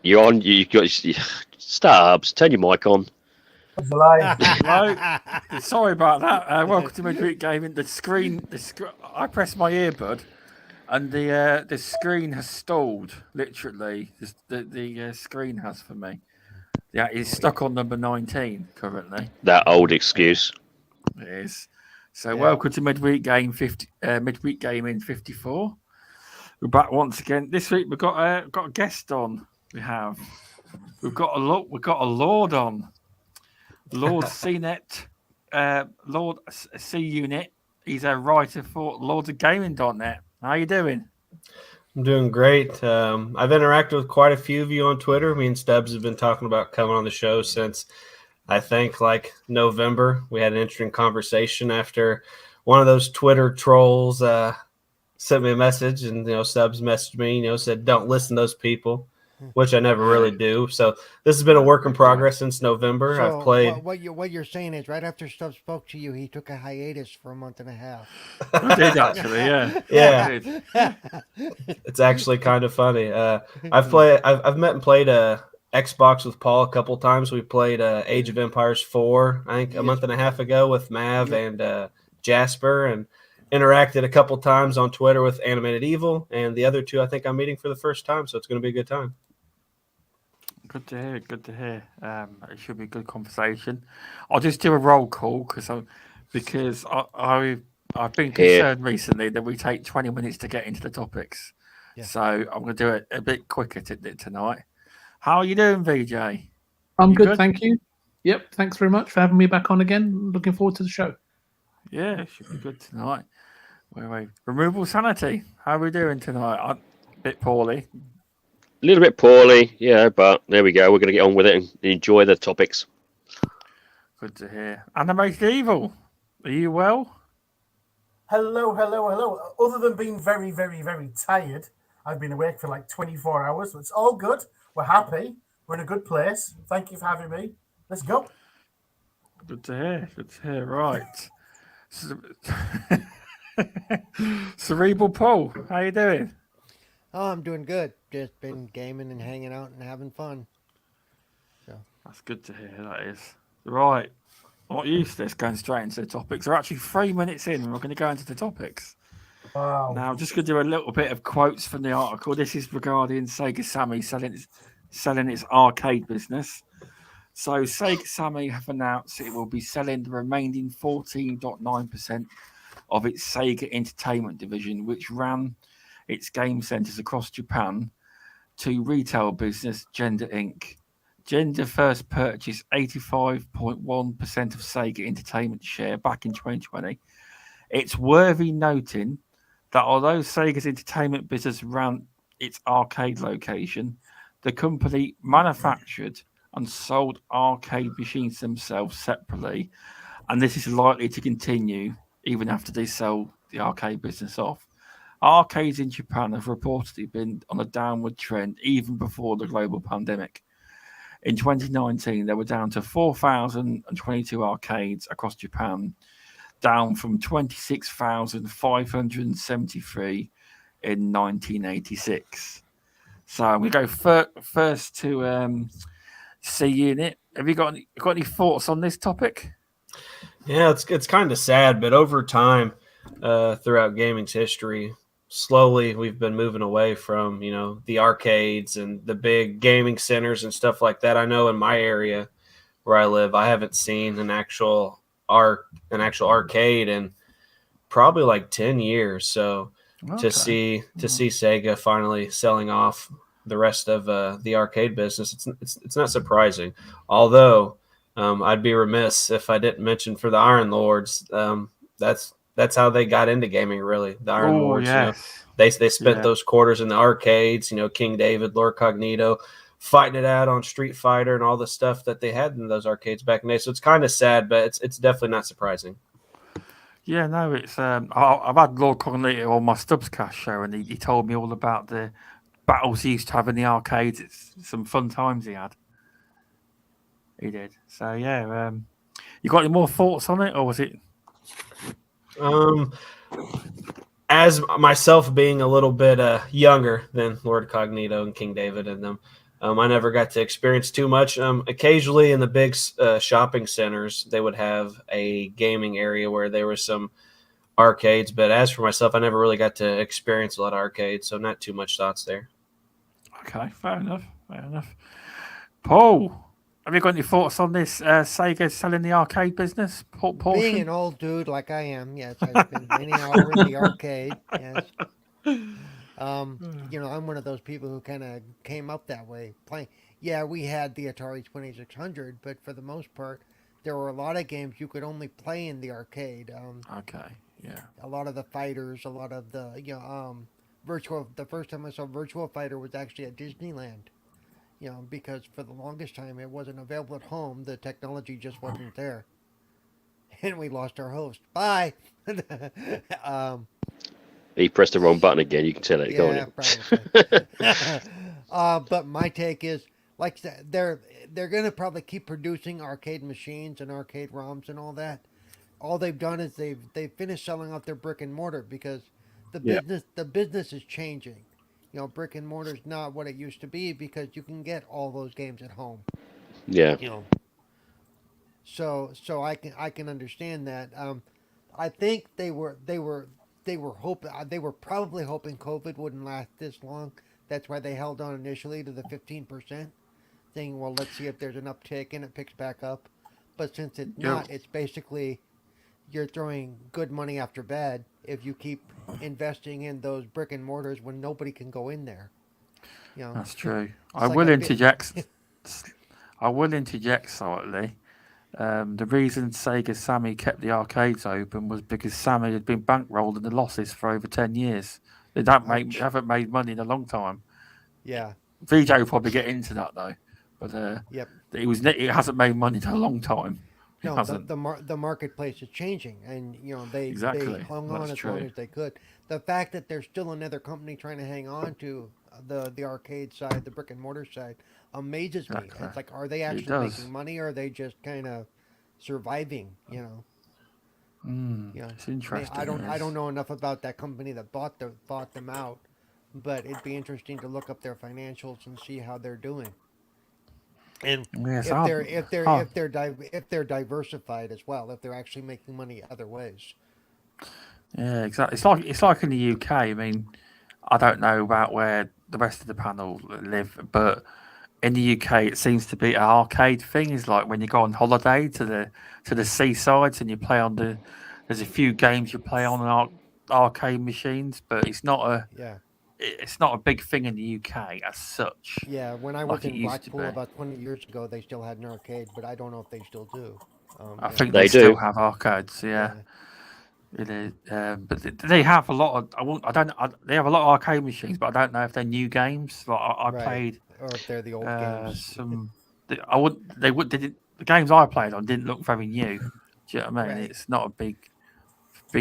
You're on. You got Stubbs. Turn your mic on. Hello. Sorry about that. Welcome to Midweek Gaming. The screen. I pressed my earbud, and the screen has stalled. Literally, the screen has for me. Yeah, it's stuck on number 19 currently. That old excuse. It is. So welcome to Midweek Gaming 54. We're back once again. This week we've got a guest on. We've got a Lord on. Lord CNET, Lord C Unit. He's a writer for lordsofgaming.net. How you doing? I'm doing great. I've interacted with quite a few of you on Twitter. Me and Stubbs have been talking about coming on the show since I think like November. We had an interesting conversation after one of those Twitter trolls sent me a message, and Stubbs messaged me, said don't listen to those people, which I never really do. So this has been a work in progress since November. So I've played. What you're saying is, right after Stubbs spoke to you, he took a hiatus for a month and a half. I did actually, yeah. Yeah. It's actually kind of funny. I've met and played Xbox with Paul a couple times. We played Age of Empires 4, I think a month and a half ago with Mav and Jasper, and interacted a couple times on Twitter with Animated Evil, and the other two I think I'm meeting for the first time, so it's going to be a good time. Good to hear. It should be a good conversation. I'll just do a roll call because I've been concerned recently that we take 20 minutes to get into the topics. Yeah. So I'm going to do it a bit quicker tonight. How are you doing, VJ? I'm good, thank you. Yep, thanks very much for having me back on again. Looking forward to the show. Yeah, it should be good tonight. Wait. RemovableSanity, how are we doing tonight? A bit poorly. A little bit poorly, yeah, but there we go. We're going to get on with it and enjoy the topics. Good to hear. Animated Evil, are you well? Hello. Other than being very, very, very tired, I've been awake for like 24 hours, so it's all good. We're happy. We're in a good place. Thank you for having me. Let's go. Good to hear. Right. Cerebral Paul, how you doing? Oh, I'm doing good. Just been gaming and hanging out and having fun. So that's good to hear. That is right. I'm not used to this going straight into the topics. We're actually 3 minutes in, and we're going to go into the topics. Wow. Now, I'm just going to do a little bit of quotes from the article. This is regarding Sega Sammy selling its arcade business. So Sega Sammy have announced it will be selling the remaining 14.9% of its Sega Entertainment division, which ran its game centers across Japan, to retail business Gender Inc. Gender first purchased 85.1% of Sega Entertainment share back in 2020. It's worthy noting that although Sega's entertainment business ran its arcade location, the company manufactured and sold arcade machines themselves separately, and this is likely to continue even after they sell the arcade business off. Arcades in Japan have reportedly been on a downward trend even before the global pandemic. In 2019, there were down to 4,022 arcades across Japan, down from 26,573 in 1986. So I'm going to go first to C Unit. Have you got any thoughts on this topic? Yeah, it's kind of sad, but over time, throughout gaming's history, slowly we've been moving away from the arcades and the big gaming centers and stuff like that. I know in my area where I live, I haven't seen an actual arcade in probably like 10 years. So to see Sega finally selling off the rest of the arcade business, it's not surprising. Although I'd be remiss if I didn't mention for the Iron Lords. That's how they got into gaming, really. The Iron Lords, yes. They spent those quarters in the arcades. King David, Lord Cognito, fighting it out on Street Fighter and all the stuff that they had in those arcades back in the day. So it's kind of sad, but it's definitely not surprising. Yeah, no, it's I've had Lord Cognito on my StubzCast show, and he told me all about the battles he used to have in the arcades. It's some fun times he had. He did. So yeah, you got any more thoughts on it, or was it? As myself being a little bit younger than Lord Cognito and King David and them, I never got to experience too much. Occasionally in the big shopping centers, they would have a gaming area where there was some arcades. But as for myself, I never really got to experience a lot of arcades, so not too much thoughts there. Okay, fair enough. Fair enough. Paul, have you got any thoughts on this Sega selling the arcade business? Portion? Being an old dude like I am, yes, I spent many hours in the arcade. Yes. I'm one of those people who kind of came up that way playing. Yeah, we had the Atari 2600, but for the most part, there were a lot of games you could only play in the arcade. Okay, yeah. A lot of the fighters, a lot of the virtual. The first time I saw Virtual Fighter was actually at Disneyland. Because for the longest time it wasn't available at home. The technology just wasn't there, and we lost our host. Bye. He pressed the wrong button again. You can tell it. Go on. Probably. But my take is, like, they're gonna probably keep producing arcade machines and arcade ROMs and all that. All they've done is they've finished selling out their brick and mortar because the business is changing. Brick and mortar is not what it used to be because you can get all those games at home. Yeah. So I can understand that. I think they were probably hoping COVID wouldn't last this long. That's why they held on initially to the 15%, saying, well, let's see if there's an uptick and it picks back up. But since it's not, it's basically you're throwing good money after bad if you keep investing in those brick and mortars when nobody can go in there. That's true. I will interject slightly. The reason Sega Sammy kept the arcades open was because Sammy had been bankrolled in the losses for over 10 years. They haven't made money in a long time. Yeah. VJ will probably get into that though, but it hasn't made money in a long time. No, the marketplace is changing, and they hung on as long as they could. The fact that there's still another company trying to hang on to the arcade side, the brick and mortar side, amazes me. It's like, are they actually making money, or are they just kind of surviving? It's interesting. I don't know enough about that company that bought them out, but it'd be interesting to look up their financials and see how they're doing. And if they're diversified as well, if they're actually making money other ways. Yeah, exactly. It's like in the UK. I mean, I don't know about where the rest of the panel live, but in the UK, it seems to be an arcade thing. Is like when you go on holiday to the seasides and you play on there's a few games you play on arcade machines, but it's not a big thing in the UK as such. Yeah, when I was in Blackpool about 20 years ago, they still had an arcade, but I don't know if they still do. I think they still have arcades. Yeah. It is, but they have a lot of. They have a lot of arcade machines, but I don't know if they're new games. Like I played, or if they're the old games. The games I played on didn't look very new. Do you know what I mean? Right. It's not a big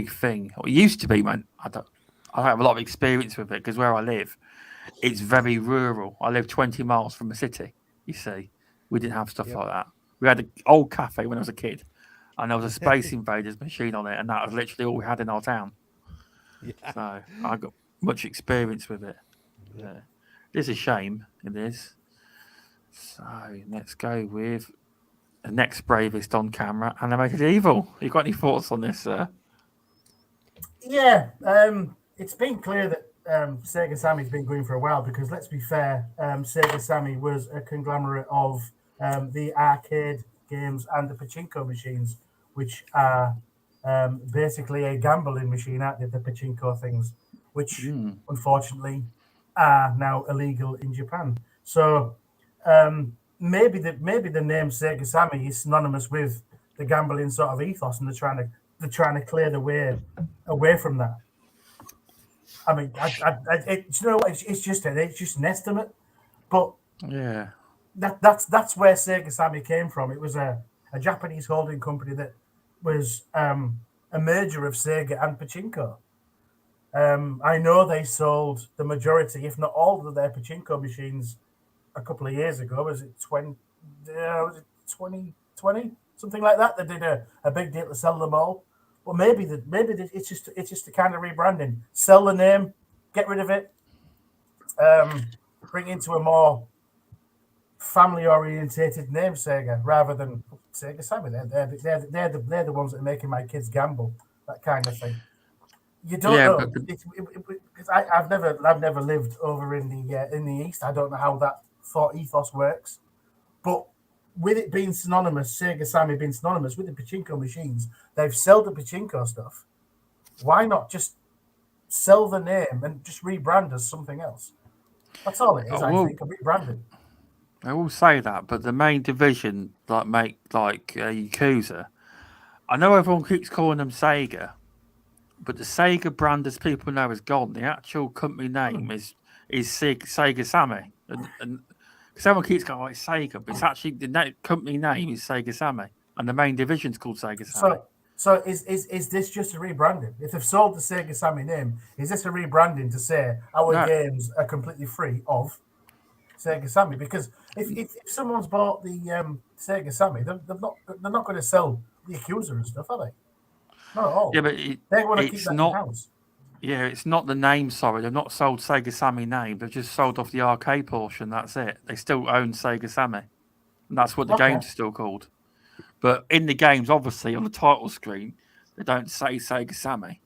thing. It used to be, man. I don't have a lot of experience with it because where I live, it's very rural. I live 20 miles from a city. You see, we didn't have stuff like that. We had an old cafe when I was a kid, and there was a Space Invaders machine on it, and that was literally all we had in our town. Yeah. So I got much experience with it. Yeah. It's a shame. It is. So let's go with the next bravest on camera, Animated Evil. You got any thoughts on this, sir? Yeah. It's been clear that Sega Sammy's been going for a while because, let's be fair, Sega Sammy was a conglomerate of the arcade games and the pachinko machines, which are basically a gambling machine, aren't they? The pachinko things, which unfortunately are now illegal in Japan. So maybe the name Sega Sammy is synonymous with the gambling sort of ethos, and they're trying to clear the way away from that. I mean, it's just an estimate, but yeah, that's where Sega Sammy came from. It was a Japanese holding company that was a merger of Sega and pachinko. I know they sold the majority, if not all, of their pachinko machines a couple of years ago. Was it 2020, something like that? They did a big deal to sell them all. Well, maybe it's just a kind of rebranding. Sell the name, get rid of it, bring into a more family orientated name, Sega, rather than Sega Sammy. They're the ones that are making my kids gamble, that kind of thing. You don't know. Because I've never lived over in the East. I don't know how that thought ethos works. But with it being synonymous, Sega Sammy being synonymous with the pachinko machines, they've sold the pachinko stuff. Why not just sell the name and just rebrand as something else? That's all it is, I think, a rebranding. I will say that, but the main division, like Yakuza, I know everyone keeps calling them Sega, but the Sega brand, as people know, is gone. The actual company name is Sega Sammy, and someone keeps going, "Oh, it's Sega," but it's actually the company name is Sega Sammy, and the main division's called Sega Sammy. So is this just a rebranding? If they've sold the Sega Sammy name, is this a rebranding to say our games are completely free of Sega Sammy? Because if someone's bought the Sega Sammy, they're not going to sell the Yakuza and stuff, are they? Not at all. Yeah, but they want to keep that in-house. Yeah, it's not the name. Sorry, they've not sold Sega Sammy name. They've just sold off the arcade portion. That's it. They still own Sega Sammy, and that's what the game's still called. But in the games, obviously, on the title screen, they don't say Sega Sammy,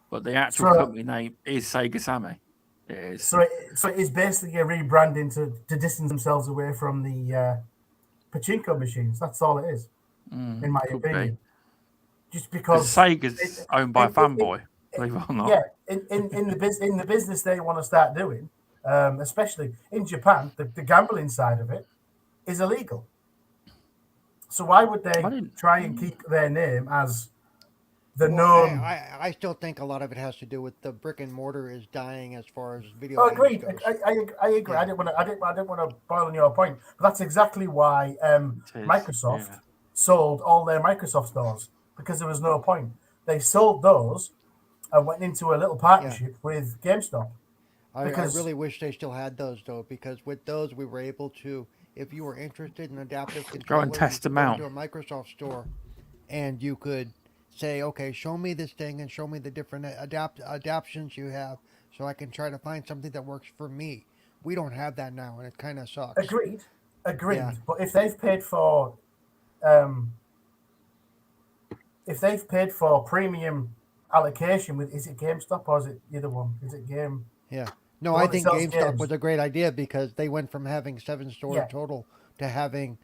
but the actual company name is Sega Sammy. It is. So it is basically a rebranding to distance themselves away from the pachinko machines. That's all it is, in my opinion. Just because Sega's owned by a fanboy, believe it or not. Yeah, in the business they want to start doing, especially in Japan, the gambling side of it is illegal. So why would they try and keep their name as the known? I still think a lot of it has to do with the brick and mortar is dying as far as video. Oh, agreed. I agree. Yeah. I didn't want to boil on your point, but that's exactly why Microsoft sold all their Microsoft stores, because there was no point. They sold those and went into a little partnership with GameStop. I really wish they still had those though, because with those we were able to. If you were interested in adaptive controllers, go and test them out. To a Microsoft store, and you could say, "Okay, show me this thing and show me the different adaptions you have, so I can try to find something that works for me." We don't have that now, and it kind of sucks. Agreed. Yeah. But if they've paid for, premium allocation with, is it GameStop or is it the other one? Is it Game? Yeah. No, I think GameStop was a great idea because they went from having 7 stores total to having,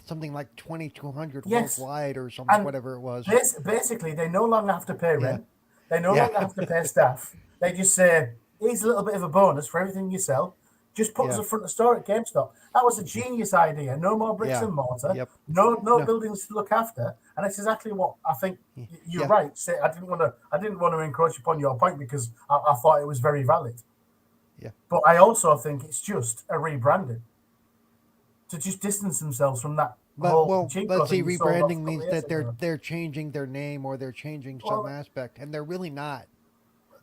something like 2,200 worldwide or something, whatever it was. Basically, they no longer have to pay rent. They no longer have to pay staff. They just say, here's a little bit of a bonus for everything you sell. Just put us in front of the store at GameStop. That was a genius idea. No more bricks and mortar. Yep. No buildings to look after. And it's exactly what I think. You're right. I didn't want to encroach upon your point because I thought it was very valid. Yeah. But I also think it's just a rebranding to just distance themselves from that. But see, rebranding means that they're changing their name or they're changing some aspect, and they're really not.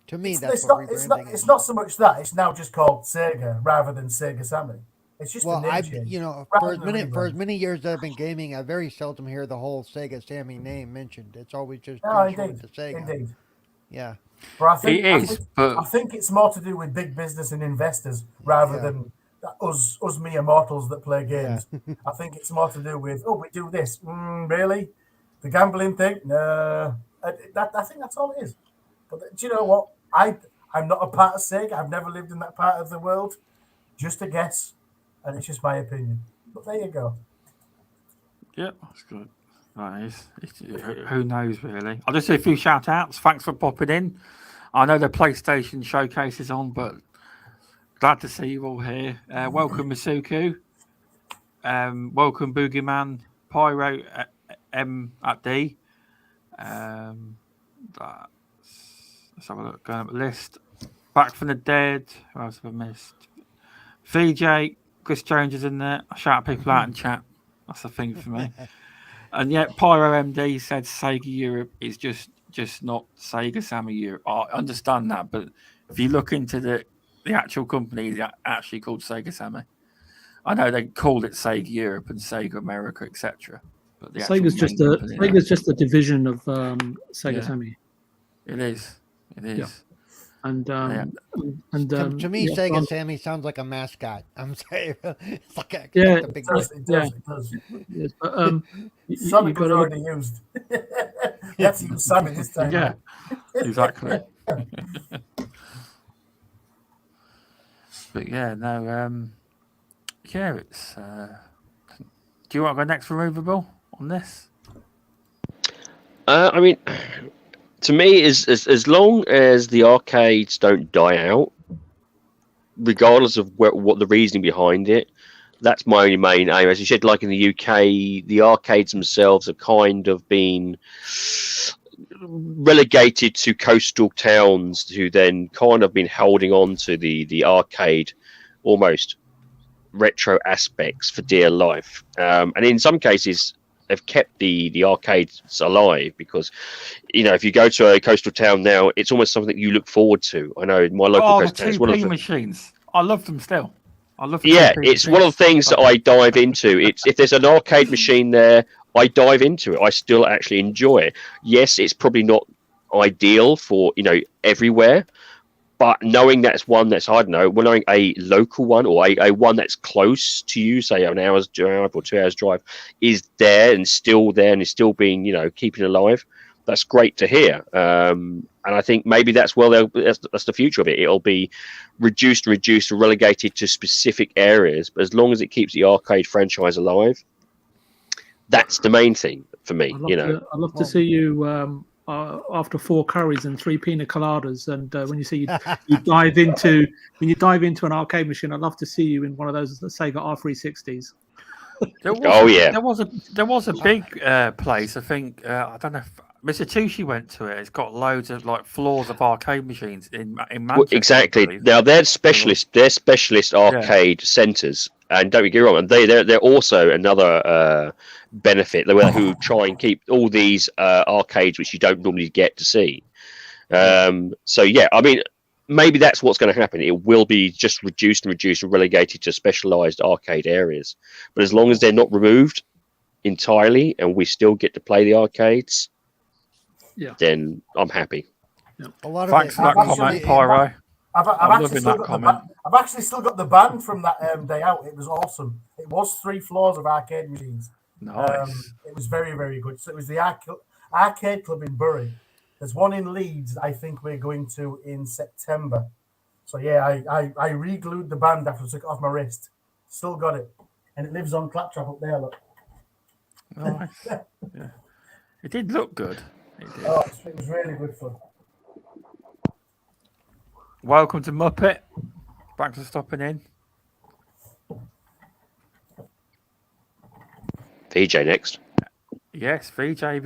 To me, that's what rebranding is. It's not so much that. It's now just called Sega rather than Sega Sammy. It's just a name change. For as many years that I've been gaming, I very seldom hear the whole Sega Sammy name mentioned. It's always just to Sega. Indeed. Yeah. But I think it's more to do with big business and investors rather than us mere mortals that play games. Yeah. I think it's more to do with, we do this. Really? The gambling thing? No. I think that's all it is. But do you know what? I'm not a part of Sega. I've never lived in that part of the world. Just a guess. And it's just my opinion. But there you go. Yep, that's good. Nice. Who knows, really? I'll just do a few shout-outs. Thanks for popping in. I know the PlayStation showcase is on, but glad to see you all here. Welcome, Masuku. Welcome, Boogeyman. Pyro M at D. Let's have a look. Going up the list. Back from the Dead. Who else have I missed? VJ. Cunitchrisjones is in there. I shout people out in chat. That's the thing for me. And yet, Pyro MD said Sega Europe is just not Sega Sammy Europe. I understand that, but if you look into the actual company, it's actually called Sega Sammy. I know they called it Sega Europe and Sega America, etc. But Sega's just a division of Sega Sammy. It is. Yeah. And Yeah. To me, yeah, Sega Sammy sounds like a mascot. I'm saying it's like a, Yeah, the big It does. yes, but Sammy you got was to look. already used. Let's use Sammy this time. Yeah, exactly. But yeah, no, yeah, it's. Do you want to go next, Removable, on this? I mean, to me, as long as the arcades don't die out, regardless of what the reasoning behind it, that's my only main aim. As you said, like in the UK, the arcades themselves have kind of been relegated to coastal towns who then kind of been holding on to the arcade almost retro aspects for dear life. And in some cases, have kept the arcades alive because, if you go to a coastal town now, it's almost something you look forward to. I know my local the coastal town is one of 2P the machines. I love them still. I love. Yeah, 2P it's one of the things that I dive into. It's if there's an arcade machine there, I dive into it. I still actually enjoy it. Yes, it's probably not ideal for everywhere, but knowing that's one that's, I don't know, knowing a local one or a one that's close to you, say an hour's drive or 2 hours drive, is there and is still being keeping alive. That's great to hear. And I think maybe that's the future of it. It'll be reduced and relegated to specific areas, but as long as it keeps the arcade franchise alive, that's the main thing for me. I'd love to see you after 4 curries and 3 pina coladas, and when you dive into an arcade machine, I'd love to see you in one of those Sega R360s. There was a big place. I think I don't know if Mr. Tucci went to it. It's got loads of floors of arcade machines in Manchester. Well, exactly. Now they're specialist. They're specialist arcade centres, and don't get me wrong. And they're also another benefit. Who try and keep all these arcades which you don't normally get to see. So yeah, I mean, maybe that's what's going to happen. It will be just reduced and relegated to specialised arcade areas. But as long as they're not removed entirely, and we still get to play the arcades, then I'm happy. A lot of Thanks for that comment, Pyro. I've actually still got the band from that day out. It was awesome. It was 3 floors of arcade machines. Nice. It was very, very good. So it was the arcade club in Bury. There's one in Leeds. I think we're going to in September. So yeah, I re-glued the band after I took it off my wrist. Still got it, and it lives on Claptrap up there. Look. Nice. Yeah. It did look good. It did. Oh, it was really good fun. Welcome to Muppet. Thanks for stopping in. VJ next. Yes, VJ. Have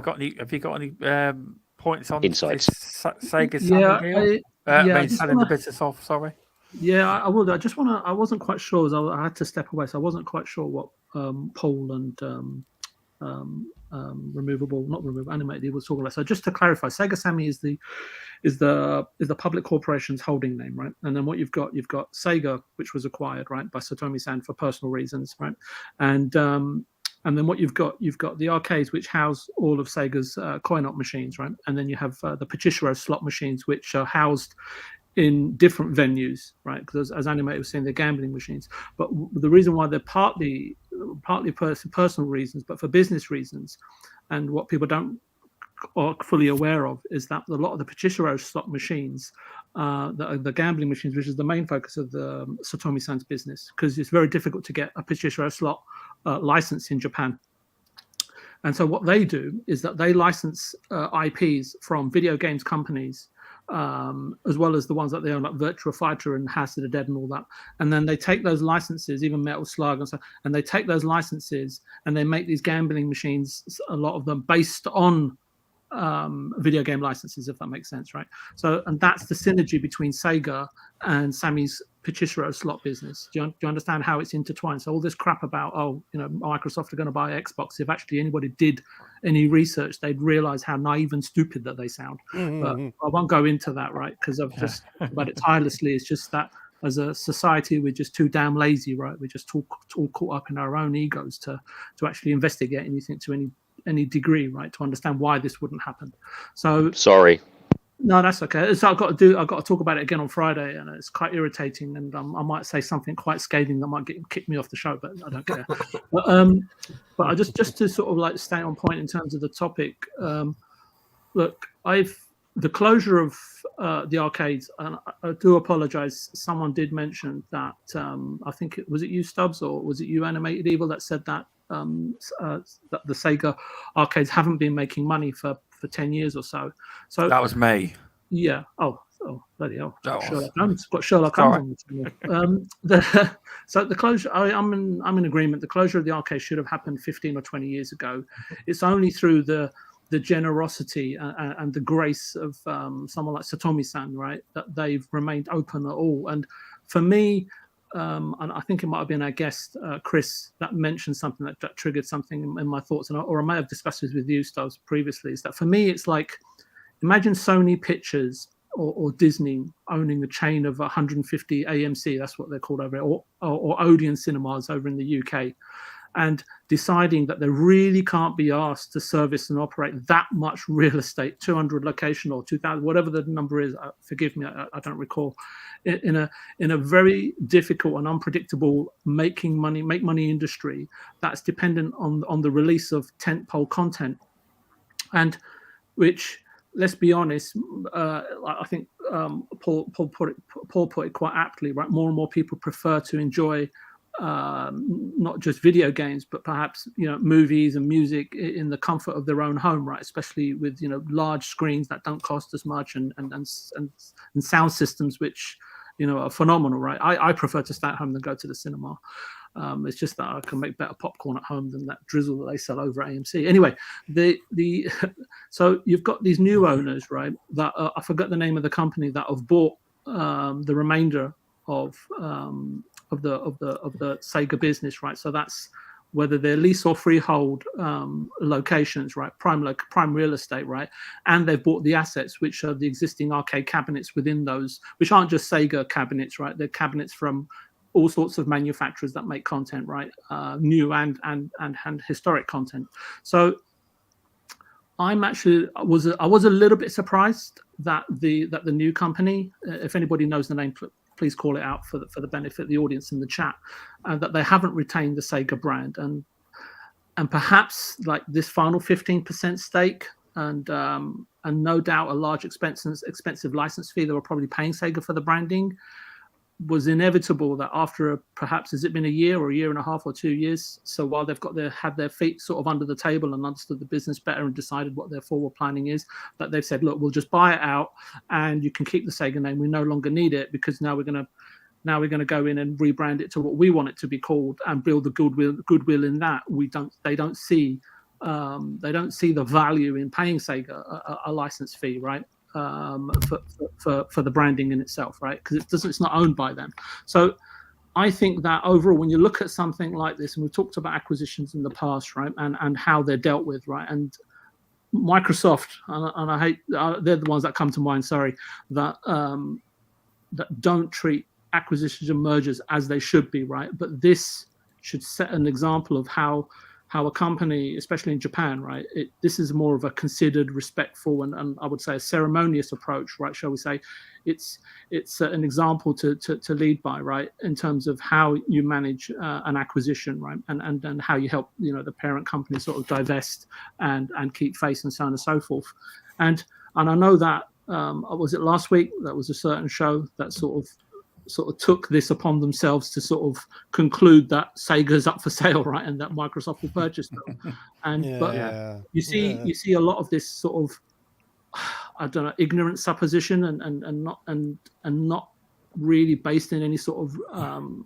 you got any points on Insights? Sega Sammy deal? Selling the business off. Sorry. Yeah, I would. I wasn't quite sure. I had to step away, so I wasn't quite sure what Paul and Animated was talking about. So just to clarify, Sega Sammy is the public corporation's holding name, right? And then what you've got Sega, which was acquired, right, by Satomi-san for personal reasons, right? And then what you've got the arcades, which house all of Sega's coin-op machines, right? And then you have the Pachishiro slot machines, which are housed in different venues, right? Because as Animated was saying, they're gambling machines. But the reason why they're partly personal reasons, but for business reasons, and what people don't are fully aware of is that a lot of the Pachishiro slot machines, the gambling machines, which is the main focus of the Satomi-san's business, because it's very difficult to get a Pachishiro slot license in Japan. And so what they do is that they license IPs from video games companies, as well as the ones that they own, like Virtua Fighter and House of the Dead and all that. And then they take those licenses, even Metal Slug and so, and they take those licenses and they make these gambling machines, a lot of them based on video game licenses, if that makes sense, right? So, and that's the synergy between Sega and Sammy's Pachishiro slot business. Do you understand how it's intertwined? So all this crap about, Microsoft are going to buy Xbox, if actually anybody did any research, they'd realize how naive and stupid that they sound. But I won't go into that, right? Because I've just about it tirelessly. It's just that as a society, we're just too damn lazy, right? We're just all caught up in our own egos to actually investigate anything to any degree, right, to understand why this wouldn't happen. So sorry. No, that's okay. So I've got to talk about it again on Friday, and it's quite irritating. And I might say something quite scathing that might kick me off the show, but I don't care. But I just to sort of like stay on point in terms of the topic. Look, the closure of the arcades, and I do apologize. Someone did mention that. I think was it you, Stubbs, or was it you, Animated Evil, that said that that the Sega arcades haven't been making money for 10 years or so. So that was me. Yeah. Oh, bloody hell. Sherlock Holmes. Got Sherlock Holmes on the so the closure, I'm in agreement. The closure of the arcade should have happened 15 or 20 years ago. It's only through the generosity and the grace of someone like Satomi-san, right, that they've remained open at all. And for me, and I think it might have been our guest, Chris, that mentioned something that triggered something in my thoughts, or I may have discussed this with you, Stubbs, previously, is that for me, it's like, imagine Sony Pictures or Disney owning a chain of 150 AMC, that's what they're called over here, or Odeon cinemas over in the UK, and deciding that they really can't be asked to service and operate that much real estate, 200 location or 2,000, whatever the number is, forgive me, I don't recall, in a very difficult and unpredictable make money industry that's dependent on the release of tentpole content, and which, let's be honest, I think Paul put it quite aptly, right? More and more people prefer to enjoy not just video games, but perhaps movies and music in the comfort of their own home, right? Especially with large screens that don't cost as much and sound systems which are phenomenal, right? I prefer to stay at home than go to the cinema. It's just that I can make better popcorn at home than that drizzle that they sell over at AMC. Anyway, so you've got these new owners, right? That I forgot the name of the company that have bought the remainder of the Sega business, right? So that's whether they're lease or freehold locations, right? Prime real estate, right? And they've bought the assets, which are the existing arcade cabinets within those, which aren't just Sega cabinets, right? They're cabinets from all sorts of manufacturers that make content, right? New and historic content. So I was a little bit surprised that the new company, if anybody knows the name, please call it out for the benefit of the audience in the chat, that they haven't retained the Sega brand, and perhaps like this final 15% stake, and no doubt a large expensive license fee they were probably paying Sega for the branding, was inevitable that after perhaps, has it been a year or a year and a half or 2 years? So while they've had their feet sort of under the table and understood the business better and decided what their forward planning is, that they've said, look, we'll just buy it out and you can keep the Sega name. We no longer need it because now we're going to go in and rebrand it to what we want it to be called and build the goodwill in that. They don't see the value in paying Sega a license fee, right? For the branding in itself, right? Because it's not owned by them. So I think that overall, when you look at something like this, and we've talked about acquisitions in the past, right, and how they're dealt with, right, and Microsoft, and I hate, they're the ones that come to mind, sorry, that don't treat acquisitions and mergers as they should be, right? But this should set an example of how a company, especially in Japan, right, this is more of a considered, respectful, and I would say a ceremonious approach, right, shall we say. It's an example to lead by, right, in terms of how you manage an acquisition, right, and how you help, the parent company sort of divest and keep face and so on and so forth. And I know that, was it last week, that was a certain show that sort of took this upon themselves to sort of conclude that Sega's up for sale, right, and that Microsoft will purchase them. And you see a lot of this sort of, I don't know, ignorant supposition and not really based in any sort of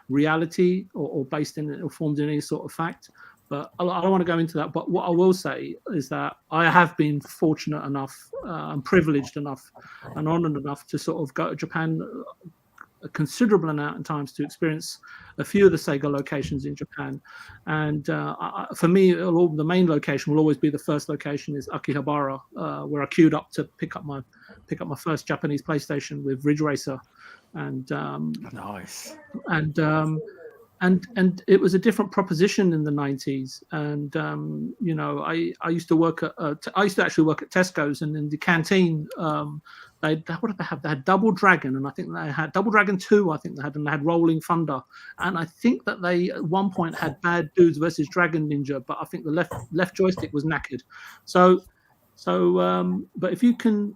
reality or based in or formed in any sort of fact. But I don't want to go into that. But what I will say is that I have been fortunate enough and privileged enough and honored enough to sort of go to Japan a considerable amount of times to experience a few of the Sega locations in Japan. And for me, the main location will always be the first location is Akihabara, where I queued up to pick up my first Japanese PlayStation with Ridge Racer. And nice. And and it was a different proposition in the 90s. And you know, I used to work at I used to actually work at Tesco's, and in the canteen, what did they have? They had Double Dragon, and I think they had Double Dragon 2. I think they had Rolling Thunder, and I think that they at one point had Bad Dudes versus Dragon Ninja, but I think the left joystick was knackered. So but if you can,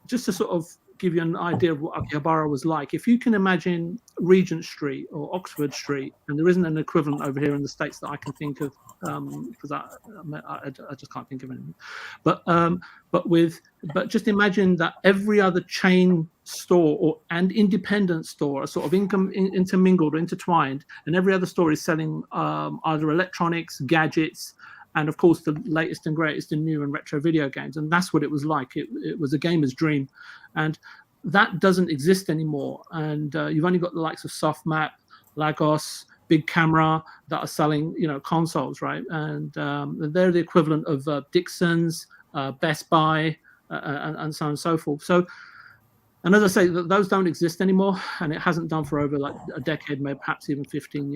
just to sort of give you an idea of what Akihabara was like, if you can imagine Regent Street or Oxford Street, and there isn't an equivalent over here in the States that I can think of, because I just can't think of anything, but just imagine that every other chain store and independent store are sort of intermingled or intertwined, and every other store is selling either electronics, gadgets, and of course the latest and greatest and new and retro video games. And that's what it was like. It was a gamer's dream, and that doesn't exist anymore. And you've only got the likes of Softmap, Lagos, Big Camera that are selling, you know, consoles, right? And they're the equivalent of Dixon's, Best Buy, and so on and so forth. So, and as I say, those don't exist anymore, and it hasn't done for over like a decade, maybe perhaps even 15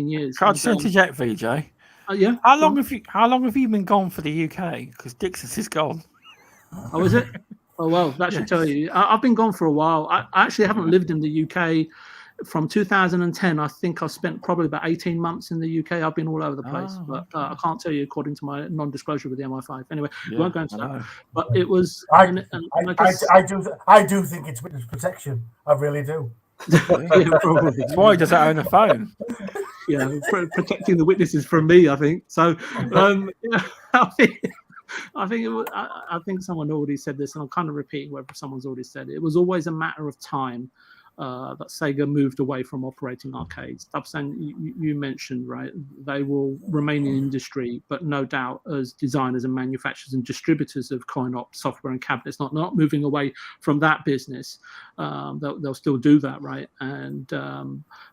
years. Can't you interject, VJ? Yeah. How long have you been gone for the UK? Because Dixon's is gone. Oh, is it? Oh, well, that should tell you. I've been gone for a while. I actually haven't lived in the UK from 2010. I think I've spent probably about 18 months in the UK. I've been all over the place, but I can't tell you according to my non-disclosure with the MI5. Anyway, we won't go into that. But it was. I do think it's witness protection. I really do. Yeah, probably. That's why he doesn't own a phone. Yeah, protecting the witnesses from me, I think. So, yeah, I think someone already said this, and I'm kind of repeating what someone's already said. It was always a matter of time that Sega moved away from operating arcades. Stubbs, you mentioned, right, they will remain in industry, but no doubt as designers and manufacturers and distributors of coin-op software and cabinets, not moving away from that business. They'll still do that, right? And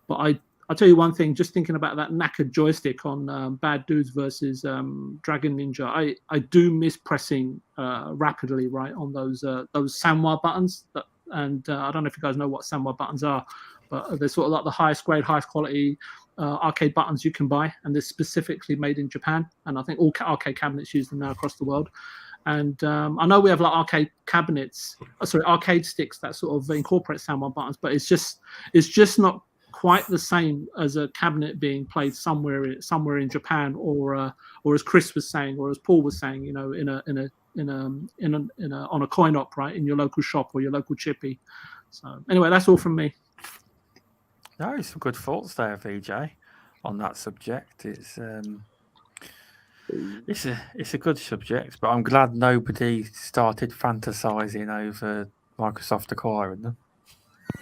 but I'll tell you one thing, just thinking about that knackered joystick on Bad Dudes versus Dragon Ninja, I do miss pressing rapidly, right, on those Sanwa buttons. And I don't know if you guys know what Sanwa buttons are, but they're sort of like the highest grade, highest quality arcade buttons you can buy, and they're specifically made in Japan. And I think all arcade cabinets use them now across the world. And I know we have like arcade sticks that sort of incorporate Sanwa buttons, but it's just not quite the same as a cabinet being played somewhere in Japan, or as Chris was saying, or as Paul was saying, you know, on a coin op, right, in your local shop or your local chippy. So anyway, that's all from me. No, some good thoughts there, VJ, on that subject. It's a good subject, but I'm glad nobody started fantasizing over Microsoft acquiring them.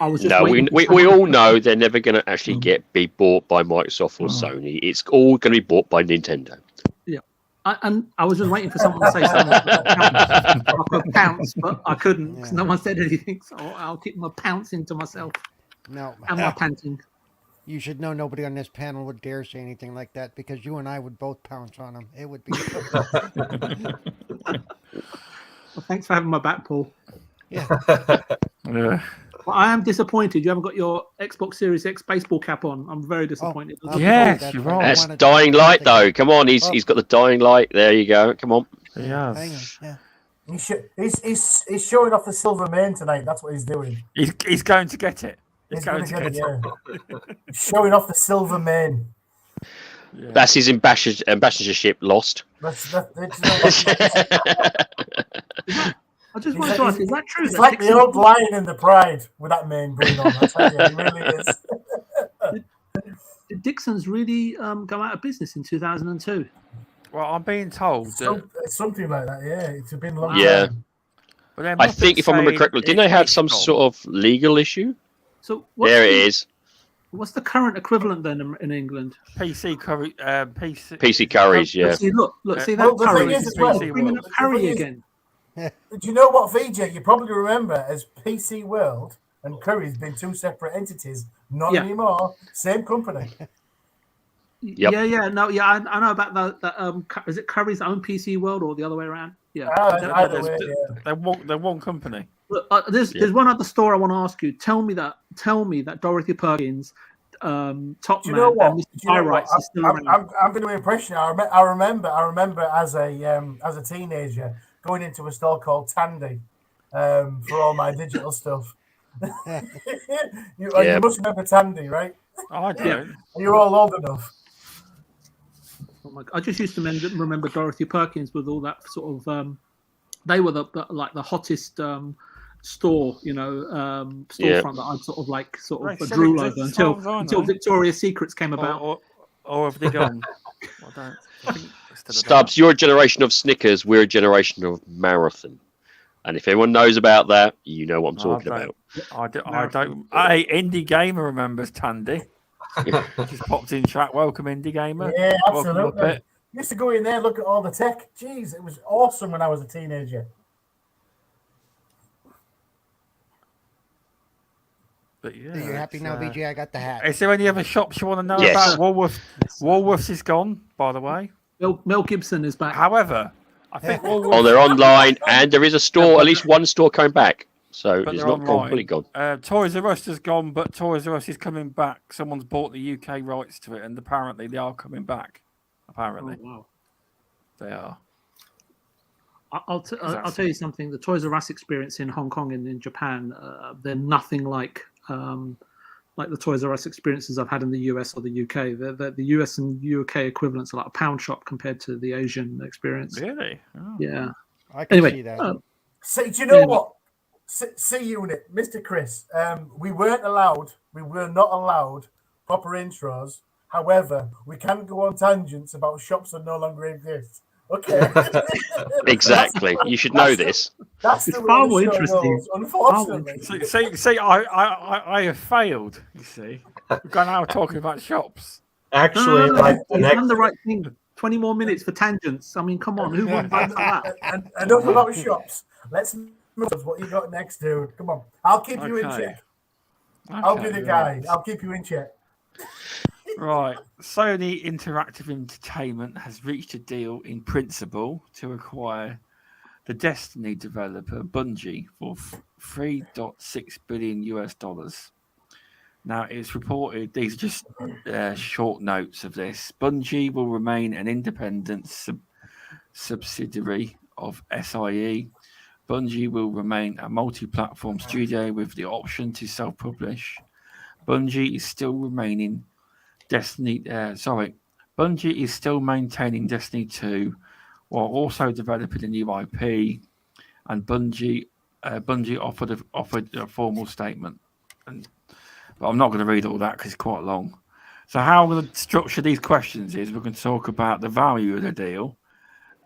We all know they're never going to be bought by Microsoft or Sony. It's all going to be bought by Nintendo. Yeah, and I was just waiting for someone to say something. I could pounce, but I couldn't because no one said anything. So I'll keep my pouncing to myself. No, and my panting. You should know nobody on this panel would dare say anything like that, because you and I would both pounce on them. It would be. Well, thanks for having my back, Paul. Yeah. Yeah. Well, I am disappointed you haven't got your Xbox Series X baseball cap on. I'm very disappointed. Yes, you're right. That's Dying Light, though. Come on, he's got the Dying Light. There you go. Come on. Yeah. Hang on. Yeah. He's showing off the silver mane tonight. That's what he's doing. He's going to get it. He's going to get it. He's showing off the silver mane. Yeah. That's his ambassadorship lost. I just want to ask, is that true? It's like the old lion in the pride with that mane going on. I tell you, it really is. Did Dixon's really go out of business in 2002? Well, I'm being told that something like that. Yeah, it's been a long time. But I think, if I remember correctly, didn't they have some sort of legal issue? So there it is. What's the current equivalent then in England? PC Curry, PC Curry's, yeah. See, look, see that Curry is bringing up Curry again. Do you know what, VJ? You probably remember as PC World and Curry's been two separate entities. Not anymore. Same company. Yep. Yeah. No, yeah, I know about that. Is it Curry's own PC World or the other way around? Yeah. They're one company. Look, there's one other store I want to ask you. Tell me that Dorothy Perkins Top Do you Man know what? and Mr. Do you know what? Pyrites is still around. I'm going to impress you. I remember as a teenager going into a store called Tandy for all my digital stuff. You must remember Tandy, right? I don't. You're all old enough. Oh my, I just used to remember Dorothy Perkins with all that sort of. They were the hottest store, storefront that I'd sort of drool over until Victoria's Secrets came about. Or have they gone? I think Stubbs, you're a generation of Snickers. We're a generation of Marathon. And if anyone knows about that, you know what I'm talking about. I don't. Hey, Indie Gamer remembers Tandy. Just popped in chat. Welcome, Indie Gamer. Yeah, absolutely. Used to go in there, look at all the tech. Jeez, it was awesome when I was a teenager. But yeah, are you happy now, BJ? I got the hat. Is there any other shops you want to know about? Woolworths is gone, by the way. Mel Gibson is back. However, I think Woolworths... Oh, they're online, and there is a store, at least one store coming back. So it's not completely gone. Toys R Us is gone, but Toys R Us is coming back. Someone's bought the UK rights to it, and apparently they are coming back. Apparently. Oh, wow. They are. I'll tell you something. The Toys R Us experience in Hong Kong and in Japan, they're nothing like the Toys R Us experiences I've had in the US or the UK. The US and UK equivalents are like a pound shop compared to the Asian experience. Really? Oh. Yeah. I can see that. So, do you know what? C Unit, Mr. Chris, we were not allowed proper intros. However, we can go on tangents about shops that no longer exist. Okay. Exactly. You should know this. That's it's far more interesting. Goes, unfortunately. See, I have failed. You see, we've gone out talking about shops. Actually, you've done the right thing. 20 more minutes for tangents. I mean, come on, who wouldn't like that? And enough about shops. Let's move on. What you got next, dude? Come on, I'll keep you in check. I'll be the guy. Right. I'll keep you in check. Right. Sony Interactive Entertainment has reached a deal in principle to acquire the Destiny developer Bungie for $3.6 billion. Now, it's reported, these are just short notes of this. Bungie will remain an independent subsidiary of SIE. Bungie will remain a multi-platform studio with the option to self-publish. Bungie is still remaining Bungie is still maintaining Destiny 2 while also developing a new IP, and Bungie offered a formal statement. But I'm not going to read all that because it's quite long. So how I'm going to structure these questions is we're going to talk about the value of the deal,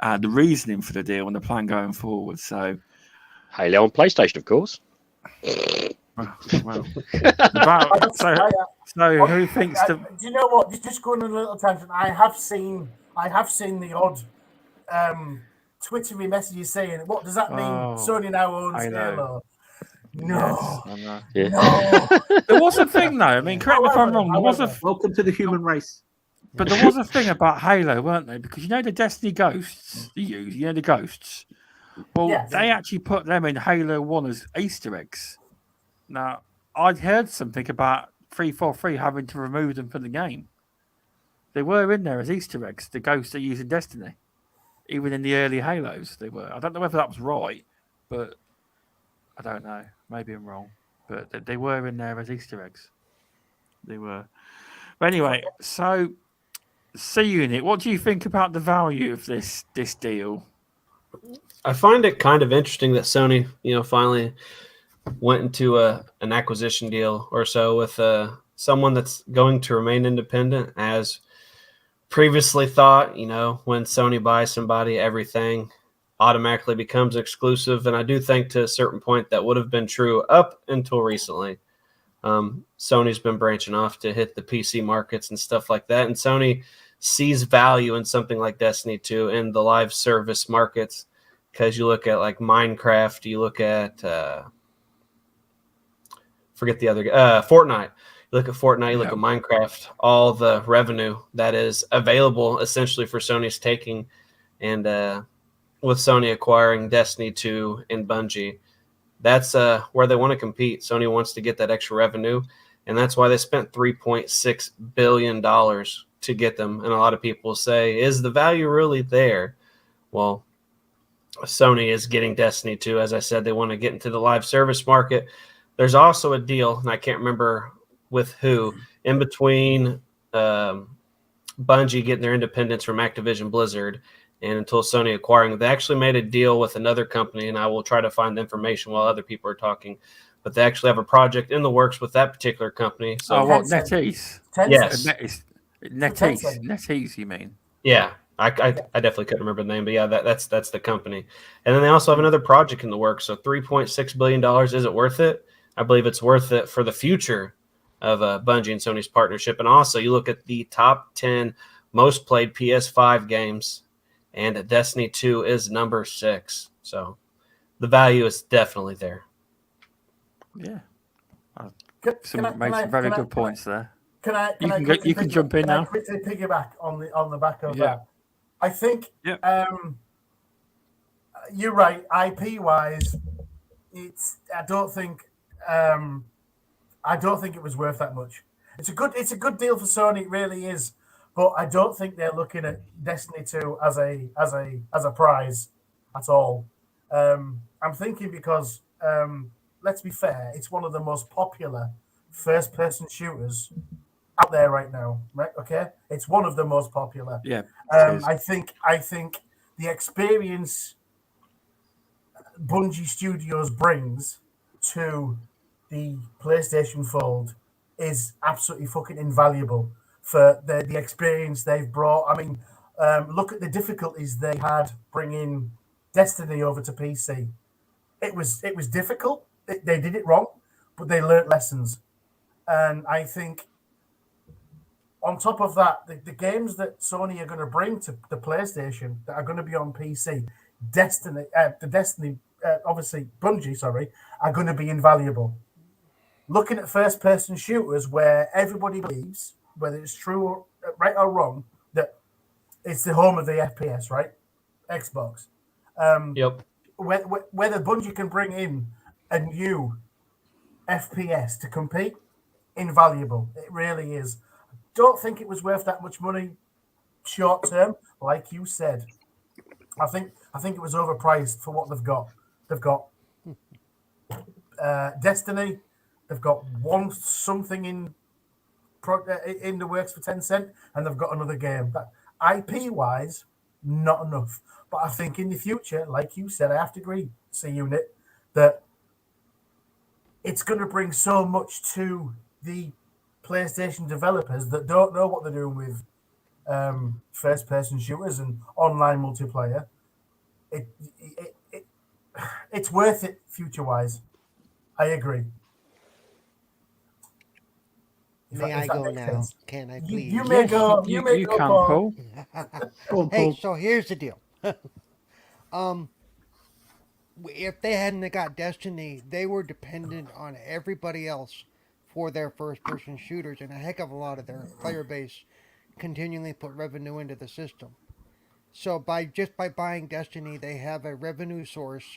the reasoning for the deal, and the plan going forward. So Halo on PlayStation, of course. Well, so who thinks do you know what? Just going on a little tangent. I have seen the odd Twittery messages saying, "What does that mean? Sony now owns Halo." No, yes, no. There was a thing though. I mean, correct me if I'm wrong. There was a welcome to the human race. But there was a thing about Halo, weren't there? Because the Destiny ghosts you use, the ghosts. Well, they actually put them in Halo 1 as Easter eggs. Now, I'd heard something about 343 having to remove them from the game. They were in there as Easter eggs, the ghosts they use in Destiny. Even in the early Halos, they were. I don't know whether that was right, but I don't know. Maybe I'm wrong. But they were in there as Easter eggs. They were. But anyway, so C-Unit, what do you think about the value of this deal? I find it kind of interesting that Sony, finally went into an acquisition deal or so with someone that's going to remain independent. As previously thought, when Sony buys somebody, everything automatically becomes exclusive. And I do think to a certain point that would have been true up until recently. Sony's been branching off to hit the PC markets and stuff like that. And Sony sees value in something like Destiny 2 in the live service markets. Because you look at like Minecraft, you look at forget the other Fortnite. You look at Fortnite, you look at Minecraft, all the revenue that is available essentially for Sony's taking. And with Sony acquiring Destiny 2 and Bungie, that's where they want to compete. Sony wants to get that extra revenue. and that's why they spent $3.6 billion to get them. And a lot of people say, is the value really there? Well, Sony is getting Destiny 2. As I said, they want to get into the live service market. There's also a deal, and I can't remember with who, in between Bungie getting their independence from Activision Blizzard and until Sony acquiring. They actually made a deal with another company, and I will try to find the information while other people are talking. But they actually have a project in the works with that particular company. So, what, NetEase? Yes. NetEase, you mean? Yeah. I definitely couldn't remember the name, but yeah, that's the company. And then they also have another project in the works. So $3.6 billion, is it worth it? I believe it's worth it for the future of Bungie and Sony's partnership. And also, you look at the top 10 most played PS5 games, and Destiny 2 is number 6. So the value is definitely there. Yeah. Made some very good points there. You can jump in now. Quickly piggyback on the back of that. I think you're right. IP wise, I don't think it was worth that much. It's a good deal for Sony, it really is. But I don't think they're looking at Destiny 2 as a prize at all. I'm thinking because let's be fair, it's one of the most popular first-person shooters out there right now, right? Okay, it's one of the most popular. Yeah. I think the experience Bungie Studios brings to the PlayStation Fold is absolutely fucking invaluable for the experience they've brought. I mean, look at the difficulties they had bringing Destiny over to PC. It was difficult. They did it wrong, but they learnt lessons. And I think on top of that, the games that Sony are going to bring to the PlayStation that are going to be on PC, obviously Bungie, are going to be invaluable. Looking at first-person shooters where everybody believes, whether it's true or right or wrong, that it's the home of the FPS, right? Xbox. Yep. Whether Bungie can bring in a new FPS to compete, invaluable. It really is. Don't think it was worth that much money short term, like you said. I think it was overpriced for what they've got. They've got Destiny. They've got something in the works for Tencent, and they've got another game. But IP wise, not enough. But I think in the future, like you said, I have to agree, C-Unit, that it's going to bring so much to the PlayStation developers that don't know what they're doing with first-person shooters and online multiplayer. It's worth it future-wise. I agree. May I go now? Can I please? You may go. You go, can, Paul. Paul. Hey, so here's the deal. If they hadn't got Destiny, they were dependent on everybody else for their first-person shooters, and a heck of a lot of their player base continually put revenue into the system. So by buying Destiny, they have a revenue source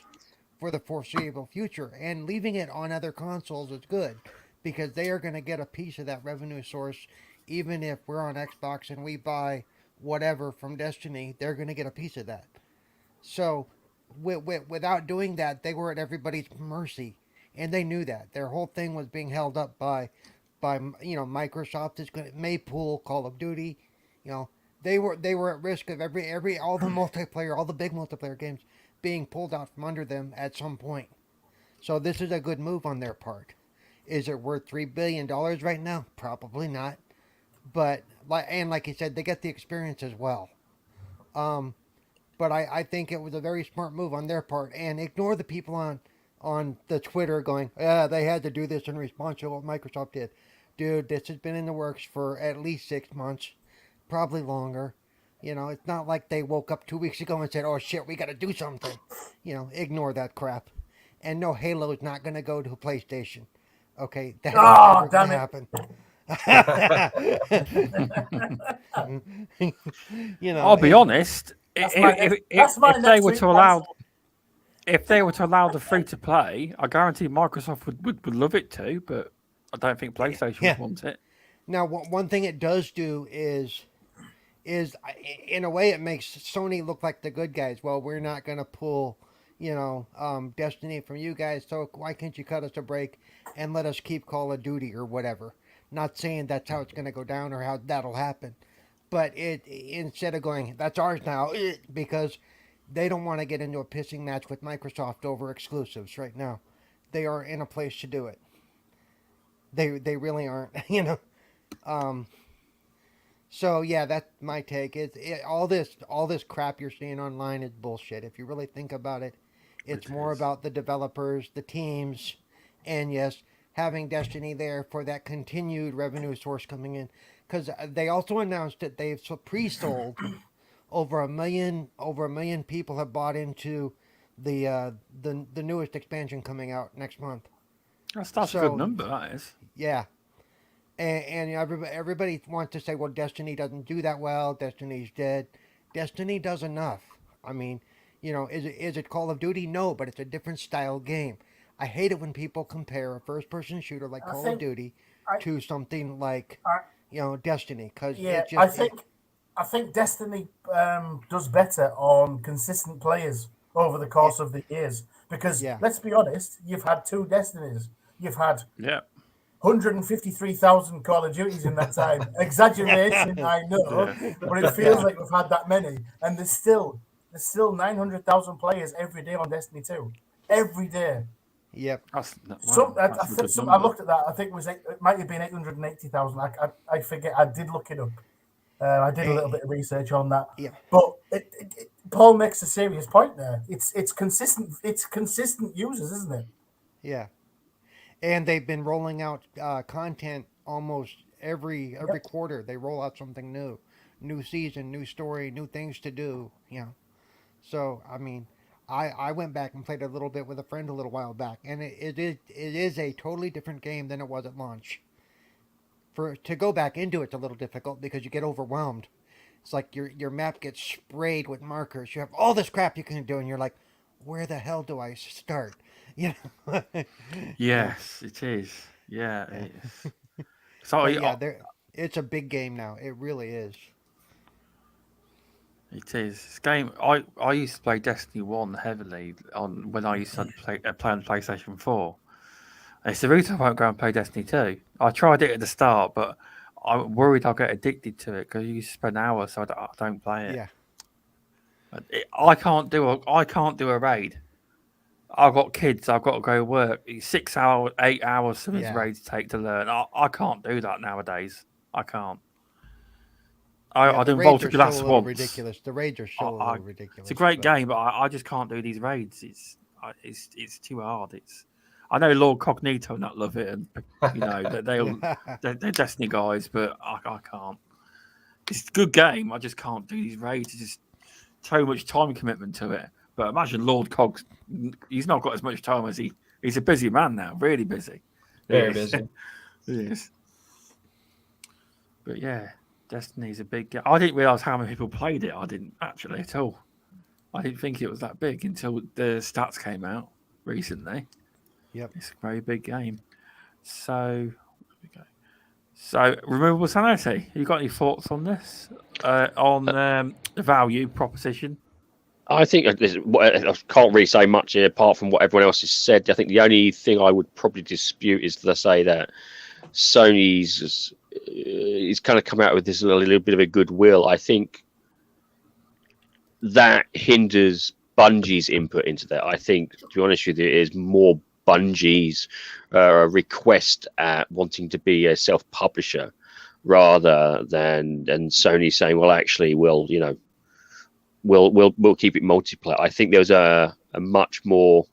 for the foreseeable future, and leaving it on other consoles is good because they are going to get a piece of that revenue source. Even if we're on Xbox and we buy whatever from Destiny, they're going to get a piece of that. So without doing that, they were at everybody's mercy, and they knew that. Their whole thing was being held up by Microsoft may pull Call of Duty. They were at risk of all the big multiplayer games being pulled out from under them at some point. So this is a good move on their part. Is it worth $3 billion right now? Probably not. But like you said, they get the experience as well. But I think it was a very smart move on their part. And ignore the people on the Twitter going, they had to do this in response to what Microsoft did. Dude, this has been in the works for at least 6 months, probably longer. It's not like they woke up 2 weeks ago and said, oh shit, we got to do something. Ignore that crap. And no, Halo is not going to go to PlayStation. Okay, that's never going to happen. I'll be honest. If they were to allow the free to play, I guarantee Microsoft would love it too. But I don't think PlayStation Yeah. would want it. Now, one thing it does do is in a way it makes Sony look like the good guys. Well, we're not going to pull, Destiny from you guys, so why can't you cut us a break and let us keep Call of Duty or whatever? Not saying that's how it's going to go down or how that'll happen, but instead of going, that's ours now, because they don't want to get into a pissing match with Microsoft over exclusives right now. They are in a place to do it. They really aren't, So yeah, that's my take. All this crap you're seeing online is bullshit. If you really think about it, it's more about the developers, the teams, and yes, having Destiny there for that continued revenue source coming in. Because they also announced that they've pre-sold over a million people have bought into the newest expansion coming out next month. That's a good number, that is. Yeah. And everybody wants to say, well, Destiny doesn't do that well. Destiny's dead. Destiny does enough. I mean, is it Call of Duty? No, but it's a different style game. I hate it when people compare a first-person shooter like Call of Duty to something like, Destiny. Cause I think Destiny does better on consistent players over the course of the years. Because let's be honest, you've had 2 Destinies. You've had 153,000 Call of Duties in that time. Exaggeration, I know, but it feels like we've had that many. And there's still 900,000 players every day on Destiny 2. Every day. Yep. I looked at that. I think it might have been 880,000. I forget. I did look it up. I did a little bit of research on that. Yeah. But Paul makes a serious point there. It's consistent. It's consistent users, isn't it? Yeah. And they've been rolling out content almost every quarter. They roll out something new season, new story, new things to do. So I mean, I went back and played a little bit with a friend a little while back, and it is a totally different game than it was at launch. To go back into it's a little difficult because you get overwhelmed. It's like your map gets sprayed with markers. You have all this crap you can do, and you're like, where the hell do I start? Yes, it is. Yeah, it is. So it's a big game now. It really is. It is. This game. I used to play Destiny 1 heavily when I used to play on PlayStation 4. And it's the reason I won't go and play Destiny 2. I tried it at the start, but I'm worried I'll get addicted to it because you spend hours, so I don't play it. Yeah. I can't do a raid. I've got kids. I've got to go work. 6 hours, 8 hours. Some of these raids take to learn. I can't do that nowadays. I can't. I did Vault of Glass once. Ridiculous. The raids are so a little ridiculous. It's a great game, but I just can't do these raids. It's too hard. I know Lord Cognito not love it, and they're Destiny guys, but I can't. It's a good game. I just can't do these raids. It's just so much time commitment to it. But imagine Lord Cog. He's not got as much time as he's a busy man now. Really busy. Very busy. He is. But yeah, Destiny's a big game. I didn't realize how many people played it. I didn't actually at all. I didn't think it was that big until the stats came out recently. Yep. It's a very big game. So, Removable Sanity. You got any thoughts on this? On the value proposition? I think I can't really say much apart from what everyone else has said. I think the only thing I would probably dispute is to say that Sony's is kind of come out with this little bit of a goodwill. I think that hinders Bungie's input into that. I think, to be honest with you, it is more Bungie's request at wanting to be a self-publisher rather than Sony saying, well, actually, we'll keep it multiplayer. I think there was a much more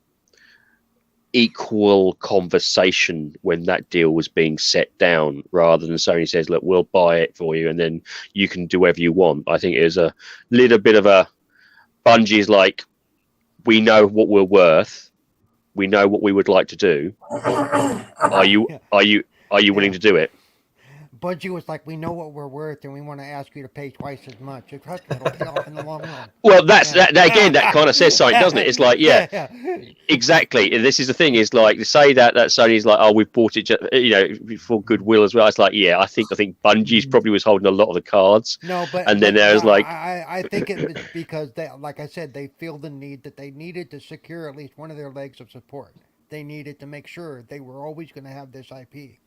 equal conversation when that deal was being set down, rather than Sony says, look, we'll buy it for you and then you can do whatever you want. I think it was a little bit of a Bungie's like, we know what we're worth, we know what we would like to do. Are you willing to do it? Bungie was like, we know what we're worth, and we want to ask you to pay twice as much. Trust me, it'll pay off in the long run. Well, that again. That kind of says something, doesn't it? It's like, yeah. Exactly. And this is the thing: is like to say that Sony's like, oh, we've bought it, for goodwill as well. It's like, yeah, I think Bungie's probably was holding a lot of the cards. No, but and then there's like, I think it was because they, like I said, they feel the need that they needed to secure at least one of their legs of support. They needed to make sure they were always going to have this IP.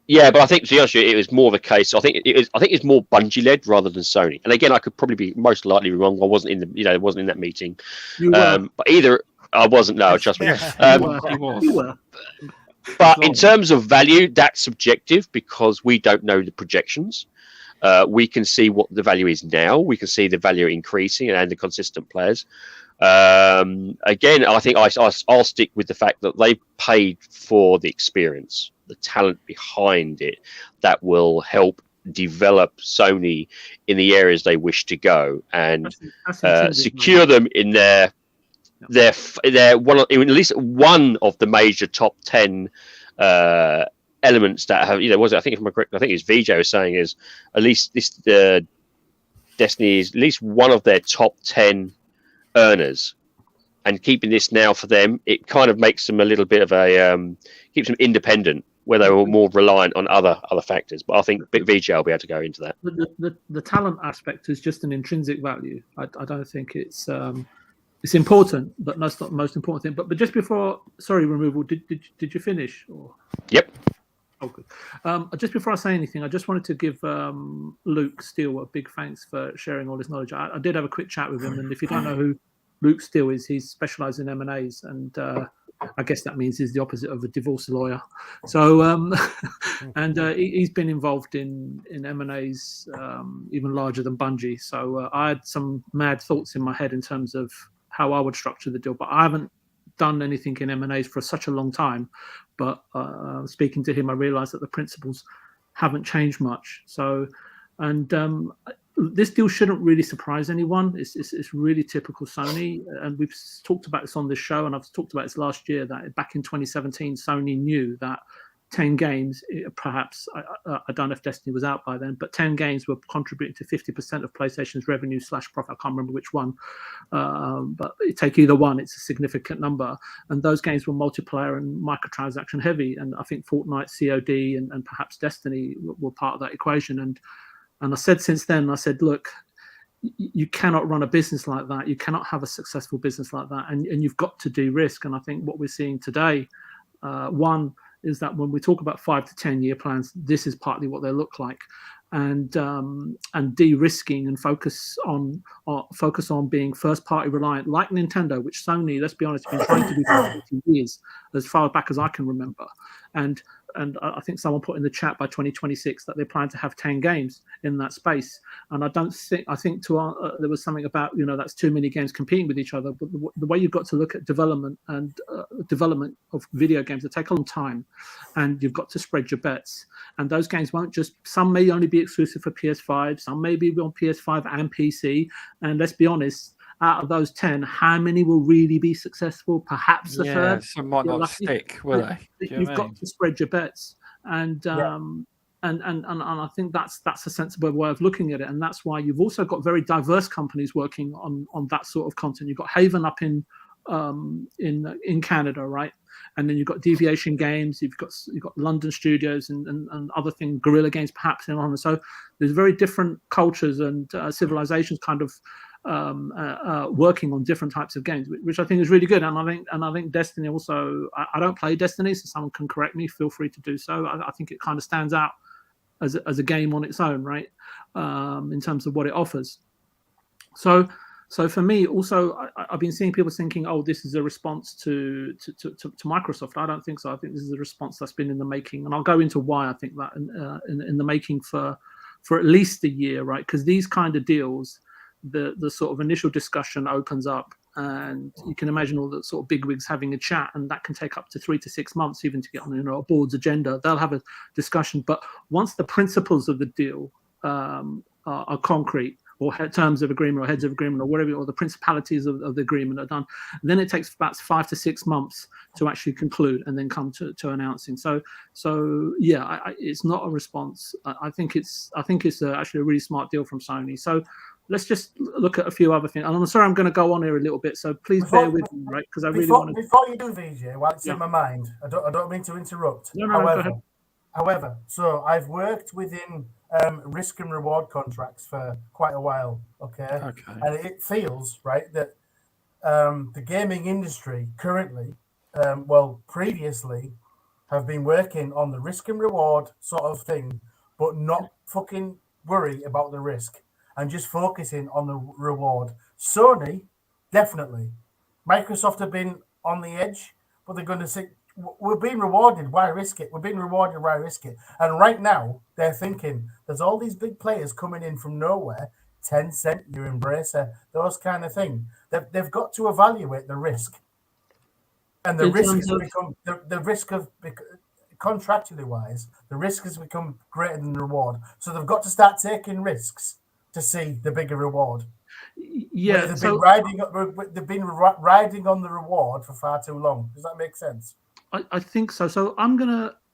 Yeah, but I think, to be honest with you, it was more of a case. I think it's more Bungie led rather than Sony. And again, I could probably be most likely wrong. I wasn't in that meeting. But either I wasn't. No, trust me. You were. But in terms of value, that's subjective because we don't know the projections. We can see what the value is now. We can see the value increasing and the consistent players. Again, I think I'll stick with the fact that they paid for the experience, the talent behind it that will help develop Sony in the areas they wish to go and secure them in their one, at least one of the major top 10 elements that have, was it? I think it's VJ was saying is at least this Destiny is at least one of their top 10 earners, and keeping this now for them, it kind of makes them a little bit of a keeps them independent where they were more reliant on other factors. But I think VJ will be able to go into that. The talent aspect is just an intrinsic value. I don't think it's important, but that's not the most important thing. But just before, sorry, Removal, did you finish? Or? Yep. Oh, good. Just before I say anything, I just wanted to give Luke Steele a big thanks for sharing all his knowledge. I did have a quick chat with him, and if you don't know who Luke Steele is, he's specialised in M&As, and I guess that means he's the opposite of a divorce lawyer. So, and he's been involved in M&As even larger than Bungie. So I had some mad thoughts in my head in terms of how I would structure the deal, but I haven't done anything in M&As for such a long time. But speaking to him, I realised that the principles haven't changed much. So, and this deal shouldn't really surprise anyone. It's really typical Sony, and we've talked about this on this show, and I've talked about this last year, that back in 2017, Sony knew that 10 games, perhaps, I don't know if Destiny was out by then, but 10 games were contributing to 50% of PlayStation's revenue / profit. I can't remember which one, but take either one, it's a significant number. And those games were multiplayer and microtransaction heavy. And I think Fortnite, COD, and perhaps Destiny were part of that equation. And I said since then, I said, look, you cannot run a business like that. You cannot have a successful business like that. And you've got to de-risk. And I think what we're seeing today, one, is that when we talk about 5 to 10 year plans, this is partly what they look like, and de-risking and focus on being first party reliant, like Nintendo, which Sony, let's be honest, has been trying to do for 40 years, as far back as I can remember. And I think someone put in the chat by 2026 that they plan to have 10 games in that space. And I think there was something about, that's too many games competing with each other. But the way you've got to look at development and development of video games, they take a long time, and you've got to spread your bets. And those games won't some may only be exclusive for PS5, some may be on PS5 and PC. And let's be honest, out of those 10, how many will really be successful? Perhaps a third. Some might not stick, will they? You've got to spread your bets, and I think that's a sensible way of looking at it, and that's why you've also got very diverse companies working on that sort of content. You've got Haven up in Canada, right? And then you've got Deviation Games, you've got London Studios and other things, Guerrilla Games perhaps, and so there's very different cultures and civilizations kind of working on different types of games, which I think is really good. And I think Destiny also, I don't play Destiny, so someone can correct me, feel free to do so. I think it kind of stands out as a game on its own, right? In terms of what it offers. So for me, also, I've been seeing people thinking, oh, this is a response to Microsoft. I don't think so. I think this is a response that's been in the making, and I'll go into why I think that in the making for at least a year, right? Because these kind of deals, the sort of initial discussion opens up, and you can imagine all the sort of bigwigs having a chat, and that can take up to 3 to 6 months even to get on a board's agenda. They'll have a discussion, but once the principles of the deal are concrete, or terms of agreement or heads of agreement or whatever, or the principalities of the agreement are done. And then it takes about 5 to 6 months to actually conclude and then come to announcing. So yeah, it's not a response. I think it's actually a really smart deal from Sony. So let's just look at a few other things. And I'm sorry, I'm going to go on here a little bit, so please bear with me, right? Because I really want to. Before you do, VJ, while it's in my mind, I don't mean to interrupt. No, However, so I've worked within risk and reward contracts for quite a while, okay? And it feels, right, that the gaming industry currently, previously, have been working on the risk and reward sort of thing, but not fucking worry about the risk and just focusing on the reward. Sony, definitely. Microsoft have been on the edge, but they're going to say, we're being rewarded, why risk it? We're being rewarded, why risk it? And right now, they're thinking, there's all these big players coming in from nowhere, Tencent, your Embracer, those kind of thing. They've got to evaluate the risk. And the risk has become, the risk of, contractually wise, the risk has become greater than the reward. So they've got to start taking risks to see the bigger reward. Yeah, they've been riding on the reward for far too long. Does that make sense? I think so. So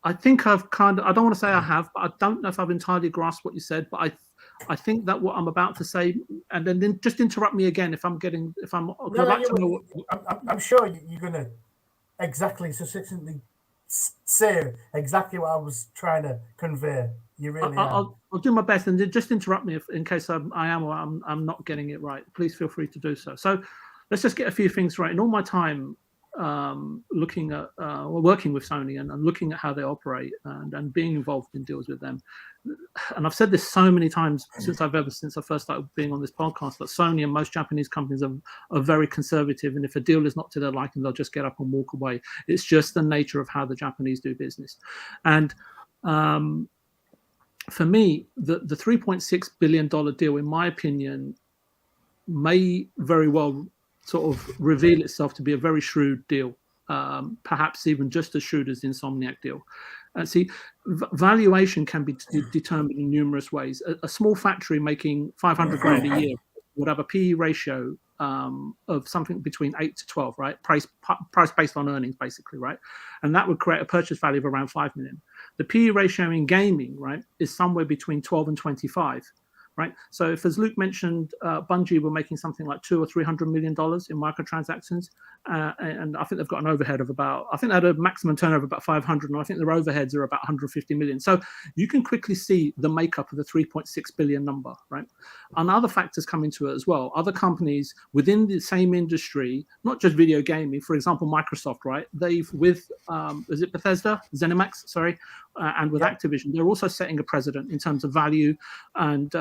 I think I've kind of, I don't want to say I have, but I don't know if I've entirely grasped what you said, but I think that what I'm about to say, and then just interrupt me again if I'm. I'm sure you're going to exactly succinctly say exactly what I was trying to convey. You really I'll do my best, and just interrupt me in case I am or I'm not getting it right. Please feel free to do so. So let's just get a few things right. In all my time looking at working with Sony and looking at how they operate and being involved in deals with them, and I've said this so many times since I first started being on this podcast, that Sony and most Japanese companies are very conservative, and if a deal is not to their liking, they'll just get up and walk away. It's just the nature of how the Japanese do business. And for me, the $3.6 billion deal, in my opinion, may very well sort of reveal itself to be a very shrewd deal, perhaps even just as shrewd as the Insomniac deal. See, valuation can be determined in numerous ways. A small factory making 500 grand a year would have a PE ratio of something between 8 to 12, right? Price based on earnings, basically, right? And that would create a purchase value of around 5 million. The PE ratio in gaming, right, is somewhere between 12 and 25. Right. So if, as Luke mentioned, Bungie were making something like $200 or $300 million in microtransactions, and I think they've got an overhead of about, I think they had a maximum turnover of about 500, and I think their overheads are about 150 million. So you can quickly see the makeup of the 3.6 billion number, right? And other factors come into it as well. Other companies within the same industry, not just video gaming, for example, Microsoft, right? They've with is it Bethesda, ZeniMax, sorry, and with Activision, they're also setting a precedent in terms of value and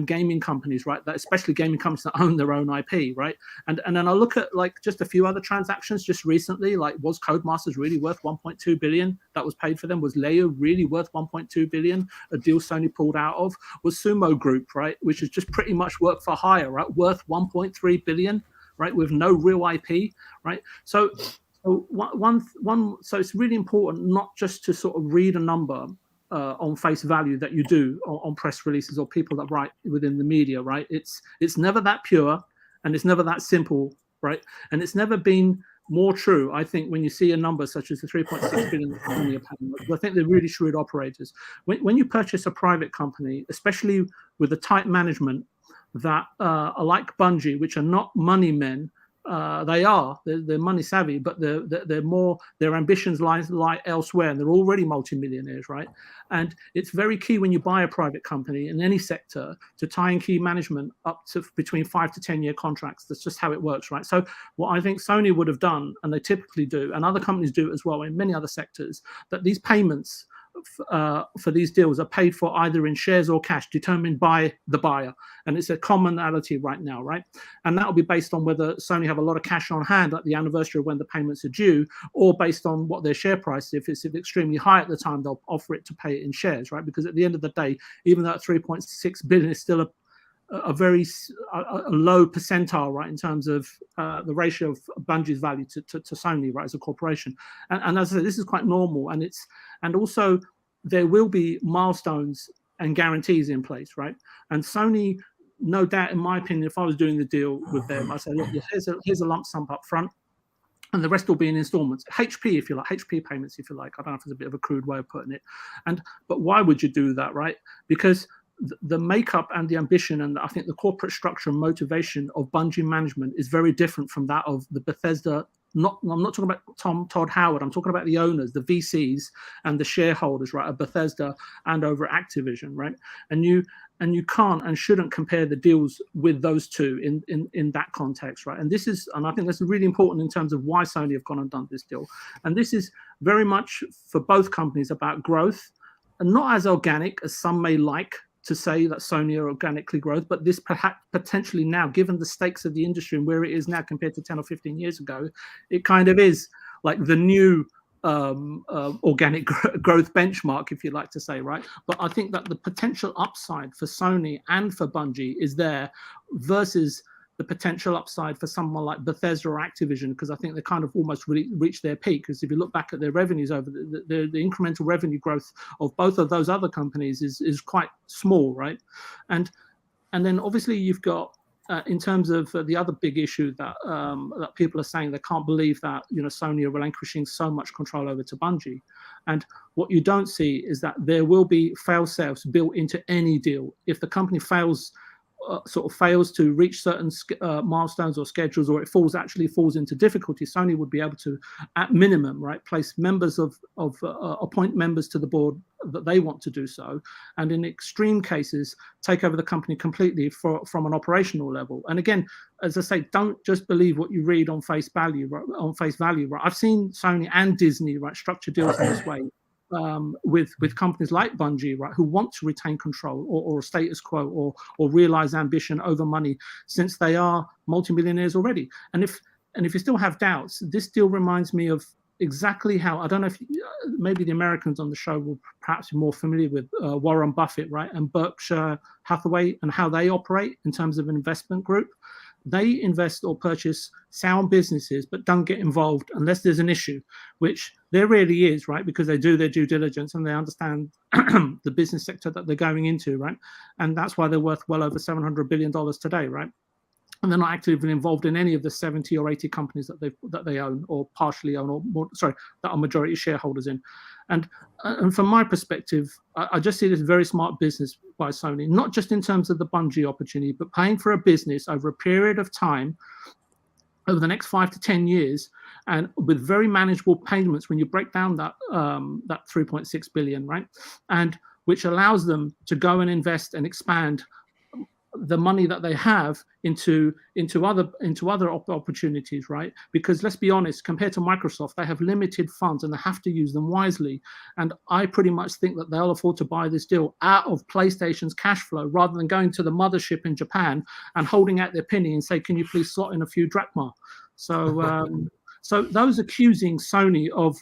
gaming companies, right? That especially gaming companies that own their own IP, right? And then I look at like just a few other transactions just recently, like was Codemasters really worth 1.2 billion that was paid for them? Was Leia really worth 1.2 billion? A deal Sony pulled out of. Was Sumo Group, right, which is just pretty much work for hire, right, worth 1.3 billion, right, with no real IP, right? So it's really important not just to sort of read a number on face value that you do on press releases or people that write within the media, right? It's never that pure, and it's never that simple, right? And it's never been more true, I think, when you see a number such as the 3.6 billion. I think they're really shrewd operators. When you purchase a private company, especially with a tight management that are like Bungie, which are not money men, they're money savvy, but they're more, their ambitions lie elsewhere, and they're already multimillionaires, right? And it's very key when you buy a private company in any sector to tie in key management up to between 5 to 10 year contracts. That's just how it works, right? So what I think Sony would have done, and they typically do, and other companies do as well in many other sectors, that these payments for these deals are paid for either in shares or cash, determined by the buyer, and it's a commonality right now, right? And that will be based on whether Sony have a lot of cash on hand at the anniversary of when the payments are due, or based on what their share price is. If it's extremely high at the time, they'll offer it to pay it in shares, right? Because at the end of the day, even though 3.6 billion is still a very low percentile, right, in terms of the ratio of Bungie's value to Sony, right, as a corporation. And as I said, this is quite normal, and also there will be milestones and guarantees in place, right? And Sony no doubt, in my opinion, if I was doing the deal with them, I'd say, look, here's a lump sum up front, and the rest will be in installments. HP, if you like, HP payments, if you like. I don't know if it's a bit of a crude way of putting it. But why would you do that, right? Because the makeup and the ambition, and I think the corporate structure and motivation of Bungie management is very different from that of the Bethesda. I'm not talking about Todd Howard. I'm talking about the owners, the VCs, and the shareholders, right, of Bethesda and over Activision, right? And you can't and shouldn't compare the deals with those two in that context, right? And I think that's really important in terms of why Sony have gone and done this deal. And this is very much for both companies about growth, and not as organic as some may like to say that Sony are organically growth, but this perhaps potentially now, given the stakes of the industry and where it is now compared to 10 or 15 years ago, it kind of is like the new organic growth benchmark, if you like to say, right? But I think that the potential upside for Sony and for Bungie is there versus the potential upside for someone like Bethesda or Activision, because I think they kind of almost really reached their peak. Because if you look back at their revenues over the incremental revenue growth of both of those other companies is quite small, right? And then obviously you've got in terms of the other big issue that that people are saying they can't believe that Sony are relinquishing so much control over to Bungie. And what you don't see is that there will be fail-safes built into any deal. If the company fails to reach certain milestones or schedules, or it falls into difficulty, Sony would be able to, at minimum, right, place members appoint members to the board that they want to do so, and in extreme cases, take over the company completely from an operational level. And again, as I say, don't just believe what you read on face value. Right? I've seen Sony and Disney, right, structure deals in this way. With companies like Bungie, right, who want to retain control or status quo or realize ambition over money, since they are multimillionaires already. And if you still have doubts, this deal reminds me of exactly how, I don't know if maybe the Americans on the show will perhaps be more familiar with Warren Buffett, right, and Berkshire Hathaway and how they operate in terms of an investment group. They invest or purchase sound businesses, but don't get involved unless there's an issue, which there really is, right? Because they do their due diligence and they understand the business sector that they're going into, right? And that's why they're worth well over $700 billion today, right? And they're not actively involved in any of the 70 or 80 companies that they own or partially own, or more, that are majority shareholders in. And from my perspective, I just see this very smart business by Sony, not just in terms of the Bungie opportunity, but paying for a business over a period of time, over the next 5 to 10 years, and with very manageable payments when you break down that 3.6 billion, right? And which allows them to go and invest and expand the money that they have into other opportunities, right? Because let's be honest, compared to Microsoft, they have limited funds and they have to use them wisely. And I pretty much think that they'll afford to buy this deal out of PlayStation's cash flow rather than going to the mothership in Japan and holding out their penny and say, can you please slot in a few drachma? So so those accusing Sony of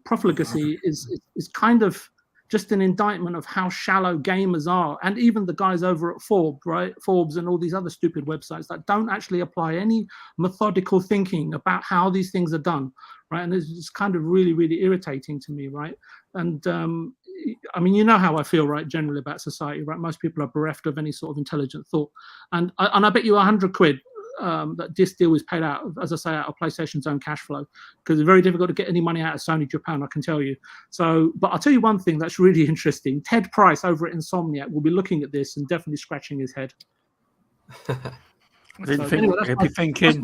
profligacy is kind of just an indictment of how shallow gamers are, and even the guys over at Forbes, right? Forbes and all these other stupid websites that don't actually apply any methodical thinking about how these things are done, right? And it's kind of really, really irritating to me, right? And I mean, you know how I feel, right, generally about society, right? Most people are bereft of any sort of intelligent thought, and I bet you £100 that this deal is paid out, as I say, out of PlayStation's own cash flow, because it's very difficult to get any money out of Sony Japan, I can tell you. So, but I'll tell you one thing that's really interesting. Ted Price over at Insomniac will be looking at this and definitely scratching his head. I didn't think anyway, he'd be thinking,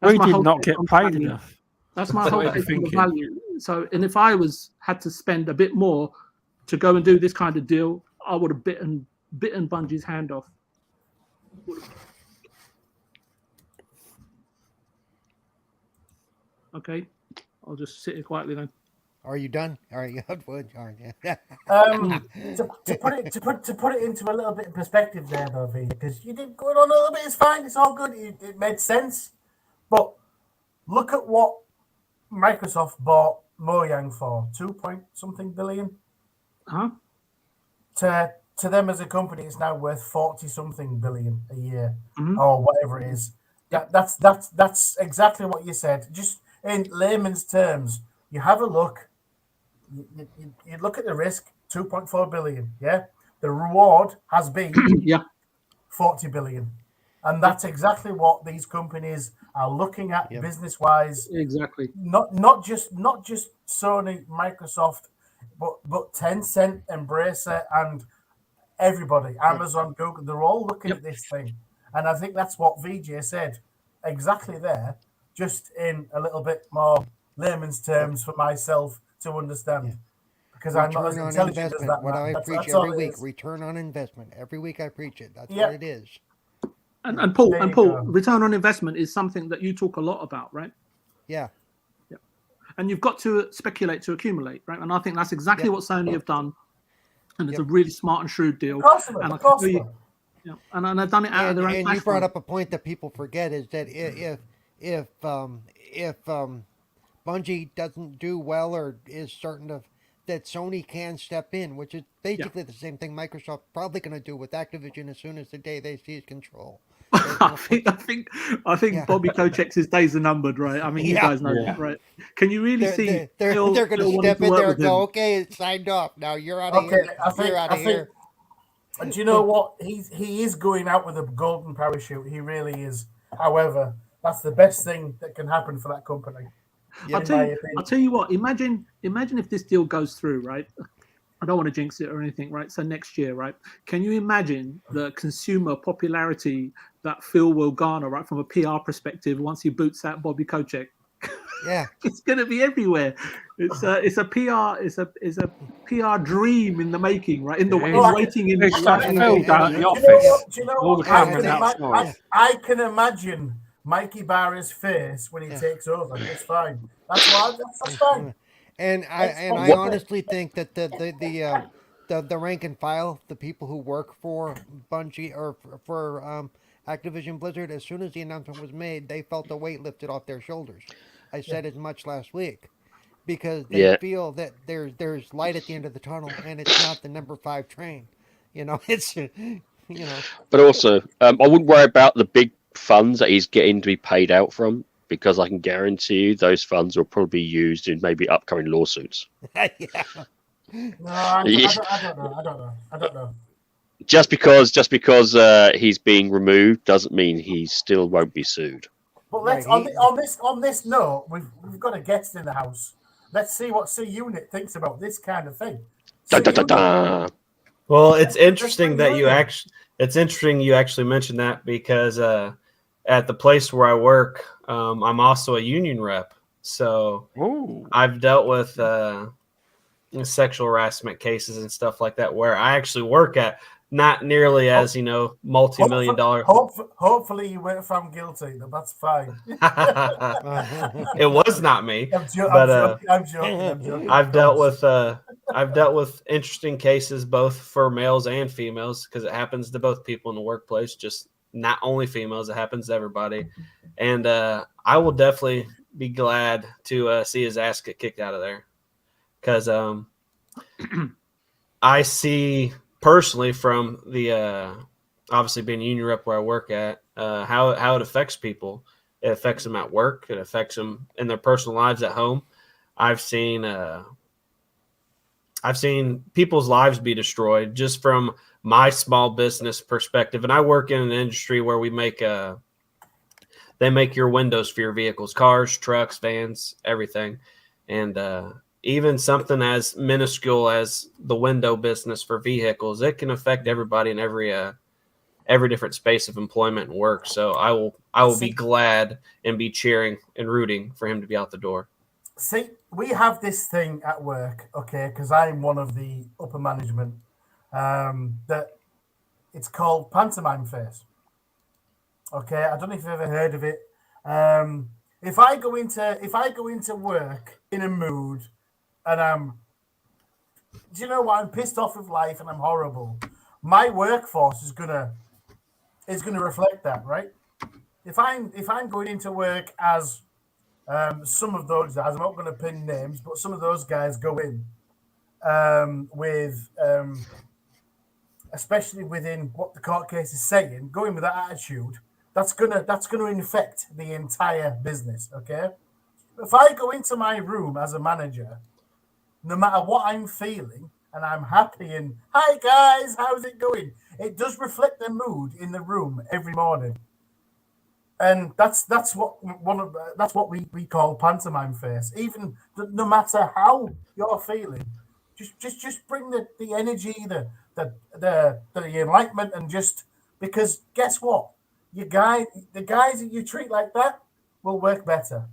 we did not get paid enough. That's my whole take on the value. So, and if I had to spend a bit more to go and do this kind of deal, I would have bitten Bungie's hand off. Okay, I'll just sit here quietly then. Are you done? Are you good? All right, yeah. To put it into a little bit of perspective there, though, V, because you did go on a little bit. It's fine. It's all good. It made sense. But look at what Microsoft bought Mojang for, 2-point-something billion. Huh? To them as a company, it's now worth 40-something billion a year, or whatever it is. That's exactly what you said. Just in layman's terms, you have a look. You look at the risk, 2.4 billion. Yeah, the reward has been 40 billion. And that's exactly what these companies are looking at business-wise. Exactly. Not just Sony, Microsoft, but Tencent, Embracer, and everybody, Amazon, Google, they're all looking at this thing. And I think that's what VJ said exactly there, just in a little bit more layman's terms for myself to understand. Because I'm not as intelligent as that. What I preach every week, return on investment. Every week I preach it. That's what it is. And Paul, return on investment is something that you talk a lot about, right? Yeah. And you've got to speculate to accumulate, right? And I think that's exactly what Sony have done. And it's a really smart and shrewd deal. Of course. And they've done it out of their own. And you brought up a point that people forget is that if Bungie doesn't do well or is certain of that, Sony can step in, which is basically the same thing Microsoft probably going to do with Activision as soon as the day they seize control. I think Bobby Kotick's days are numbered, right? I mean, you guys know that, right? Can you really see they're going to step in there and go, okay, it's signed off. Now you're out of here. You're out of here. And do you know what? He is going out with a golden parachute. He really is. However, that's the best thing that can happen for that company. I'll tell you what. Imagine if this deal goes through, right? I don't want to jinx it or anything, right? So next year, right? Can you imagine the consumer popularity that Phil will garner, right, from a PR perspective once he boots out Bobby Kotick? Yeah, it's going to be everywhere. It's a PR dream in the making, right? In the waiting in the office. Do you know what? I can imagine Mikey Barra's face when he takes over. It's fine. That's fine. And I honestly think that the rank and file, the people who work for Bungie or for Activision Blizzard, as soon as the announcement was made, they felt the weight lifted off their shoulders. I said as much last week because they feel that there's light at the end of the tunnel, and it's not the number 5 train. It's But also, I wouldn't worry about the big funds that he's getting to be paid out from, because I can guarantee you those funds will probably be used in maybe upcoming lawsuits. No, I don't know. Just because he's being removed doesn't mean he still won't be sued. But let's on this note, we've got a guest in the house. Let's see what C Unit thinks about this kind of thing. Well, it's interesting that you actually mentioned that, because at the place where I work, I'm also a union rep. So I've dealt with sexual harassment cases and stuff like that, where I actually work at not nearly as, multi-million-dollar. Hopefully you weren't found guilty. That's fine. It was not me. I'm joking. I've dealt with interesting cases, both for males and females, because it happens to both people in the workplace, just not only females. It happens to everybody. And I will definitely be glad to see his ass get kicked out of there, because I see personally from the obviously being a union rep where I work at, how it affects people. It affects them at work. It affects them in their personal lives at home. I've seen people's lives be destroyed just from my small business perspective. And I work in an industry where we make they make your windows for your vehicles, cars, trucks, vans, everything. And even something as minuscule as the window business for vehicles, it can affect everybody in every different space of employment and work. So I will be glad and be cheering and rooting for him to be out the door. See, we have this thing at work, okay, because I'm one of the upper management, that it's called pantomime face. Okay, I don't know if you've ever heard of it. If I go into work in a mood and I'm pissed off with life and I'm horrible, my workforce is gonna reflect that, right? If I'm going into work as some of those guys, I'm not going to pin names, but some of those guys go in with, especially within what the court case is saying, going with that attitude, that's gonna infect the entire business. Okay, if I go into my room as a manager, no matter what I'm feeling, and I'm happy and hi guys, how's it going? It does reflect the mood in the room every morning. And that's what we call pantomime face. Even no matter how you're feeling, just bring the energy, the enlightenment, and just because guess what, the guys that you treat like that will work better.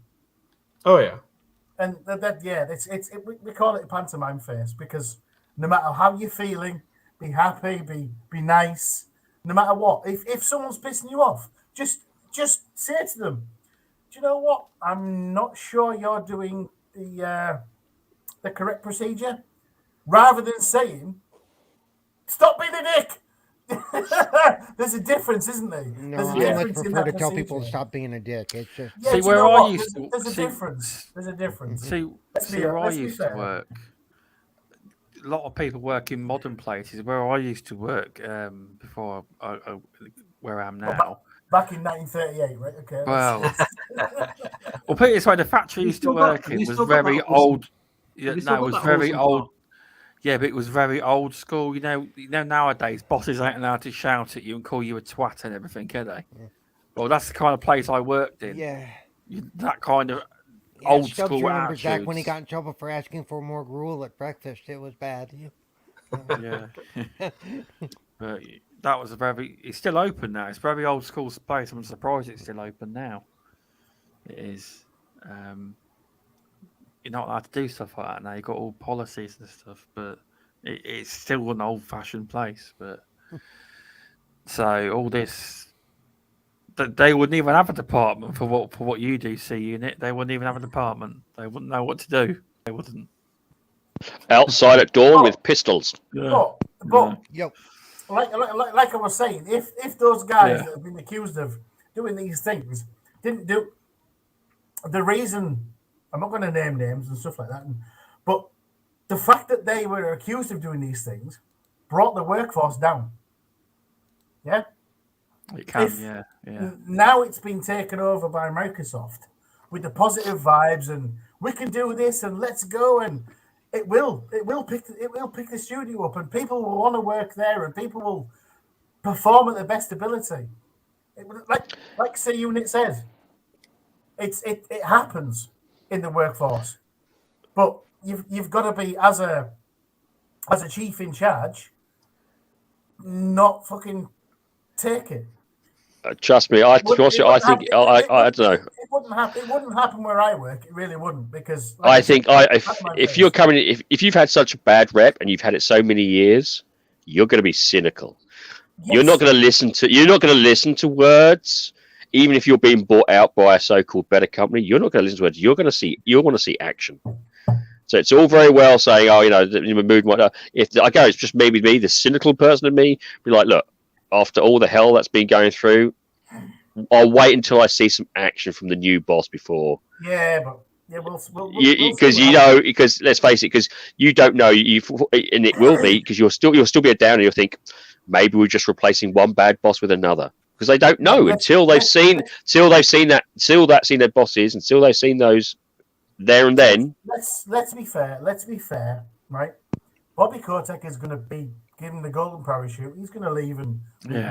Oh yeah, and we call it pantomime face because no matter how you're feeling, be happy, be nice, no matter what. If someone's pissing you off, just say to them, do you know what? I'm not sure you're doing the correct procedure. Rather than saying, stop being a dick. There's a difference, isn't there? No, There's a I difference much in prefer that to tell people procedure. to stop being a dick. It's just Yeah, See, do you where know I what? used to There's a see- difference. There's a difference. See, Let's be where I let's be used to fair. work. A lot of people work in modern places. Where I used to work before where I am now. Back in 1938, right? Okay. Well, well, put it this way: the factory I You used to still got- work have you in was still got very that horse? old. Yeah, Have you no, still it got was that very horse and old. cart? Yeah, but it was very old school. You know nowadays bosses ain't allowed to shout at you and call you a twat and everything, are they? Yeah. Well, that's the kind of place I worked in. yeah. That kind of Yeah, old Stubbs school remembers back when he attitudes. got in trouble for asking for more gruel at breakfast. It was bad. Yeah. But that was it's still open now. It's a very old school place. I'm surprised it's still open now. It is. You're not allowed to do stuff like that now. You've got all policies and stuff, but it's still an old fashioned place. But so all this, they wouldn't even have a department for what you do, C Unit. They wouldn't even have a department. They wouldn't know what to do. They wouldn't. Outside at dawn with pistols. Yeah. But Yep. like I was saying, if those guys Yeah. that have been accused of doing these things didn't do the reason, I'm not going to name names and stuff like that, but the fact that they were accused of doing these things brought the workforce down. Yeah. It can. If- Yeah. Now it's been taken over by Microsoft with the positive vibes and we can do this and let's go, and it will pick the studio up and people will want to work there and people will perform at their best ability. Like C Unit says, it happens in the workforce, but you've got to be as a chief in charge, not fucking take it. Trust me, I think I don't know. It wouldn't happen. It wouldn't happen where I work. It really wouldn't because I think if you're coming, if you've had such a bad rep and you've had it so many years, you're going to be cynical. Yes. You're not going to listen to words, even if you're being bought out by a so-called better company. You're not going to listen to words. You're want to see action. So it's all very well saying, oh, the mood might not. If I go, it's just maybe me, the cynical person in me, be like, look, after all the hell that's been going through, I'll wait until I see some action from the new boss before. Yeah, but because let's face it, because you don't know, and it will be because you'll still be a downer. You'll think maybe we're just replacing one bad boss with another because they don't know until they've seen their bosses, until they've seen those there and then. Let's be fair, right? Bobby Kotick is going to be given the golden parachute. He's going to leave and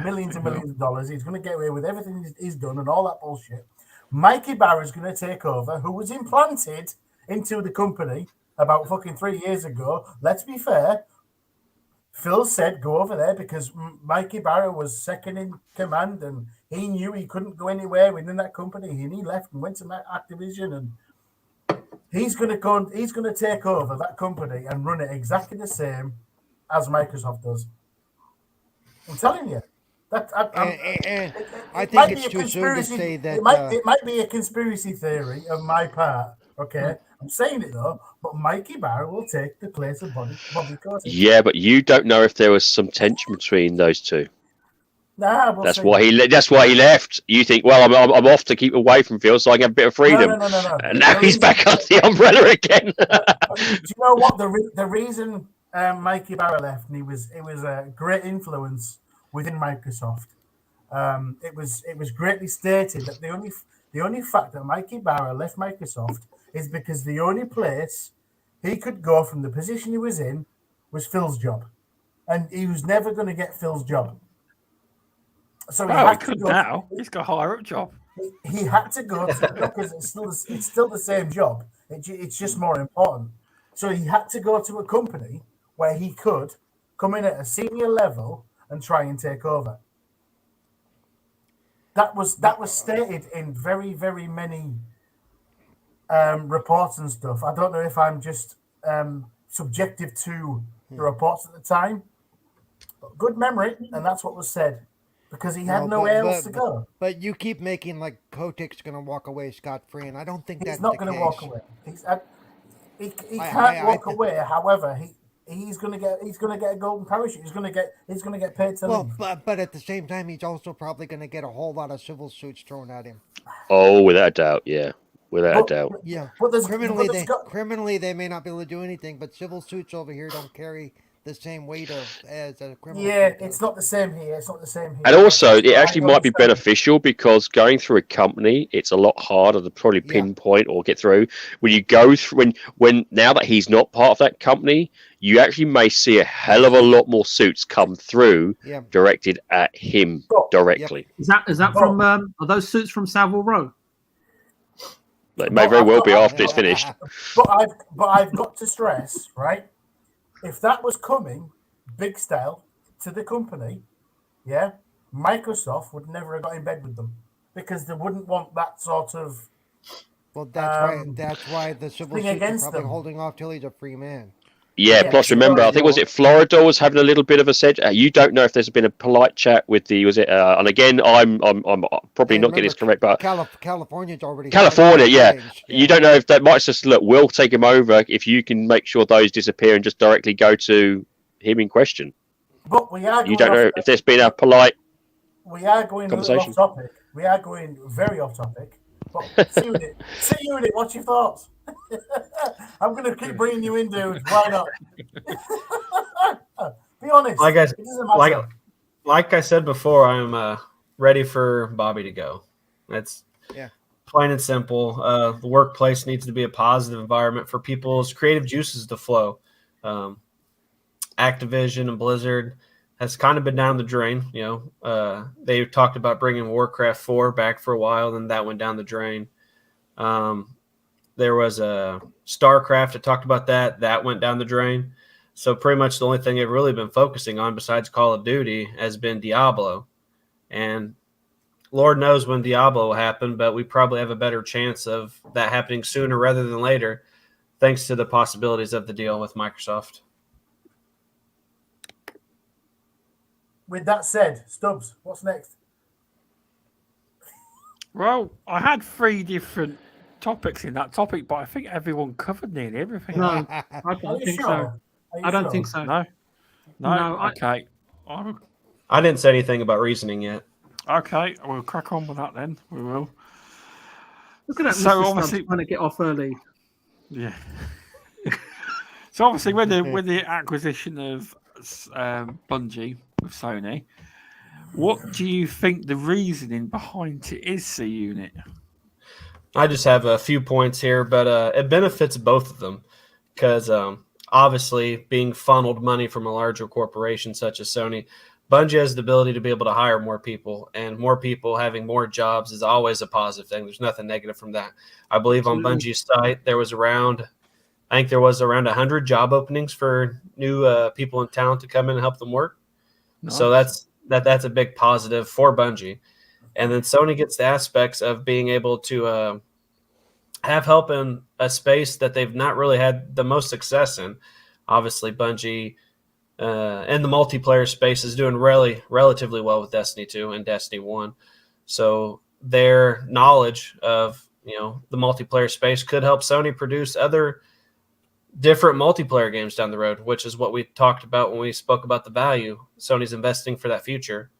millions and millions of dollars. He's going to get away with everything he's done and all that bullshit. Mikey Barra's going to take over, who was implanted into the company about fucking 3 years ago. Let's be fair. Phil said go over there because Mikey Barra was second in command and he knew he couldn't go anywhere within that company. And he left and went to Activision, and he's going to take over that company and run it exactly the same as Microsoft does. I'm telling you. I think it's too soon to say that. It might be a conspiracy theory of my part. Okay, I'm saying it though. But Mikey Barra will take the place of Bobby Kotick. Yeah, but you don't know if there was some tension between those two. Nah, that's why he left. You think, well, I'm off to keep away from Phil, so I can have a bit of freedom. No. And now he's back under the umbrella again. Do you know what the reason Mikey Barra left? And it was a great influence within Microsoft. It was greatly stated that the only fact that Mikey Barra left Microsoft is because the only place he could go from the position he was in was Phil's job, and he was never going to get Phil's job. So he Oh, had he to could go. now. He's got a higher up job. He had to go to, because it's still the same job. It's just more important. So he had to go to a company where he could come in at a senior level and try and take over. That was stated in very, very many reports and stuff. I don't know if I'm just subjective to the reports at the time. But good memory, and that's what was said. Because he had nowhere else to go. But you keep making like Kotick's going to walk away scot-free, and I don't think that's He's not going to walk away. He can't walk away. However, he's going to get a golden parachute. He's going to get paid to leave. But at the same time, he's also probably going to get a whole lot of civil suits thrown at him. Oh, without a doubt, yeah, without a doubt. Yeah, but criminally they may not be able to do anything, but civil suits over here don't carry the same weight as a criminal. Yeah, it's not the same here. It's not the same here. And also, it actually might be beneficial because going through a company, it's a lot harder to probably pinpoint or get through. When you go through, when now that he's not part of that company, you actually may see a hell of a lot more suits come through directed at him directly. Yep. Is that from? Are those suits from Savile Row? It may very well be after it's finished. But I've got to stress, right? If that was coming big style to the company, Microsoft would never have got in bed with them because they wouldn't want that sort of. Well, that's why the civil suits are probably holding off till he's a free man. Yeah, plus remember, I think was it Florida was having a little bit of a set. You don't know if there's been a polite chat with the and again, I'm probably not getting this correct, but California's already California, You don't know if that might just look. We'll take him over if you can make sure those disappear and just directly go to him in question. But we are. You don't know if there's been a polite. We are going conversation. Off topic. We are going very off topic. But see unit. What's your thoughts? I'm going to keep bringing you in, dude. Why not? Be honest. Like I said before, I'm ready for Bobby to go. That's plain and simple. The workplace needs to be a positive environment for people's creative juices to flow. Activision and Blizzard has kind of been down the drain. They talked about bringing Warcraft 4 back for a while, then that went down the drain. There was a StarCraft that talked about that went down the drain. So pretty much the only thing they've really been focusing on besides Call of Duty has been Diablo. And Lord knows when Diablo will happen, but we probably have a better chance of that happening sooner rather than later, thanks to the possibilities of the deal with Microsoft. With that said, Stubbs, what's next? Well, I had 3 different topics in that topic, but I think everyone covered nearly everything. No, I don't think so. I don't think so. No. Okay. I didn't say anything about reasoning yet. Okay, we'll crack on with that then. We will. Look at that. So Mr. obviously, Stubbs trying to get off early. Yeah. So obviously, with the acquisition of Bungie with Sony, what do you think the reasoning behind it is, C Unit? I just have a few points here, but it benefits both of them because obviously being funneled money from a larger corporation such as Sony, Bungie has the ability to be able to hire more people, and more people having more jobs is always a positive thing. There's nothing negative from that. I believe on Bungie's site there was around 100 job openings for new people in town to come in and help them work. Nice. So that's a big positive for Bungie. And then Sony gets the aspects of being able to have help in a space that they've not really had the most success in. Obviously, Bungie in the multiplayer space is doing relatively well with Destiny 2 and Destiny 1. So their knowledge of the multiplayer space could help Sony produce other different multiplayer games down the road, which is what we talked about when we spoke about the value Sony's investing for that future.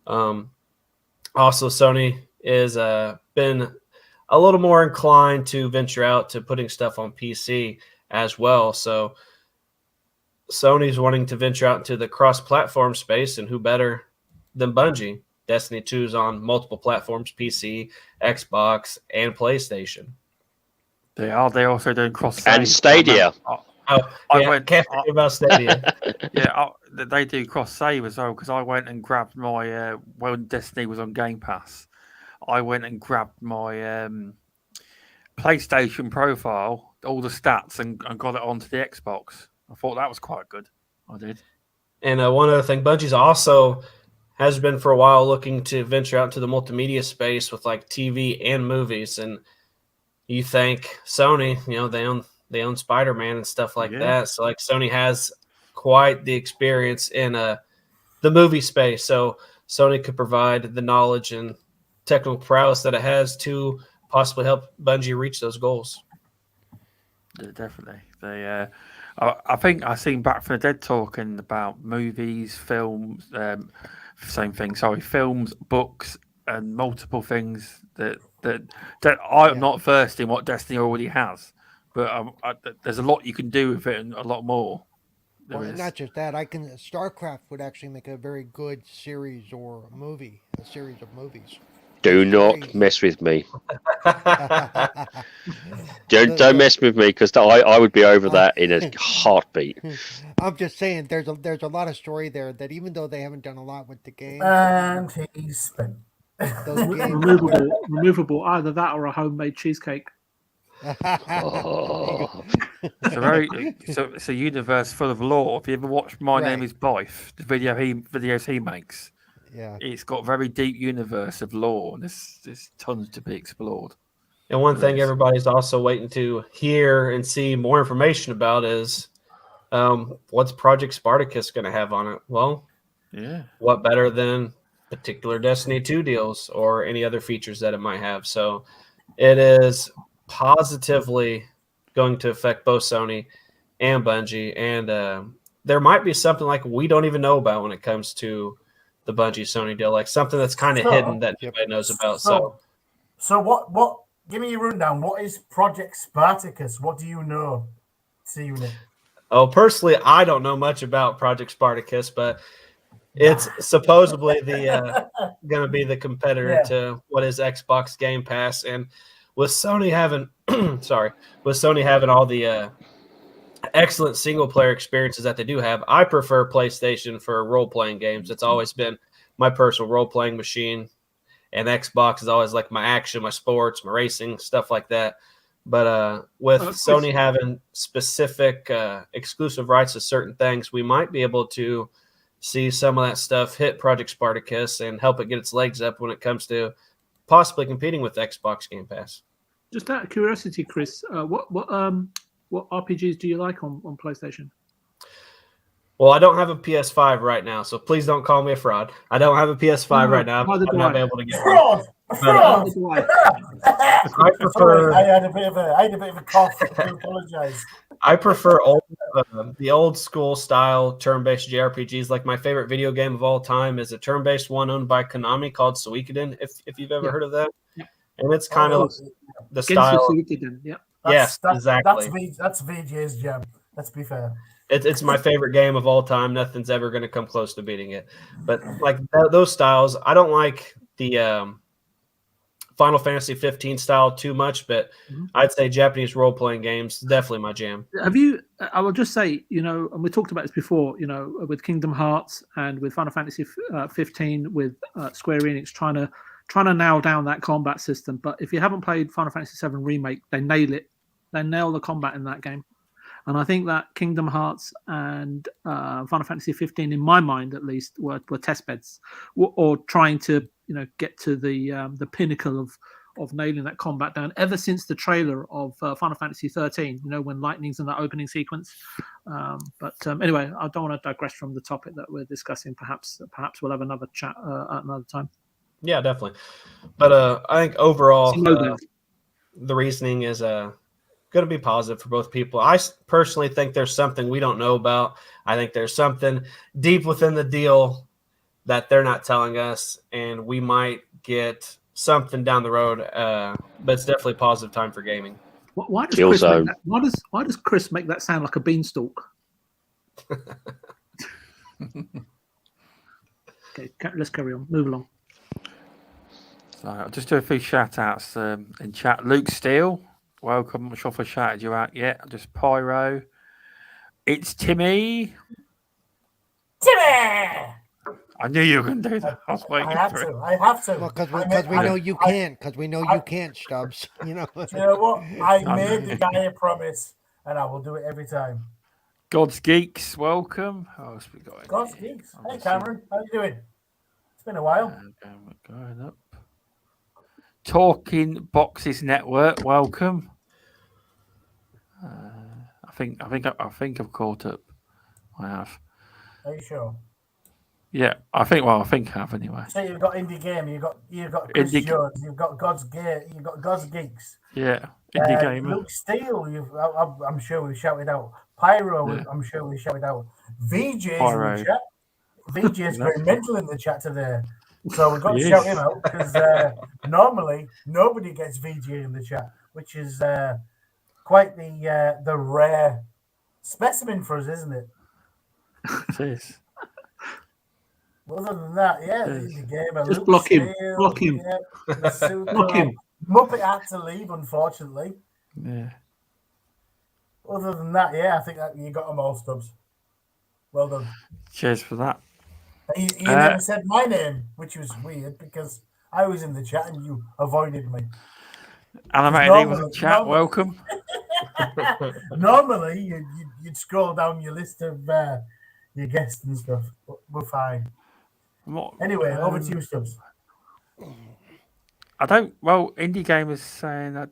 Also, Sony is been a little more inclined to venture out to putting stuff on PC as well. So Sony's wanting to venture out into the cross-platform space, and who better than Bungie? Destiny 2 is on multiple platforms, PC, Xbox, and PlayStation. They are. They're also doing cross and Stadia. I went. Can't forget about Stadia. They do cross save as well because I went and grabbed my when Destiny was on Game Pass. I went and grabbed my PlayStation profile, all the stats, and got it onto the Xbox. I thought that was quite good. I did. And one other thing, Bungie's also has been for a while looking to venture out into the multimedia space with like TV and movies. And you think Sony, they own Spider-Man and stuff like that. So like Sony has quite the experience in the movie space. So Sony could provide the knowledge and technical prowess that it has to possibly help Bungie reach those goals. Yeah, definitely. I think I seen Back from the Dead talking about movies, films, same thing. Sorry, films, books, and multiple things that I'm not versed in what Destiny already has, but there's a lot you can do with it and a lot more. Well, not just that. StarCraft would actually make a very good series or movie, a series of movies. Do not mess with me. Don't mess with me because I would be over that in a heartbeat. I'm just saying, there's a lot of story there that even though they haven't done a lot with the game, and he's spent those games removable, either that or a homemade cheesecake. Oh. It's a universe full of lore. If you ever watched My Name Is Bife, the videos he makes. Yeah, it's got a very deep universe of lore, and there's tons to be explored. And one thing everybody's also waiting to hear and see more information about is what's Project Spartacus going to have on it? Well, what better than particular Destiny 2 deals or any other features that it might have? So it is positively going to affect both Sony and Bungie, and there might be something like we don't even know about when it comes to the Bungie Sony deal, like something that's kind of hidden that nobody knows about. So what? Give me a rundown. What is Project Spartacus? What do you know? Oh, personally, I don't know much about Project Spartacus, but it's supposedly the going to be the competitor to what is Xbox Game Pass, and with Sony having all the excellent single player experiences that they do have, I prefer PlayStation for role playing games. It's always been my personal role playing machine, and Xbox is always like my action, my sports, my racing, stuff like that. But with Sony having specific exclusive rights to certain things, we might be able to see some of that stuff hit Project Spartacus and help it get its legs up when it comes to possibly competing with Xbox Game Pass. Just out of curiosity, Chris, what RPGs do you like on PlayStation? Well, I don't have a PS5 right now, so please don't call me a fraud. I don't have a PS5 right now. I'm not able to get fraud. Fraud. I prefer. I had a bit of a cough. I apologize. I prefer the old school style turn-based JRPGs. Like my favorite video game of all time is a turn-based one owned by Konami called Suikoden. If you've ever heard of that, and it's kind of the style. Yes, exactly. That's VJ's jam. Let's be fair. It's my favorite game of all time. Nothing's ever going to come close to beating it. But like those styles, I don't like the Final Fantasy 15 style too much, but I'd say Japanese role-playing games, definitely my jam. I will just say, and we talked about this before, with Kingdom Hearts and with Final Fantasy 15, with Square Enix trying to nail down that combat system. But if you haven't played Final Fantasy 7 Remake, they nail it. They nail the combat in that game. And I think that Kingdom Hearts and Final Fantasy 15, in my mind at least, were test beds, or trying to get to the pinnacle of nailing that combat down. Ever since the trailer of Final Fantasy 13, when lightning's in that opening sequence. But anyway, I don't want to digress from the topic that we're discussing. Perhaps we'll have another chat at another time. Yeah, definitely. But I think overall, the reasoning is going to be positive for both people. I personally think there's something we don't know about. I think there's something deep within the deal that they're not telling us, and we might get something down the road. But it's definitely a positive time for gaming. Why does Chris make that sound like a beanstalk? Okay, let's carry on. Move along. So I'll just do a few shout-outs in chat. Luke Steele, welcome. I'm not sure if I shouted you out yet. Just Pyro. It's Timmy. Timmy! I knew you were going to do that. I was waiting I have for it. to. I have to. Well, because we know you can't. Because we know you can't, Stubbs. You know. Do you know what? I made the guy a promise, and I will do it every time. God's Geeks, welcome. Oh, we got God's Geeks. Hey, Cameron. How you doing? It's been a while. Going up. Talking Boxes Network, welcome. I think I've caught up. I have. Are you sure? Yeah, I think I have anyway. So you've got Indie Gamer, you've got Chris Jones, you've got God's Geeks. Yeah, Indie Gamer. Luke Steele, I'm sure we shouted out. Pyro, Yeah. I'm sure we shouted out. VJ's Pyro. in the chat. VJ's going mental in the chat today. So we've got to He shout is. him out because normally nobody gets VJ in the chat, which is quite the rare specimen for us, isn't it? It is. Other than that, yeah, Yes. the gamer. Just Luke block him. Steele, Block him. Yeah, the super Block him. Muppet had to leave, unfortunately. Yeah. Other than that, yeah, I think that you got them all, Stubbs. Well done. Cheers for that. And you never said my name, which was weird because I was in the chat and you avoided me. Animated Lee was in chat, welcome. Normally, you'd scroll down your list of your guests and stuff, but we're fine. Anyway, over to you, Stubbs. Indie Gamer's saying I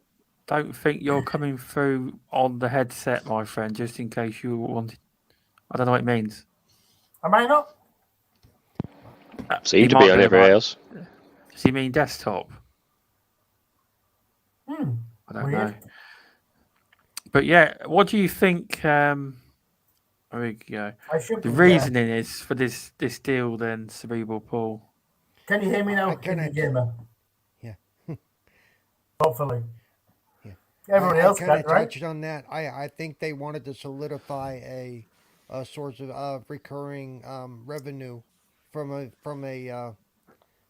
don't think you're coming through on the headset, my friend, just in case you wanted. I don't know what it means. Am I not? Seem to be on everywhere else. Does he mean desktop? I don't know. But yeah, what do you think? There we go. The reasoning is for this deal, then, Cerebral Paul. Can you hear me now? Indie Gamer? Yeah. Hopefully. Yeah. Everybody else kind of got right. touched on that. I think they wanted to solidify a source of recurring revenue from a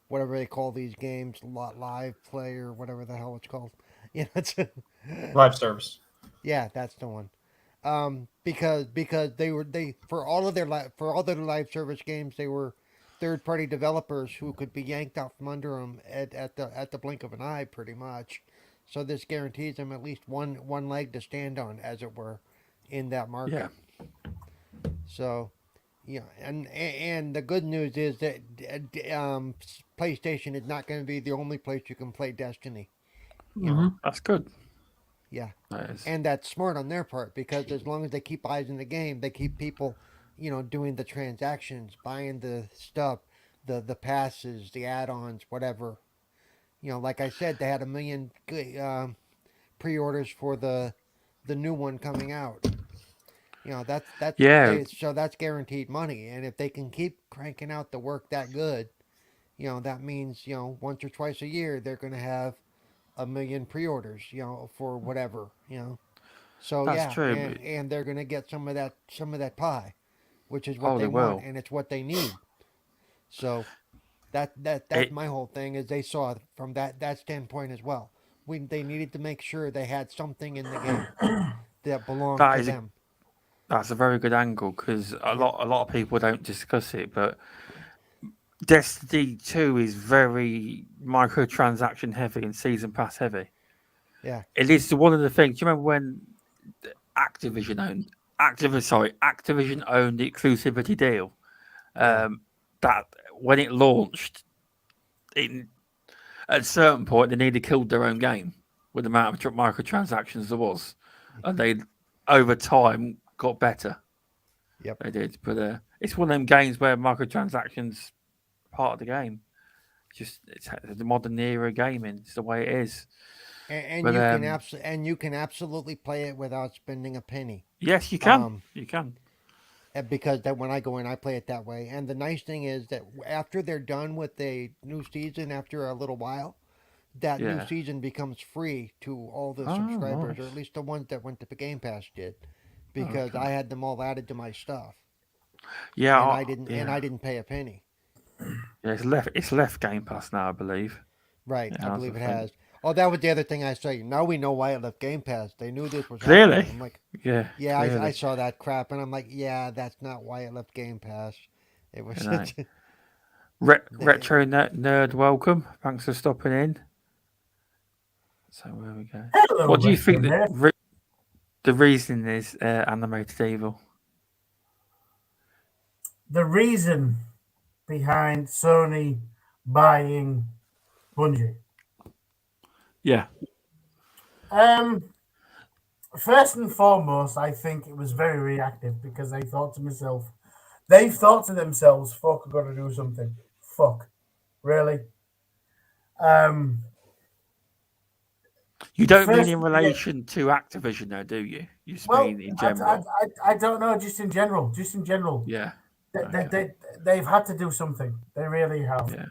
whatever they call these games, live play or whatever the hell it's called. Yeah, it's live service. Yeah, that's the one. Because they for all their live service games, they were third-party developers who could be yanked out from under them at the blink of an eye, pretty much. So this guarantees them at least one leg to stand on, as it were, in that market. Yeah. So, yeah, and the good news is that PlayStation is not going to be the only place you can play Destiny. You know? That's good. Yeah, Nice. And that's smart on their part because as long as they keep eyes in the game, they keep people, doing the transactions, buying the stuff, the passes, the add-ons, whatever. Like I said, they had 1 million pre-orders for the new one coming out. That's so that's guaranteed money, and if they can keep cranking out the work that good, that means once or twice a year they're going to have 1 million pre-orders, for whatever, So that's true, and they're gonna get some of that pie, which is what they want, and it's what they need. So that's my whole thing is they saw from that standpoint as well. They needed to make sure they had something in the game that belonged to them. That's a very good angle because a lot of people don't discuss it, but Destiny 2 is very microtransaction heavy and season pass heavy. Yeah. It is one of the things. Do you remember when Activision owned the exclusivity deal? That when it launched, at a certain point they nearly killed their own game with the amount of microtransactions there was. And they over time got better. Yep. They did. But it's one of them games where microtransactions part of the game. It's the modern era gaming. It's the way it is. And you can absolutely play it without spending a penny. Yes, you can. You can. Because when I go in, I play it that way. And the nice thing is that after they're done with a new season, after a little while, that new season becomes free to all the subscribers, or at least the ones that went to the Game Pass did, because I had them all added to my stuff. Yeah, and I didn't pay a penny. Yeah, it's left Game Pass now, I believe. Right, I believe it has. Oh, that was the other thing I saw. Now we know why it left Game Pass. They knew this was Clearly. happening. I'm like, Yeah. yeah, clearly. I saw that crap, and I'm like, yeah, that's not why it left Game Pass. It was I know. such. Retro nerd, welcome. Thanks for stopping in. So where we go. Hello, What do you think Retro the reason is animated evil? The reason behind Sony buying Bungie. Yeah. First and foremost, I think it was very reactive because they've thought to themselves, fuck, I've got to do something. Fuck. Really? You don't mean in relation to Activision, though, do you? You just mean in general. I don't know, just in general. Yeah. They've had to do something. They really have. Yeah.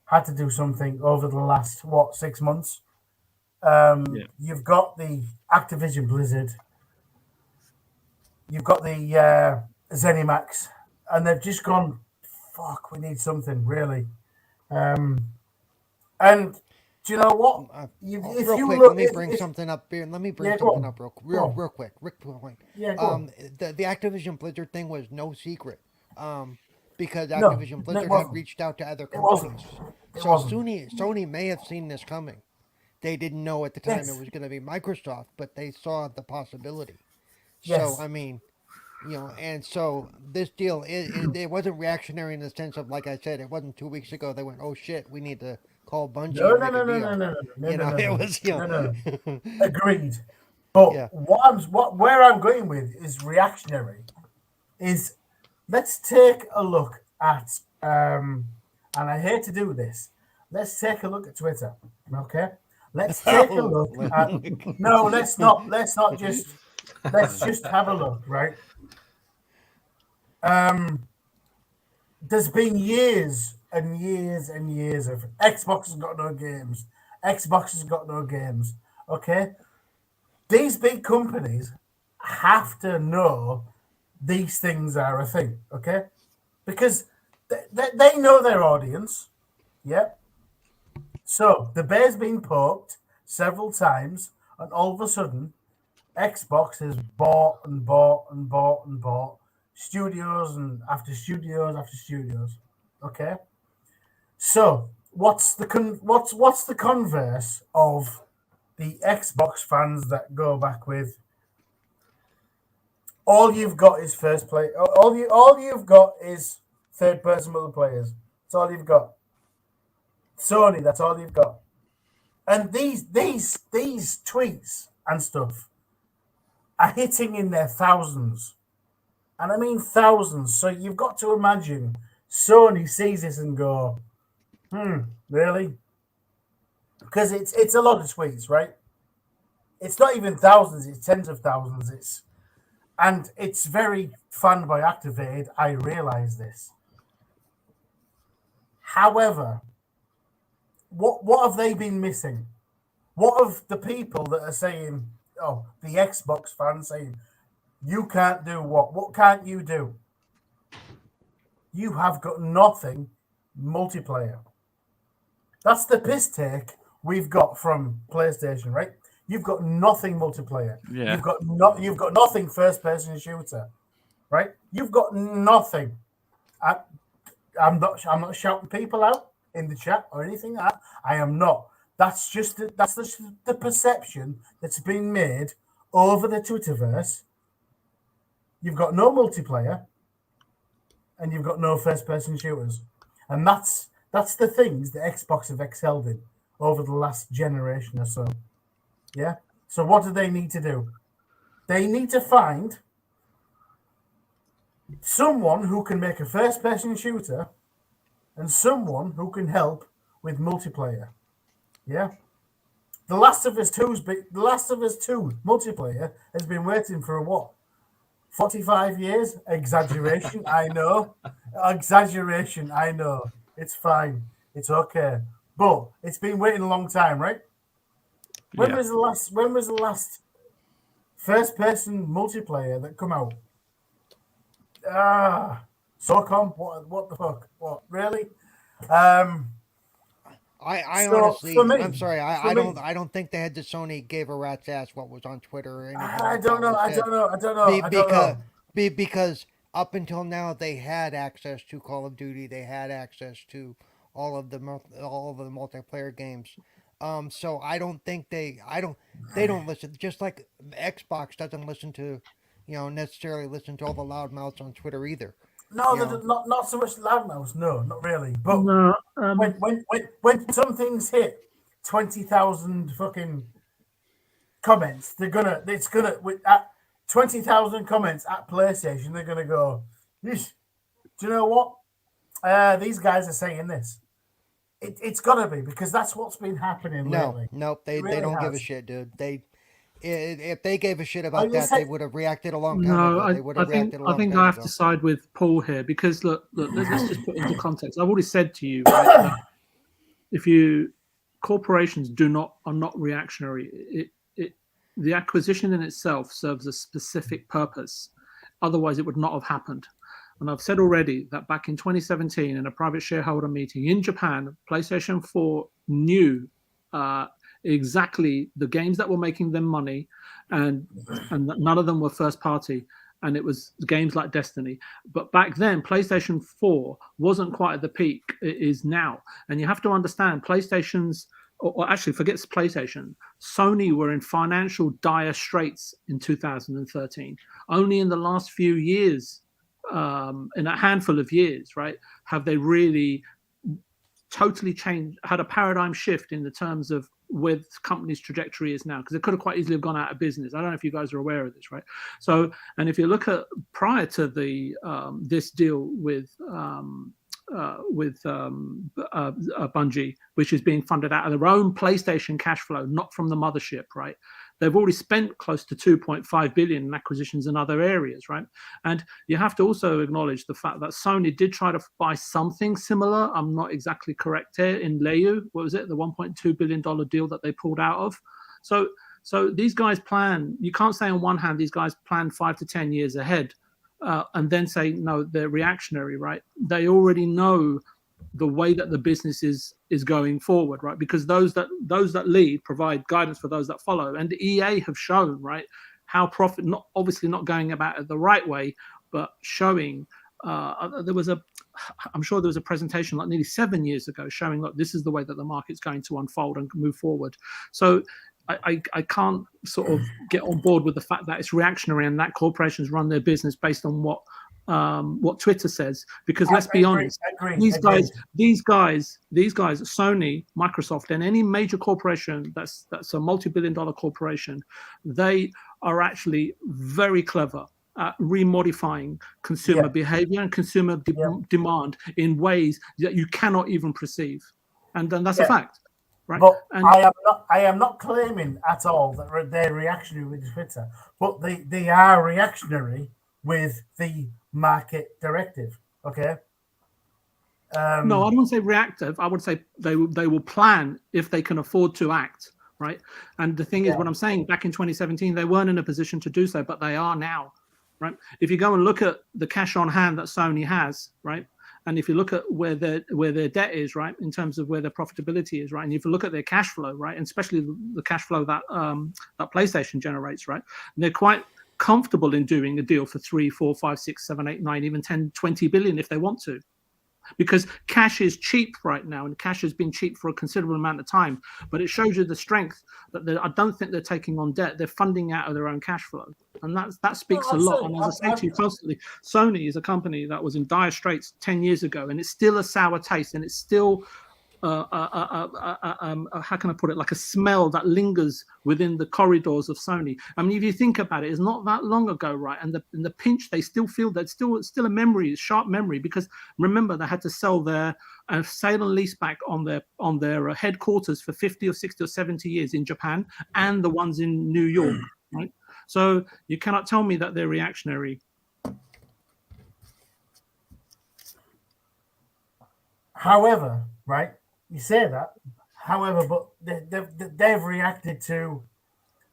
Had to do something over the last, 6 months? You've got the Activision Blizzard. You've got the ZeniMax. And they've just gone, fuck, we need something, really. And do you know what? Let me bring something up here. Let me bring something up real quick. Rick point. Yeah, go on. The Activision Blizzard thing was no secret. Because Activision Blizzard had reached out to other companies. Sony may have seen this coming. They didn't know at the time it was going to be Microsoft, but they saw the possibility. Yes. So, I mean, and so this deal, it wasn't reactionary in the sense of, like I said, it wasn't 2 weeks ago they went, oh shit, we need to call Bungie. No. It was, Agreed. But where I'm going with is reactionary. Is let's take a look at, and I hate to do this. Let's take a look at Twitter. Okay. Let's take a look at. No, let's not. Let's just have a look, right? There's been years and years and years of Xbox has got no games. Xbox has got no games. Okay, these big companies have to know these things are a thing. Okay, because they know their audience. Yeah. So the bear's been poked several times, and all of a sudden, Xbox has bought and bought and bought and bought studios and after studios after studios. Okay. So what's the converse of the Xbox fans that go back with? All you've got is first play. All you've got is third person multiplayers. That's all you've got. Sony, that's all you've got. And these tweets and stuff are hitting in their thousands. And I mean thousands. So you've got to imagine Sony sees this and go, really? Because it's a lot of tweets, right? It's not even thousands, it's tens of thousands. And it's very fun by Activated. I realize this. However, what have they been missing? What of the people that are saying, the Xbox fans saying, you can't do what? What can't you do? You have got nothing multiplayer. That's the piss take we've got from PlayStation, right? You've got nothing multiplayer. Yeah. You've got nothing first person shooter, right? You've got nothing. I'm not shouting people out in the chat or anything. I am not. That's just the perception that's been made over the Twitterverse. You've got no multiplayer, and you've got no first-person shooters, and that's the things that Xbox have excelled in over the last generation or so. Yeah. So what do they need to do? They need to find someone who can make a first-person shooter and someone who can help with multiplayer. Yeah. The Last of Us 2 multiplayer has been waiting for what? 45 years? Exaggeration, I know. Exaggeration, I know. It's fine. It's okay. But it's been waiting a long time, right? When was the last first person multiplayer that come out? SOCOM? What the fuck? What, really? I So, honestly, for me, I'm sorry. for I me, don't think they had the Sony gave a rat's ass what was on Twitter or anything. I Like don't that know. was I said. don't know. I don't know. Be, I don't because know. because up until now they had access to Call of Duty. They had access to all of the multiplayer games. So I don't think they don't listen. Just like Xbox doesn't listen to, necessarily listen to all the loudmouths on Twitter either. No, You know, not so much loudmouths. No, not really. But No, when some things hit 20,000 fucking comments, it's gonna at 20,000 comments at PlayStation, they're gonna go, "Yeesh, do you know what? These guys are saying this. It's gotta be because that's what's been happening lately. nope. It They really don't give a has. shit, dude. If they gave a shit Oh, about you that, said they would have reacted a long time no. ago. They would have reacted a I long think time I have ago. to side with Paul here because look. Let's just put into context. I've already said to you, right, that if corporations are not reactionary. The acquisition in itself serves a specific purpose. Otherwise, it would not have happened. And I've said already that back in 2017, in a private shareholder meeting in Japan, PlayStation 4 knew exactly the games that were making them money, and none of them were first party. And it was games like Destiny. But back then, PlayStation 4 wasn't quite at the peak it is now. And you have to understand, PlayStation's, or actually, forget PlayStation, Sony were in financial dire straits in 2013. Only in the last few years, in a handful of years, right, have they really totally changed, had a paradigm shift in the terms of where the company's trajectory is now, because it could have quite easily have gone out of business. I don't know if you guys are aware of this, right? So, and if you look at prior to the this deal with Bungie, which is being funded out of their own PlayStation cash flow, not from the mothership, right? They've already spent close to 2.5 billion in acquisitions in other areas, right? And you have to also acknowledge the fact that Sony did try to buy something similar. I'm not exactly correct here in Leyu. What was it? The $1.2 billion deal that they pulled out of. So these guys plan. You can't say on one hand these guys plan 5 to 10 years ahead, and then say no, they're reactionary, right? They already know the way that the business is going forward, right? Because those that lead provide guidance for those that follow, and the EA have shown, right, how profit, not obviously not going about it the right way, but showing. I'm sure there was a presentation like nearly 7 years ago showing that this is the way that the market's going to unfold and move forward. So I can't sort of get on board with the fact that it's reactionary and that corporations run their business based on what Twitter says, because let's be honest, these guys, Sony, Microsoft, and any major corporation that's a multi-billion-dollar corporation, they are actually very clever at remodifying consumer behavior and consumer demand in ways that you cannot even perceive, and then that's a fact. Right. But and I am not claiming at all that they're reactionary with Twitter, but they are reactionary with the market directive. Okay. No, I don't say reactive. I would say they will plan if they can afford to act. Right. And the thing is, what I'm saying, back in 2017, they weren't in a position to do so, but they are now. Right. If you go and look at the cash on hand that Sony has, right, and if you look at where their debt is, right, in terms of where their profitability is, right, and if you look at their cash flow, right, and especially the cash flow that that PlayStation generates, right, they're quite comfortable in doing a deal for 3, 4, 5, 6, 7, 8, 9, even 10, 20 billion if they want to. Because cash is cheap right now, and cash has been cheap for a considerable amount of time. But it shows you the strength that I don't think they're taking on debt; they're funding out of their own cash flow, and that speaks a lot. And as I say to you constantly, Sony is a company that was in dire straits 10 years ago, and it's still a sour taste, and it's still how can I put it, like a smell that lingers within the corridors of Sony. I mean, if you think about it, it's not that long ago, right? And the pinch, they still feel that still a memory, a sharp memory, because remember they had to sell their sale and lease back on their headquarters for 50 or 60 or 70 years in Japan, and the ones in New York, right? So you cannot tell me that they're reactionary. However, right, you say that. However, but they've reacted to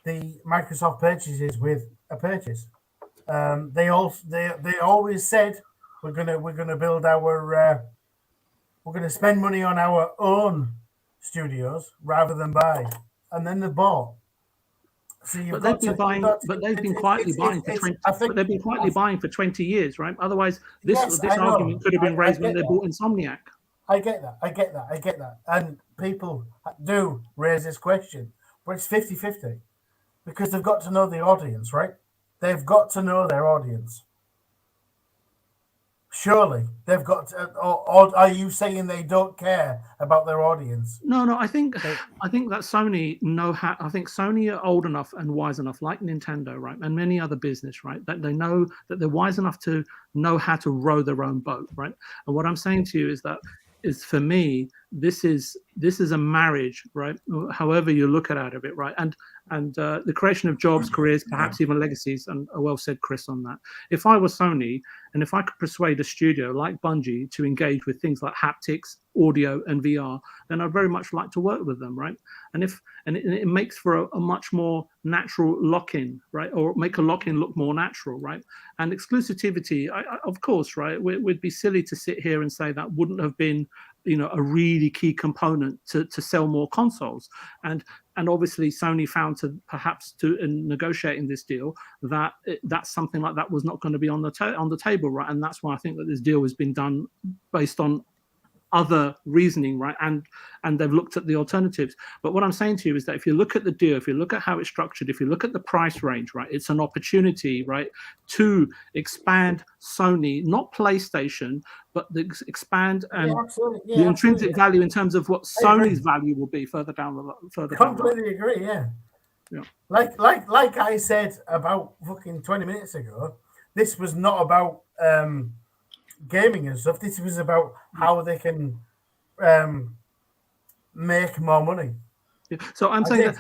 the Microsoft purchases with a purchase. They always said we're gonna build our we're gonna spend money on our own studios rather than buy, and then they bought. So But they've been buying. But they've been quietly buying for 20. But they've been quietly buying for 20 years, right? Otherwise, this argument could have been raised when they bought Insomniac. I get that. And people do raise this question, but it's 50-50 because they've got to know the audience, right? They've got to know their audience. Surely they've got to, or are you saying they don't care about their audience? No. I think that Sony know how. I think Sony are old enough and wise enough, like Nintendo, right, and many other business, right, that they know that they're wise enough to know how to row their own boat, right. And what I'm saying to you is for me, this is a marriage, right? However you look at it, right? And the creation of jobs, careers, perhaps even legacies, and well said, Chris, on that. If I was Sony, and if I could persuade a studio like Bungie to engage with things like haptics, audio, and VR, then I'd very much like to work with them, right? And it makes for a much more natural lock-in, right? Or make a lock-in look more natural, right? And exclusivity, of course, right? We'd be silly to sit here and say that wouldn't have been, a really key component to sell more consoles. And obviously Sony found in negotiating this deal that's something like that was not going to be on the table, right? And that's why I think that this deal has been done based on other reasoning, right? And they've looked at the alternatives. But what I'm saying to you is that if you look at the deal, if you look at how it's structured, if you look at the price range, right, it's an opportunity, right, to expand Sony, not PlayStation, but expand and the intrinsic value in terms of what Sony's value will be further down. Completely agree. Yeah. Like I said about fucking 20 minutes ago, this was not about gaming and stuff. This was about how they can make more money. Yeah. So I'm saying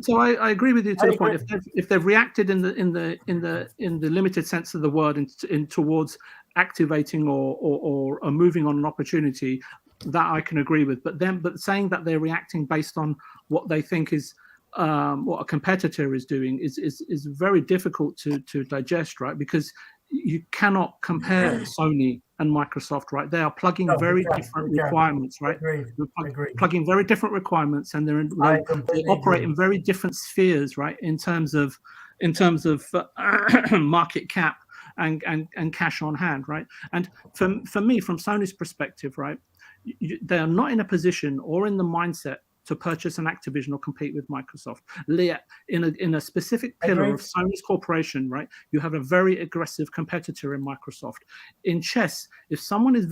So I agree with you to the point. If they've reacted in the limited sense of the word in towards activating or moving on an opportunity, that I can agree with. But saying that they're reacting based on what they think is what a competitor is doing is very difficult to digest, right? Because you cannot compare Sony and Microsoft, right? They are plugging very different requirements, right? Agreed. Plugging very different requirements, and they operate in very different spheres, right? In terms of market cap and cash on hand, right? And for me, from Sony's perspective, right, they are not in a position or in the mindset to purchase an Activision or compete with Microsoft. In a specific pillar of Sony's corporation, right, you have a very aggressive competitor in Microsoft. In chess, if someone is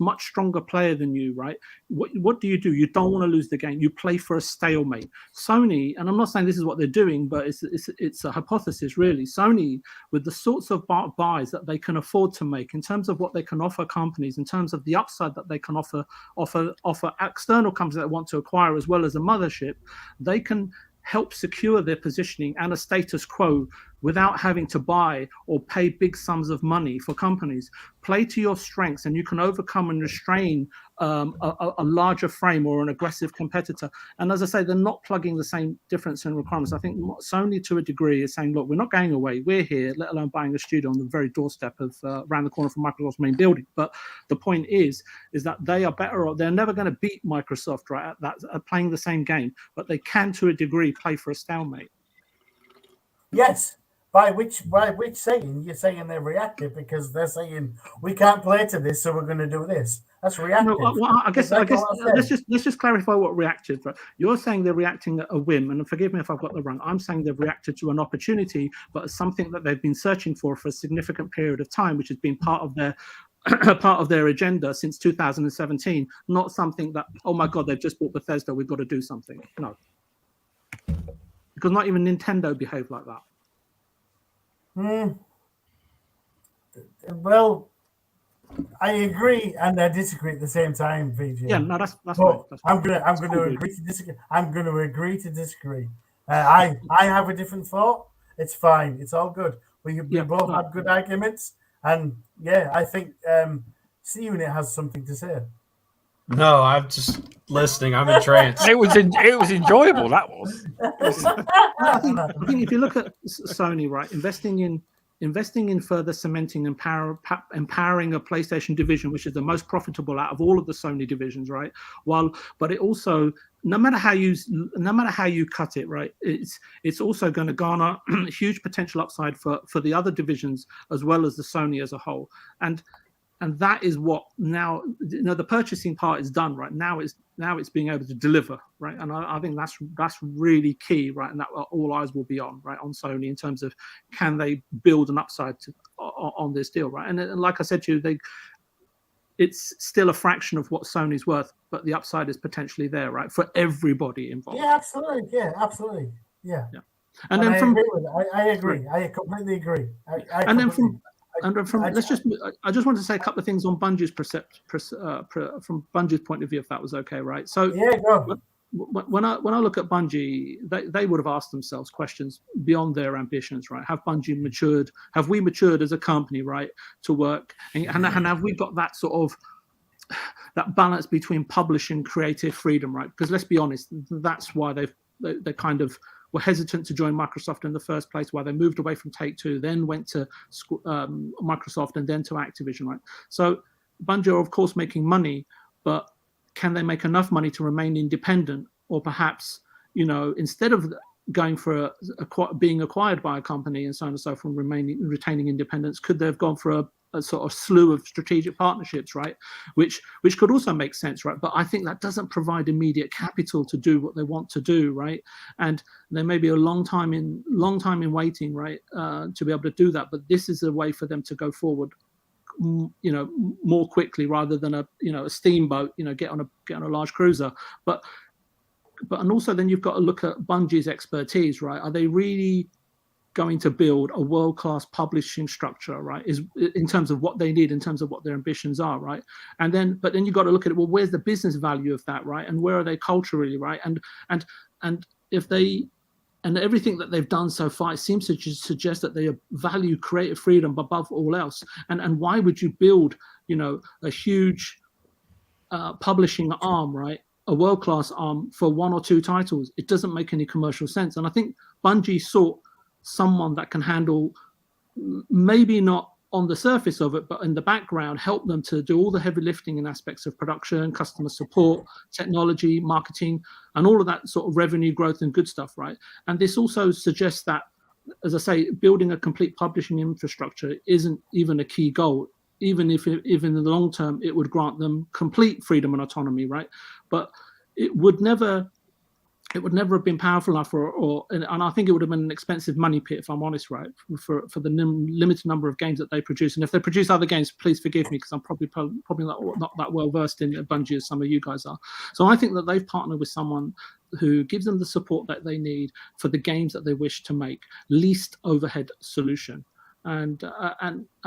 much stronger player than you, right, what do? You don't want to lose the game. You play for a stalemate. Sony, and I'm not saying this is what they're doing, but it's a hypothesis, really. Sony, with the sorts of buys that they can afford to make in terms of what they can offer companies, in terms of the upside that they can offer external companies that want to acquire, as well as a mothership, they can help secure their positioning and a status quo without having to buy or pay big sums of money for companies. Play to your strengths, and you can overcome and restrain a larger frame or an aggressive competitor. And as I say, they're not plugging the same difference in requirements. I think Sony, to a degree, is saying, look, we're not going away. We're here, let alone buying a studio on the very doorstep of around the corner from Microsoft's main building. But the point is that they are better, or they're never going to beat Microsoft, right, at playing the same game. But they can, to a degree, play for a stalemate. Yes. By which saying you're saying they're reactive because they're saying we can't play to this, so we're going to do this. That's reactive. No, well, I guess let's just clarify what reactive. Right? You're saying they're reacting at a whim, and forgive me if I've got that wrong. I'm saying they've reacted to an opportunity, but something that they've been searching for a significant period of time, which has been part of their agenda since 2017. Not something that, oh my God, they've just bought Bethesda, we've got to do something. No, because not even Nintendo behaved like that. Well, I agree and I disagree at the same time, VJ. Yeah, no, that's fine. I'm gonna agree to disagree. I'm gonna agree to disagree. I have a different thought. It's fine. It's all good. We both have good arguments, and I think C-Unit has something to say. No, I'm just listening. I'm entranced. It was enjoyable. That was. I think if you look at Sony, right, investing in investing in further cementing and empowering a PlayStation division, which is the most profitable out of all of the Sony divisions, right? But it also, no matter how you cut it, right, it's also going to garner huge potential upside for the other divisions as well as the Sony as a whole. And that is what now, the purchasing part is done, right? Now it's being able to deliver, right? And I think that's really key, right? And that all eyes will be on, right, on Sony in terms of can they build an upside on this deal, right? And like I said to you, it's still a fraction of what Sony's worth, but the upside is potentially there, right, for everybody involved. Yeah, absolutely. Yeah, absolutely. Yeah. And then I agree. I completely agree. I just want to say a couple of things on Bungie's from Bungie's point of view, if that was okay, right? So yeah, go. When I look at Bungie, they would have asked themselves questions beyond their ambitions, right? Have Bungie matured? Have we matured as a company, right, to work? And have we got that sort of that balance between publishing creative freedom, right? Because let's be honest, that's why they kind of were hesitant to join Microsoft in the first place, why they moved away from Take-Two, then went to Microsoft and then to Activision, right? So Bungie are, of course, making money, but can they make enough money to remain independent? Or perhaps, instead of going for being acquired by a company and so on and so forth, retaining independence, could they have gone for a sort of slew of strategic partnerships, right? Which could also make sense, right? But I think that doesn't provide immediate capital to do what they want to do, right? And there may be a long time in waiting, right, to be able to do that. But this is a way for them to go forward, more quickly rather than a steamboat, get on a large cruiser. But and also then you've got to look at Bungie's expertise, right? Are they really going to build a world-class publishing structure, right, is in terms of what they need, in terms of what their ambitions are, right? But then you've got to look at it, well, where's the business value of that, right? And where are they culturally, right? And if they, and everything that they've done so far, it seems to just suggest that they value creative freedom above all else. And why would you build, a huge publishing arm, right, a world-class arm for one or two titles? It doesn't make any commercial sense. And I think Bungie sought someone that can handle, maybe not on the surface of it, but in the background, help them to do all the heavy lifting in aspects of production, customer support, technology, marketing, and all of that sort of revenue growth and good stuff, right? And this also suggests that, as I say, building a complete publishing infrastructure isn't even a key goal, even if in the long term it would grant them complete freedom and autonomy, right? But it would never have been powerful enough, and I think it would have been an expensive money pit, if I'm honest, right, for the limited number of games that they produce. And if they produce other games, please forgive me, because I'm probably not that well versed in Bungie as some of you guys are. So I think that they've partnered with someone who gives them the support that they need for the games that they wish to make, least overhead solution. And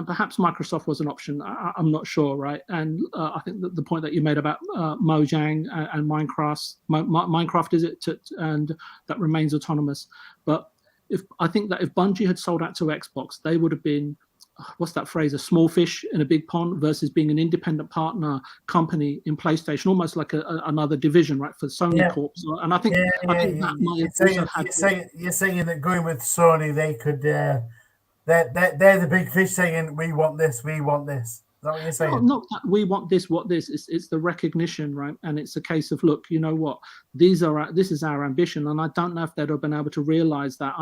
perhaps Microsoft was an option. I'm not sure, right? And I think that the point that you made about Mojang and Minecraft is it, and that remains autonomous. But I think that if Bungie had sold out to Xbox, they would have been, what's that phrase, a small fish in a big pond, versus being an independent partner company in PlayStation, almost like another division, right, for Sony Corp. And I think that might you're saying that going with Sony, they could. They're the big fish saying, we want this, we want this. Is that what you're saying? Not that we want this, what this. It's the recognition, right? And it's a case of, look, you know what? This is our ambition. And I don't know if they'd have been able to realize that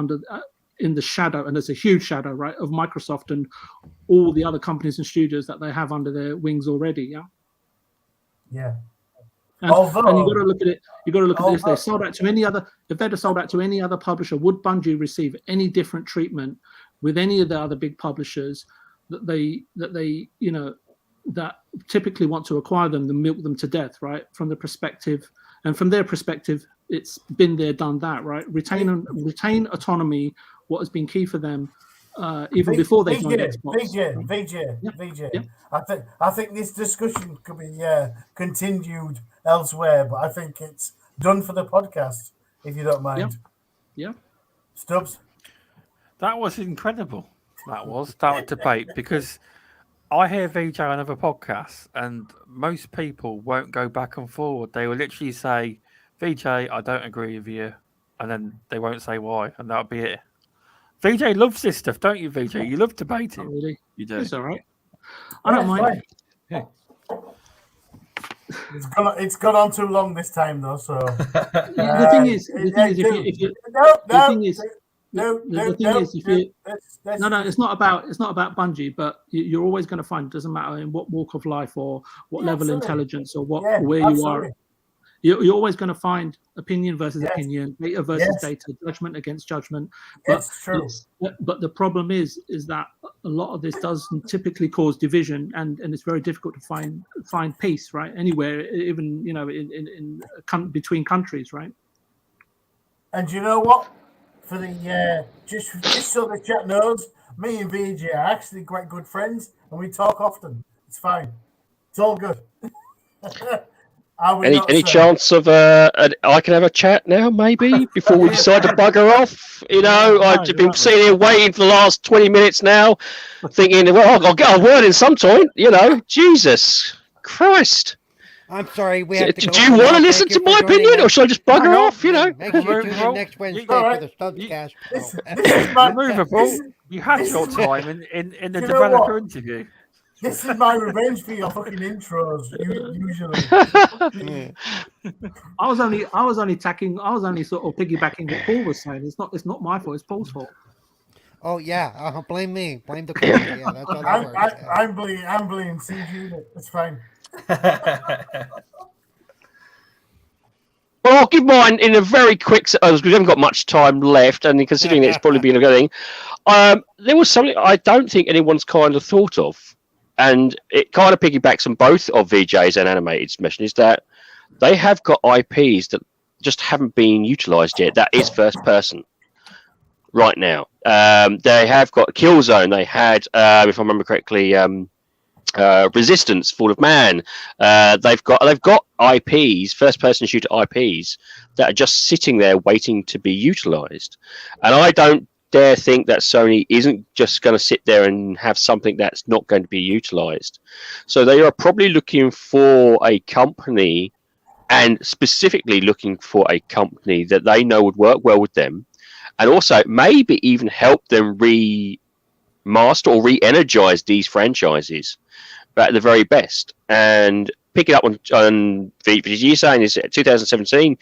in the shadow, and there's a huge shadow, right, of Microsoft and all the other companies and studios that they have under their wings already, yeah? Yeah. And you've got to look at it. You've got to look at this. They sold out to any other. If they'd have sold out to any other publisher, would Bungie receive any different treatment with any of the other big publishers that that typically want to acquire them, and milk them to death, right? From their perspective, it's been there, done that, right? Retain autonomy. What has been key for them, even before they joined Xbox. VJ. I think this discussion could be continued elsewhere, but I think it's done for the podcast, if you don't mind. Yeah. Stubbs? That was incredible. That debate, because I hear VJ on other podcasts, and most people won't go back and forward. They will literally say, VJ, I don't agree with you, and then they won't say why, and that'll be it. VJ loves this stuff, don't you, VJ? You love debating. Really? You do. It's all right. I don't mind. Fine. It's gone on too long this time, though. So The thing is, it's not about Bungie, but you're always going to find, doesn't matter in what walk of life or what level of intelligence or where you are. You're always going to find opinion versus opinion, data versus data, judgment against judgment. But but the problem is that a lot of this does typically cause division, and it's very difficult to find peace, right? Anywhere, even in between countries, right? And you know what? For the just so the chat knows, me and VJ are actually quite good friends, and we talk often. It's fine. It's all good. Any chance of I can have a chat now, maybe, before we decide to bugger off? I've been sitting here waiting for the last 20 minutes now, thinking, well, I'll get a word in sometime. Jesus Christ. I'm sorry. We have to do you want to listen to my opinion, or should I just bugger off? Make sure you tune in next Wednesday for the StubzCast. Removable. You had your time in the developer interview. This is my revenge for your fucking intros. Usually, I was only sort of piggybacking what Paul was saying. It's not my fault. It's Paul's fault. Oh yeah, blame me. Blame the quality. Yeah, that's how that works. I'm blaming CG. It's fine. Well, I'll give mine in a very quick, because we haven't got much time left, and considering it's probably been a good thing, there was something I don't think anyone's kind of thought of. And it kind of piggybacks on both of VJ's and Animated's mission, is that they have got IPs that just haven't been utilized yet. That is first person right now. They have got Killzone. They had, if I remember correctly, Resistance, Fall of Man. They've got IPs, first person shooter IPs, that are just sitting there waiting to be utilized. And I don't dare think that Sony isn't just going to sit there and have something that's not going to be utilized. So they are probably looking for a company, and specifically looking for a company that they know would work well with them, and also maybe even help them remaster or re-energize these franchises at the very best. And pick it up on VG saying is 2017,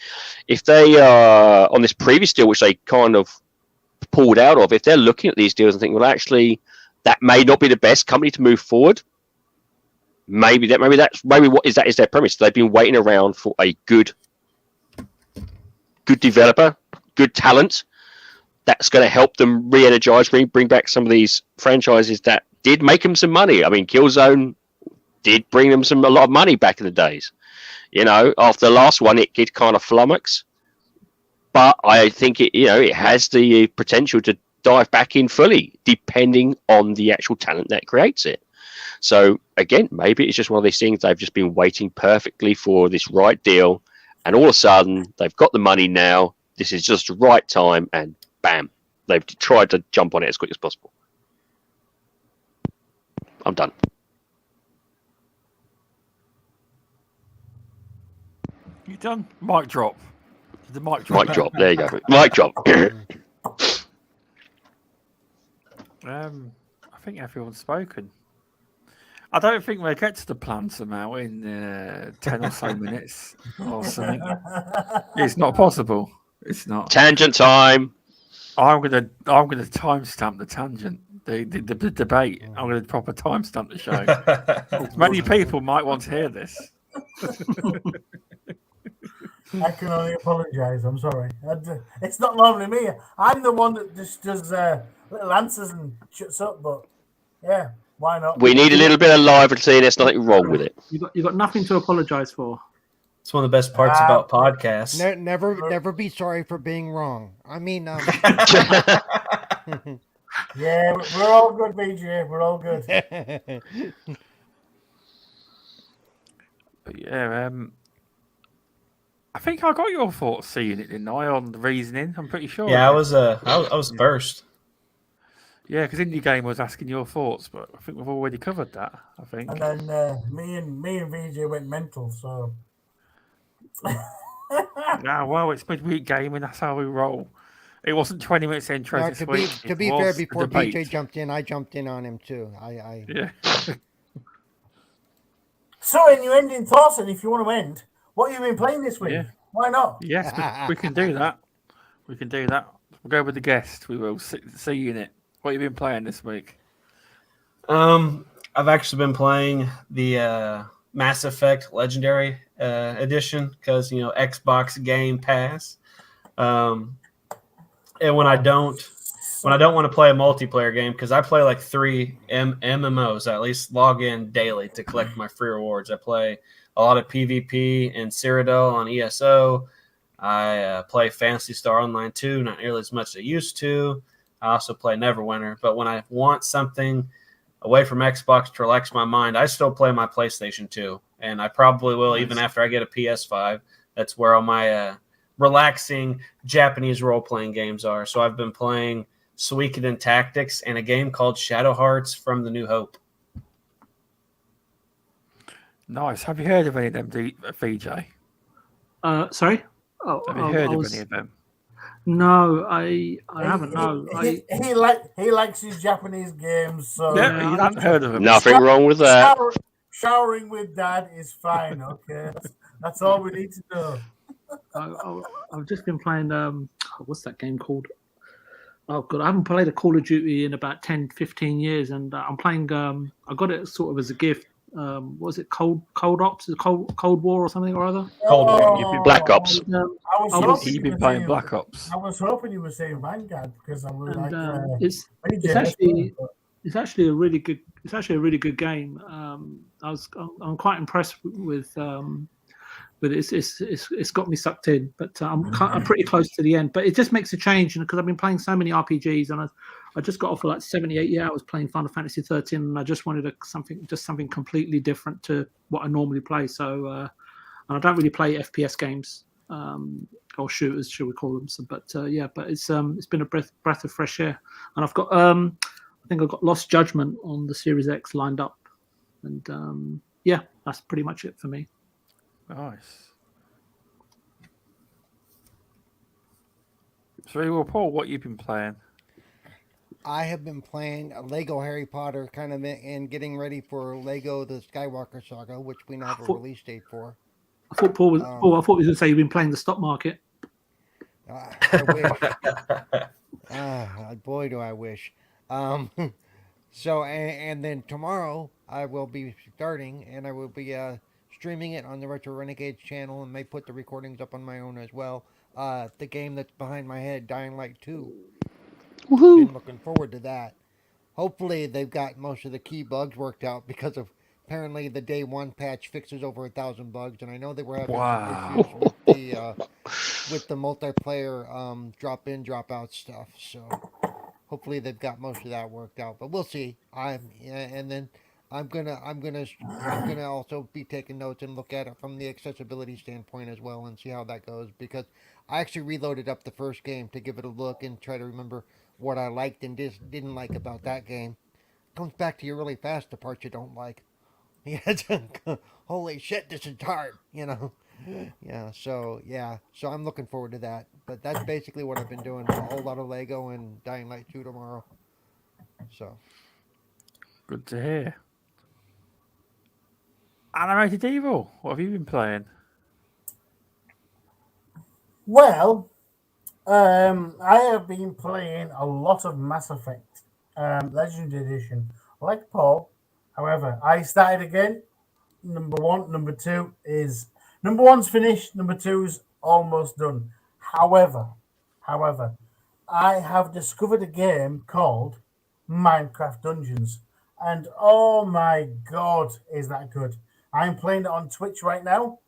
if they are on this previous deal, which they kind of pulled out of, if they're looking at these deals and think, well, actually, that may not be the best company to move forward. Maybe what is their premise? They've been waiting around for a good developer, good talent that's going to help them re-energize, bring back some of these franchises that did make them some money. I mean, Killzone did bring them a lot of money back in the days. After the last one, it did kind of flummox. But I think it has the potential to dive back in fully, depending on the actual talent that creates it. So again, maybe it's just one of these things they've just been waiting perfectly for this right deal, and all of a sudden they've got the money now. This is just the right time, and bam, they've tried to jump on it as quick as possible. I'm done. You done? Mic drop. The mic drop. Mic drop. There you go. Mic drop. I think everyone's spoken. I don't think we'll get to the plan somehow in 10 or so minutes or something. It's not possible. It's not. Tangent time. I'm gonna timestamp the tangent, the debate. I'm gonna proper timestamp the show. Many people might want to hear this. I can only apologise. I'm sorry. It's not normally me. I'm the one that just does little answers and shuts up. But yeah, why not? We need a little bit of livery. There's nothing wrong with it. You got nothing to apologise for. It's one of the best parts about podcasts. Never be sorry for being wrong. I mean, yeah, we're all good, BJ. We're all good. But yeah, I think I got your thoughts seeing it, didn't I, on the reasoning? I'm pretty sure. Yeah, I was first. Yeah, because Indie Game was asking your thoughts, but I think we've already covered that. I think. And then me and VJ went mental. So. Well, it's midweek gaming. That's how we roll. It wasn't 20 minutes intro Now, this to week. be It fair, was a before debate. BJ jumped in, I jumped in on him too. Yeah. So, in your ending thoughts, and if you want to end, what have you been playing this week? Yeah. Why not? Yes, we can do that. We can do that. We'll go with the guest. We will see you in it. What have you been playing this week? I've actually been playing the Mass Effect Legendary Edition because Xbox Game Pass. And when I don't want to play a multiplayer game, because I play like 3 MMOs, I at least log in daily to collect my free rewards. I play a lot of PvP and Cyrodiil on ESO. I play Phantasy Star Online 2, not nearly as much as I used to. I also play Neverwinter. But when I want something away from Xbox to relax my mind, I still play my PlayStation 2. And I probably will even after I get a PS5. That's where all my relaxing Japanese role-playing games are. So I've been playing Suikoden Tactics and a game called Shadow Hearts from the New Hope. Nice. Have you heard of any of them, VJ? Sorry? Have you heard of any of them? No, I haven't. No, He likes his Japanese games. So Yeah, you haven't heard of them. Nothing wrong with that. Showering with Dad is fine. Okay, that's all we need to know. I've just been playing. What's that game called? Oh god, I haven't played a Call of Duty in about 10, 15 years, and I'm playing. I got it sort of as a gift. What was it Cold Ops? Cold War or something or other? Cold War. You've been Black Ops. You've been playing Black Ops. I was hoping you were saying Vanguard because I was it's actually a really good game. I'm quite impressed with but it's got me sucked in. But I'm pretty close to the end. But it just makes a change, because I've been playing so many RPGs, and I just got off for like 78 hours playing Final Fantasy 13, and I just wanted something completely different to what I normally play. So, and I don't really play FPS games or shooters, should we call them? So, but it's been a breath of fresh air, and I've got I think I've got Lost Judgment on the Series X lined up, and that's pretty much it for me. Nice. So, Paul, what you've been playing? I have been playing Lego Harry Potter, kind of, and getting ready for Lego the Skywalker Saga, which we now have a release date for. I thought Paul was going to say you've been playing the stock market. I wish. Boy, do I wish. So, and then tomorrow I will be starting, and I will be streaming it on the Retro Renegades channel, and may put the recordings up on my own as well. The game that's behind my head, Dying Light 2. Woohoo! Been looking forward to that. Hopefully they've got most of the key bugs worked out, because of apparently the day one patch fixes over 1,000 bugs, and I know they were having some issues with the multiplayer drop in, drop out stuff. So hopefully they've got most of that worked out, but we'll see. And then I'm gonna also be taking notes and look at it from the accessibility standpoint as well, and see how that goes, because I actually reloaded up the first game to give it a look and try to remember what I liked and didn't like about that game. Comes back to you really fast, the parts you don't like. Holy shit, this is hard, Yeah, so I'm looking forward to that. But that's basically what I've been doing. A whole lot of Lego and Dying Light 2 tomorrow. So Good to hear. Animated Evil, what have you been playing? Well, I have been playing a lot of Mass Effect Legendary Edition, like Paul. However, I started again. Number 1, number 2 is number 1's finished. Number 2's almost done. However, I have discovered a game called Minecraft Dungeons, and oh my god, is that good! I'm playing it on Twitch right now.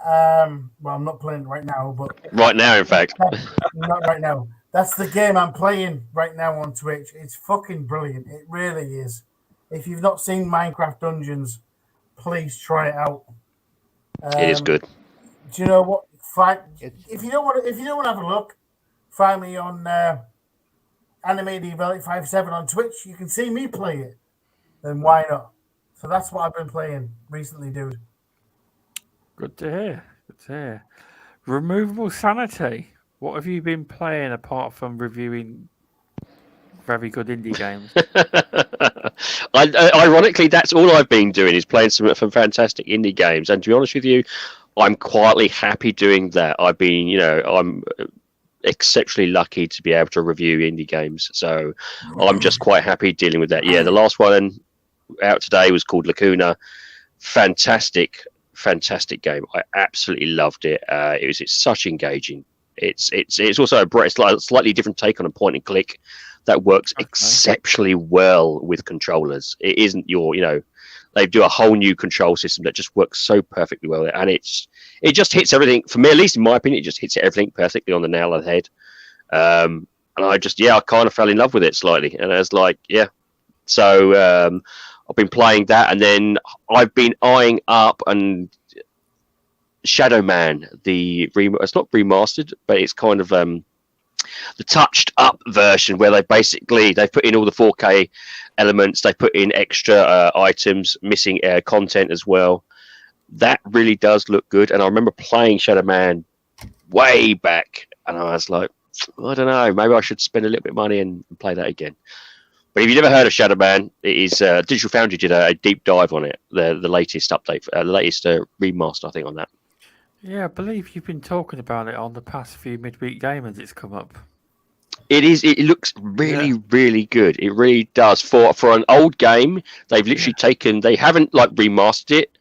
Well, I'm not playing it right now, but Right now, in fact. not right now. That's the game I'm playing right now on Twitch. It's fucking brilliant. It really is. If you've not seen Minecraft Dungeons, please try it out. It is good. Do you know what? If you don't want to have a look, find me on Animated Evil 857 on Twitch. You can see me play it. Then why not? So that's what I've been playing recently, dude. Good to hear. Good to hear. Removable Sanity. What have you been playing apart from reviewing very good indie games? Ironically, that's all I've been doing is playing some fantastic indie games. And to be honest with you, I'm quietly happy doing that. I've been, I'm exceptionally lucky to be able to review indie games. So I'm just quite happy dealing with that. Yeah, the last one out today was called Lacuna. Fantastic game. I absolutely loved it. It's such engaging. It's also a slightly different take on a point and click that works exceptionally well with controllers. It isn't they do a whole new control system that just works so perfectly well, and it just hits everything, for me at least in my opinion. It just hits everything perfectly on the nail of the head. And I kind of fell in love with it slightly, and I was like, so I've been playing that, and then I've been eyeing up and Shadow Man, it's not remastered, but it's kind of the touched up version where they put in all the 4K elements, they put in extra items, missing content as well. That really does look good. And I remember playing Shadow Man way back, and I was like, I don't know, maybe I should spend a little bit of money and play that again. But if you've never heard of Shadow Man, it is Digital Foundry did a deep dive on it, the latest update, the latest remaster, I think, on that. Yeah, I believe you've been talking about it on the past few midweek gamers. It's come up. It looks really, really good. It really does. For an old game, they've literally they haven't remastered it.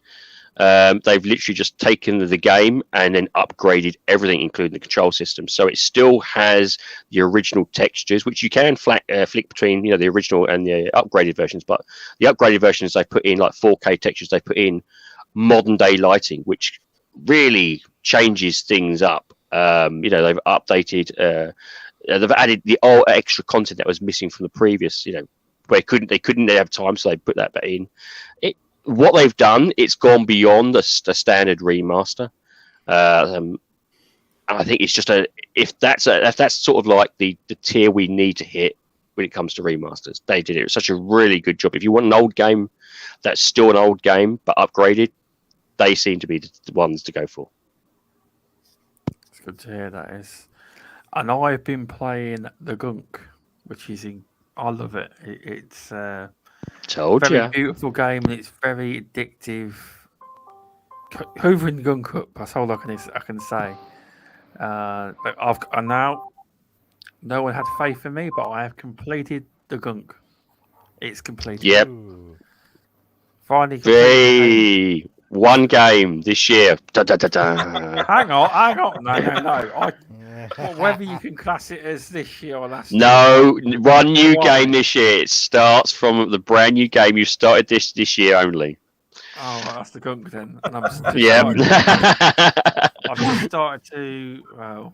They've literally just taken the game and then upgraded everything, including the control system. So it still has the original textures, which you can flick between the original and the upgraded versions. But the upgraded versions, they put in 4K textures. They put in modern day lighting, which really changes things up. They've updated. They've added the extra content that was missing from the previous. Where they couldn't have time, so they put that back in. What they've done, it's gone beyond the standard remaster. And I think it's just if that's sort of like the tier we need to hit when it comes to remasters. They did it. It was such a really good job. If you want an old game that's still an old game but upgraded, they seem to be the ones to go for. It's good to hear that is. And I've been playing The Gunk, which is I love it. It's a very beautiful game, and it's very addictive. Hoovering the Gunk up, that's all I can say. But now no one had faith in me, but I have completed The Gunk. It's completed. Yep. Finally completed. One game this year. Da, da, da, da. Hang on. No. Whether you can class it as this year or last year. No, one new game this year. It starts from the brand new game you started this year only. Oh, well, that's The Gunk then. And I'm I've just started to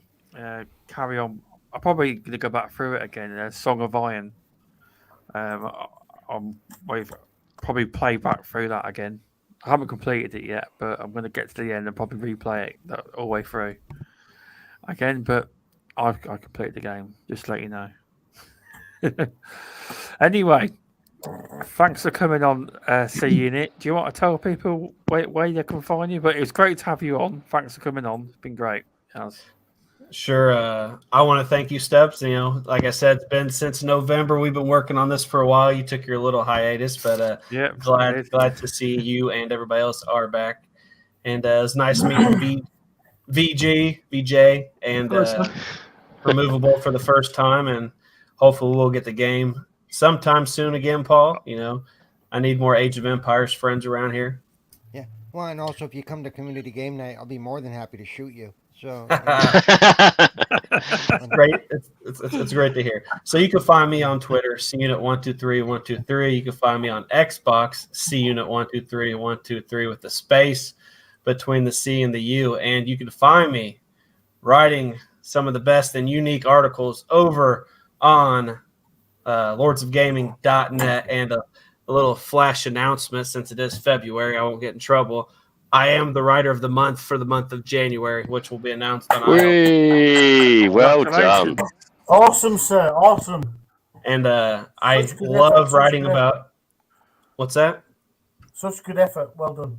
carry on. I'm probably going to go back through it again. Song of Iron. We've probably play back through that again. I haven't completed it yet, but I'm going to get to the end and probably replay it all the way through again. But I completed the game, just to let you know. Anyway, thanks for coming on, C-Unit. Do you want to tell people where they can find you? But it was great to have you on. Thanks for coming on. It's been great. Sure. I want to thank you, Stubbs. Like I said, it's been since November. We've been working on this for a while. You took your little hiatus, but glad to see you and everybody else are back. And it was nice meeting VJ, and Removable for the first time. And hopefully we'll get the game sometime soon again, Paul. I need more Age of Empires friends around here. Yeah. Well, and also if you come to Community Game Night, I'll be more than happy to shoot you. So great. It's great to hear. So you can find me on Twitter, CUnit123123. You can find me on Xbox, CUnit123123 with the space between the C and the U. And you can find me writing some of the best and unique articles over on lordsofgaming.net. And a little flash announcement, since it is February, I won't get in trouble. I am the writer of the month for the month of January, which will be announced on well done. Awesome, sir. Awesome. And I love writing about... What's that? Such good effort. Well done.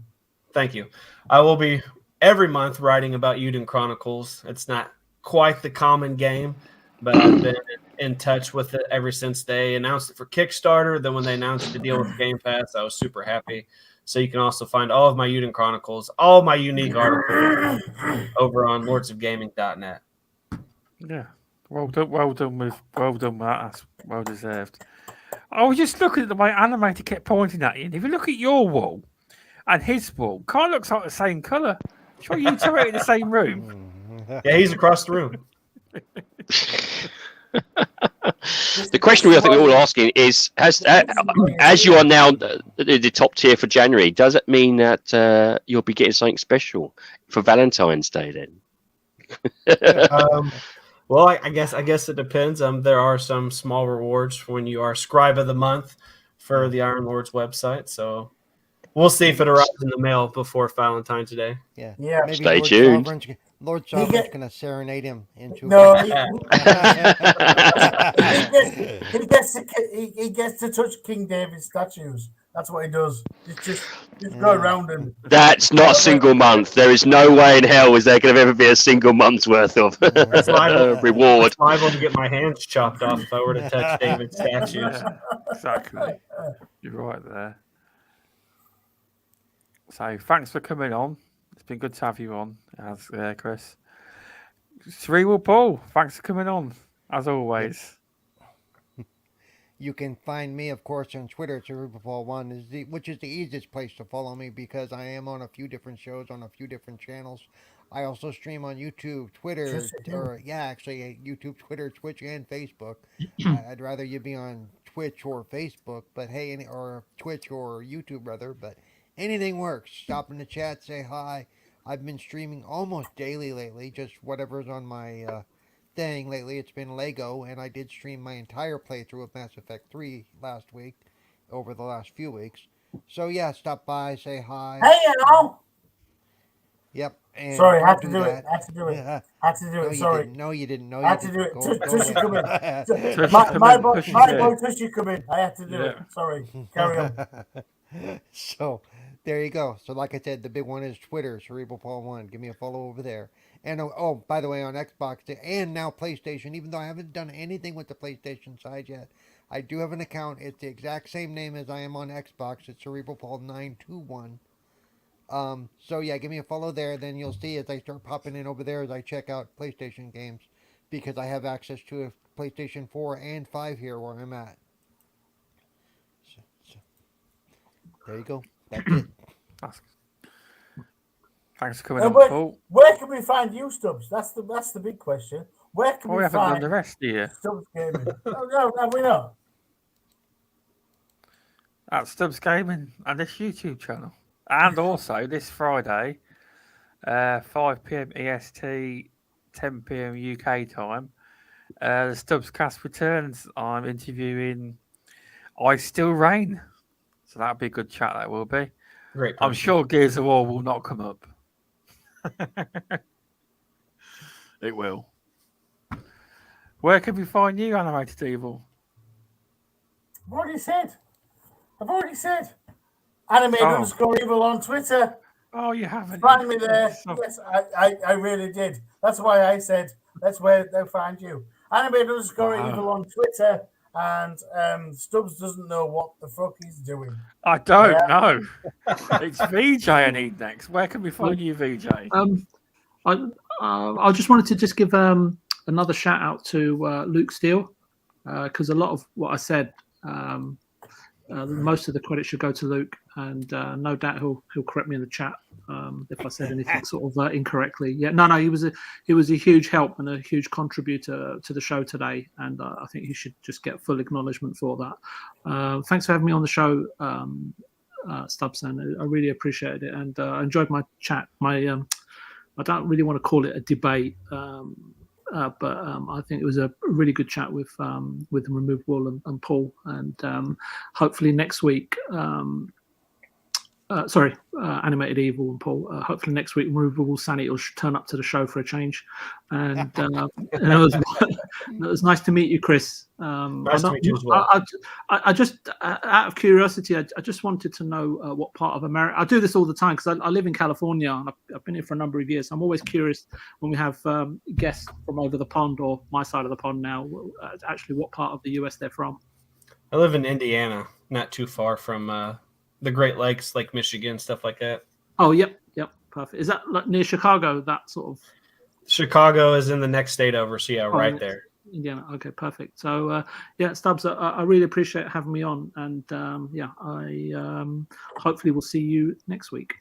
Thank you. I will be every month writing about Uden Chronicles. It's not quite the common game, but I've been in touch with it ever since they announced it for Kickstarter. Then when they announced the deal with Game Pass, I was super happy. So you can also find all of my Uden Chronicles, all my unique articles over on lordsofgaming.net. Yeah. Well done with that. That's well deserved. I was just looking at the way Animator kept pointing at you. And if you look at your wall and his wall, kind of looks like the same colour. Sure, you two are in the same room. Yeah, he's across the room. The question I think we're all asking is: as you are now the top tier for January, does it mean that you'll be getting something special for Valentine's Day then? Well, I guess it depends. There are some small rewards when you are Scribe of the Month for the Iron Lords website. So we'll see if it arrives in the mail before Valentine's Day. Yeah. Yeah. Stay tuned. Lord Sovereign's going to serenade him into. No, he gets to touch King David's statues. That's what he does. Just go around and. That's not a single month. There is no way in hell is there going to ever be a single month's worth of reward. I'm liable to get my hands chopped off if I were to touch David's statues. Yeah, exactly. You're right there. So thanks for coming on. It's been good to have you on, as Chris. Cerebral Paul, thanks for coming on, as always. You can find me, of course, on Twitter, cerebralpaul1, which is the easiest place to follow me because I am on a few different shows on a few different channels. I also stream on YouTube, Twitter, YouTube, Twitter, Twitch, and Facebook. I'd rather you be on Twitch or Facebook, but hey, or Twitch or YouTube, rather, but anything works. Stop in the chat, say hi. I've been streaming almost daily lately, just whatever's on my thing lately. It's been Lego, and I did stream my entire playthrough of Mass Effect 3 last week, over the last few weeks. So yeah, stop by, say hi. Hey, hello. Yep. And sorry, I had to do it. I had to do it. Yeah. I had to do it. Sorry. No, you didn't. No, I had to do it. Tushy, come in. My boy, Tushy, come in. I had to do it. Sorry. Carry on. So, there you go. So, like I said, the big one is Twitter, CerebralPaul1. Give me a follow over there. And oh, by the way, on Xbox and now PlayStation, even though I haven't done anything with the PlayStation side yet, I do have an account. It's the exact same name as I am on Xbox. It's CerebralPaul921. So yeah, give me a follow there. Then you'll see as I start popping in over there as I check out PlayStation games, because I have access to a PlayStation 4 and 5 here where I'm at. So there you go. That's it. Thanks for coming on, Paul. Where can we find you, Stubbs? That's the big question. Where can we haven't find done the rest here? StubzGaming? No, have we not? At StubzGaming and this YouTube channel. And also this Friday, 5 p.m. EST, 10 p.m. UK time, the Stubbscast returns. I'm interviewing I Still Reign. So that'll be a good chat, that will be. Great. I'm sure Gears of War will not come up. It will. Where can we find you, Animated Evil? I've already said. Animated_evil on Twitter. Oh, you haven't. Find me there. Yes, I really did. That's why I said that's where they'll find you. Animated_evil on Twitter. And Stubbs doesn't know what the fuck he's doing. I don't know. It's VJ I need next. Where can we find you, VJ? I just wanted to just give another shout out to Luke Steele, because a lot of what I said, most of the credit should go to Luke, and no doubt he'll correct me in the chat if I said anything sort of incorrectly. Yeah, no, he was a huge help and a huge contributor to the show today, and I think he should just get full acknowledgement for that. Thanks for having me on the show, Stubbs, and I really appreciated it, and I enjoyed my chat. I don't really want to call it a debate, but I think it was a really good chat with Removable and Paul, and hopefully next week Animated Evil and Paul. Hopefully next week, RemovableSanity will turn up to the show for a change. And it was nice to meet you, Chris. Nice to meet you as well. I just, out of curiosity, I just wanted to know what part of America. I do this all the time because I live in California and I've been here for a number of years. So I'm always curious when we have guests from over the pond or my side of the pond now, actually what part of the US they're from. I live in Indiana, not too far from the Great Lakes, Lake Michigan, stuff like that. Oh, yep, perfect. Is that like near Chicago? That sort of. Chicago is in the next state over, so yeah, right there. Indiana. Okay, perfect. So Stubbs, I really appreciate having me on, and I hopefully will see you next week.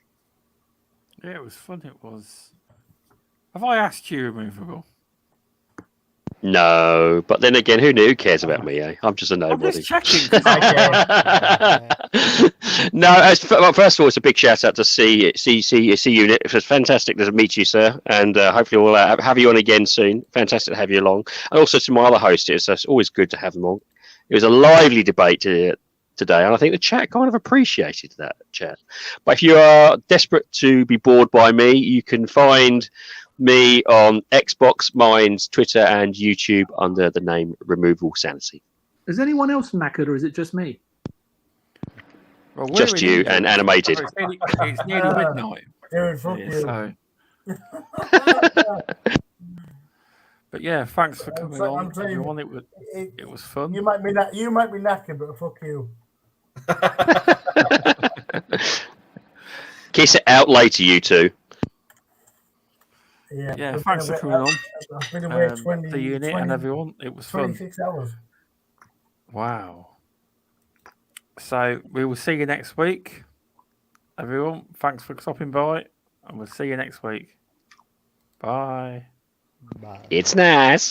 Yeah, it was fun. It was. Have I asked you, Removable? No, but then again, who cares about me? Eh? I'm just a nobody. I'm just checking. No, first of all, it's a big shout out to see you. It was fantastic to meet you, sir, and hopefully we'll have you on again soon. Fantastic to have you along, and also to my other hosts. It's always good to have them on. It was a lively debate today, and I think the chat kind of appreciated that chat. But if you are desperate to be bored by me, you can find me on Xbox, Minds, Twitter, and YouTube under the name RemovableSanity. Is anyone else knackered, or is it just me? Well, just you and animated. It's nearly midnight. Dude, fuck you. So. But yeah, thanks for coming on, everyone. It was fun. You might be knackered, but fuck you. Kiss it out later, you two. Yeah, thanks for coming on. I've been away the unit and everyone. It was 26 fun. hours. Wow. So we will see you next week. Everyone, thanks for stopping by, and we'll see you next week. Bye. It's nice.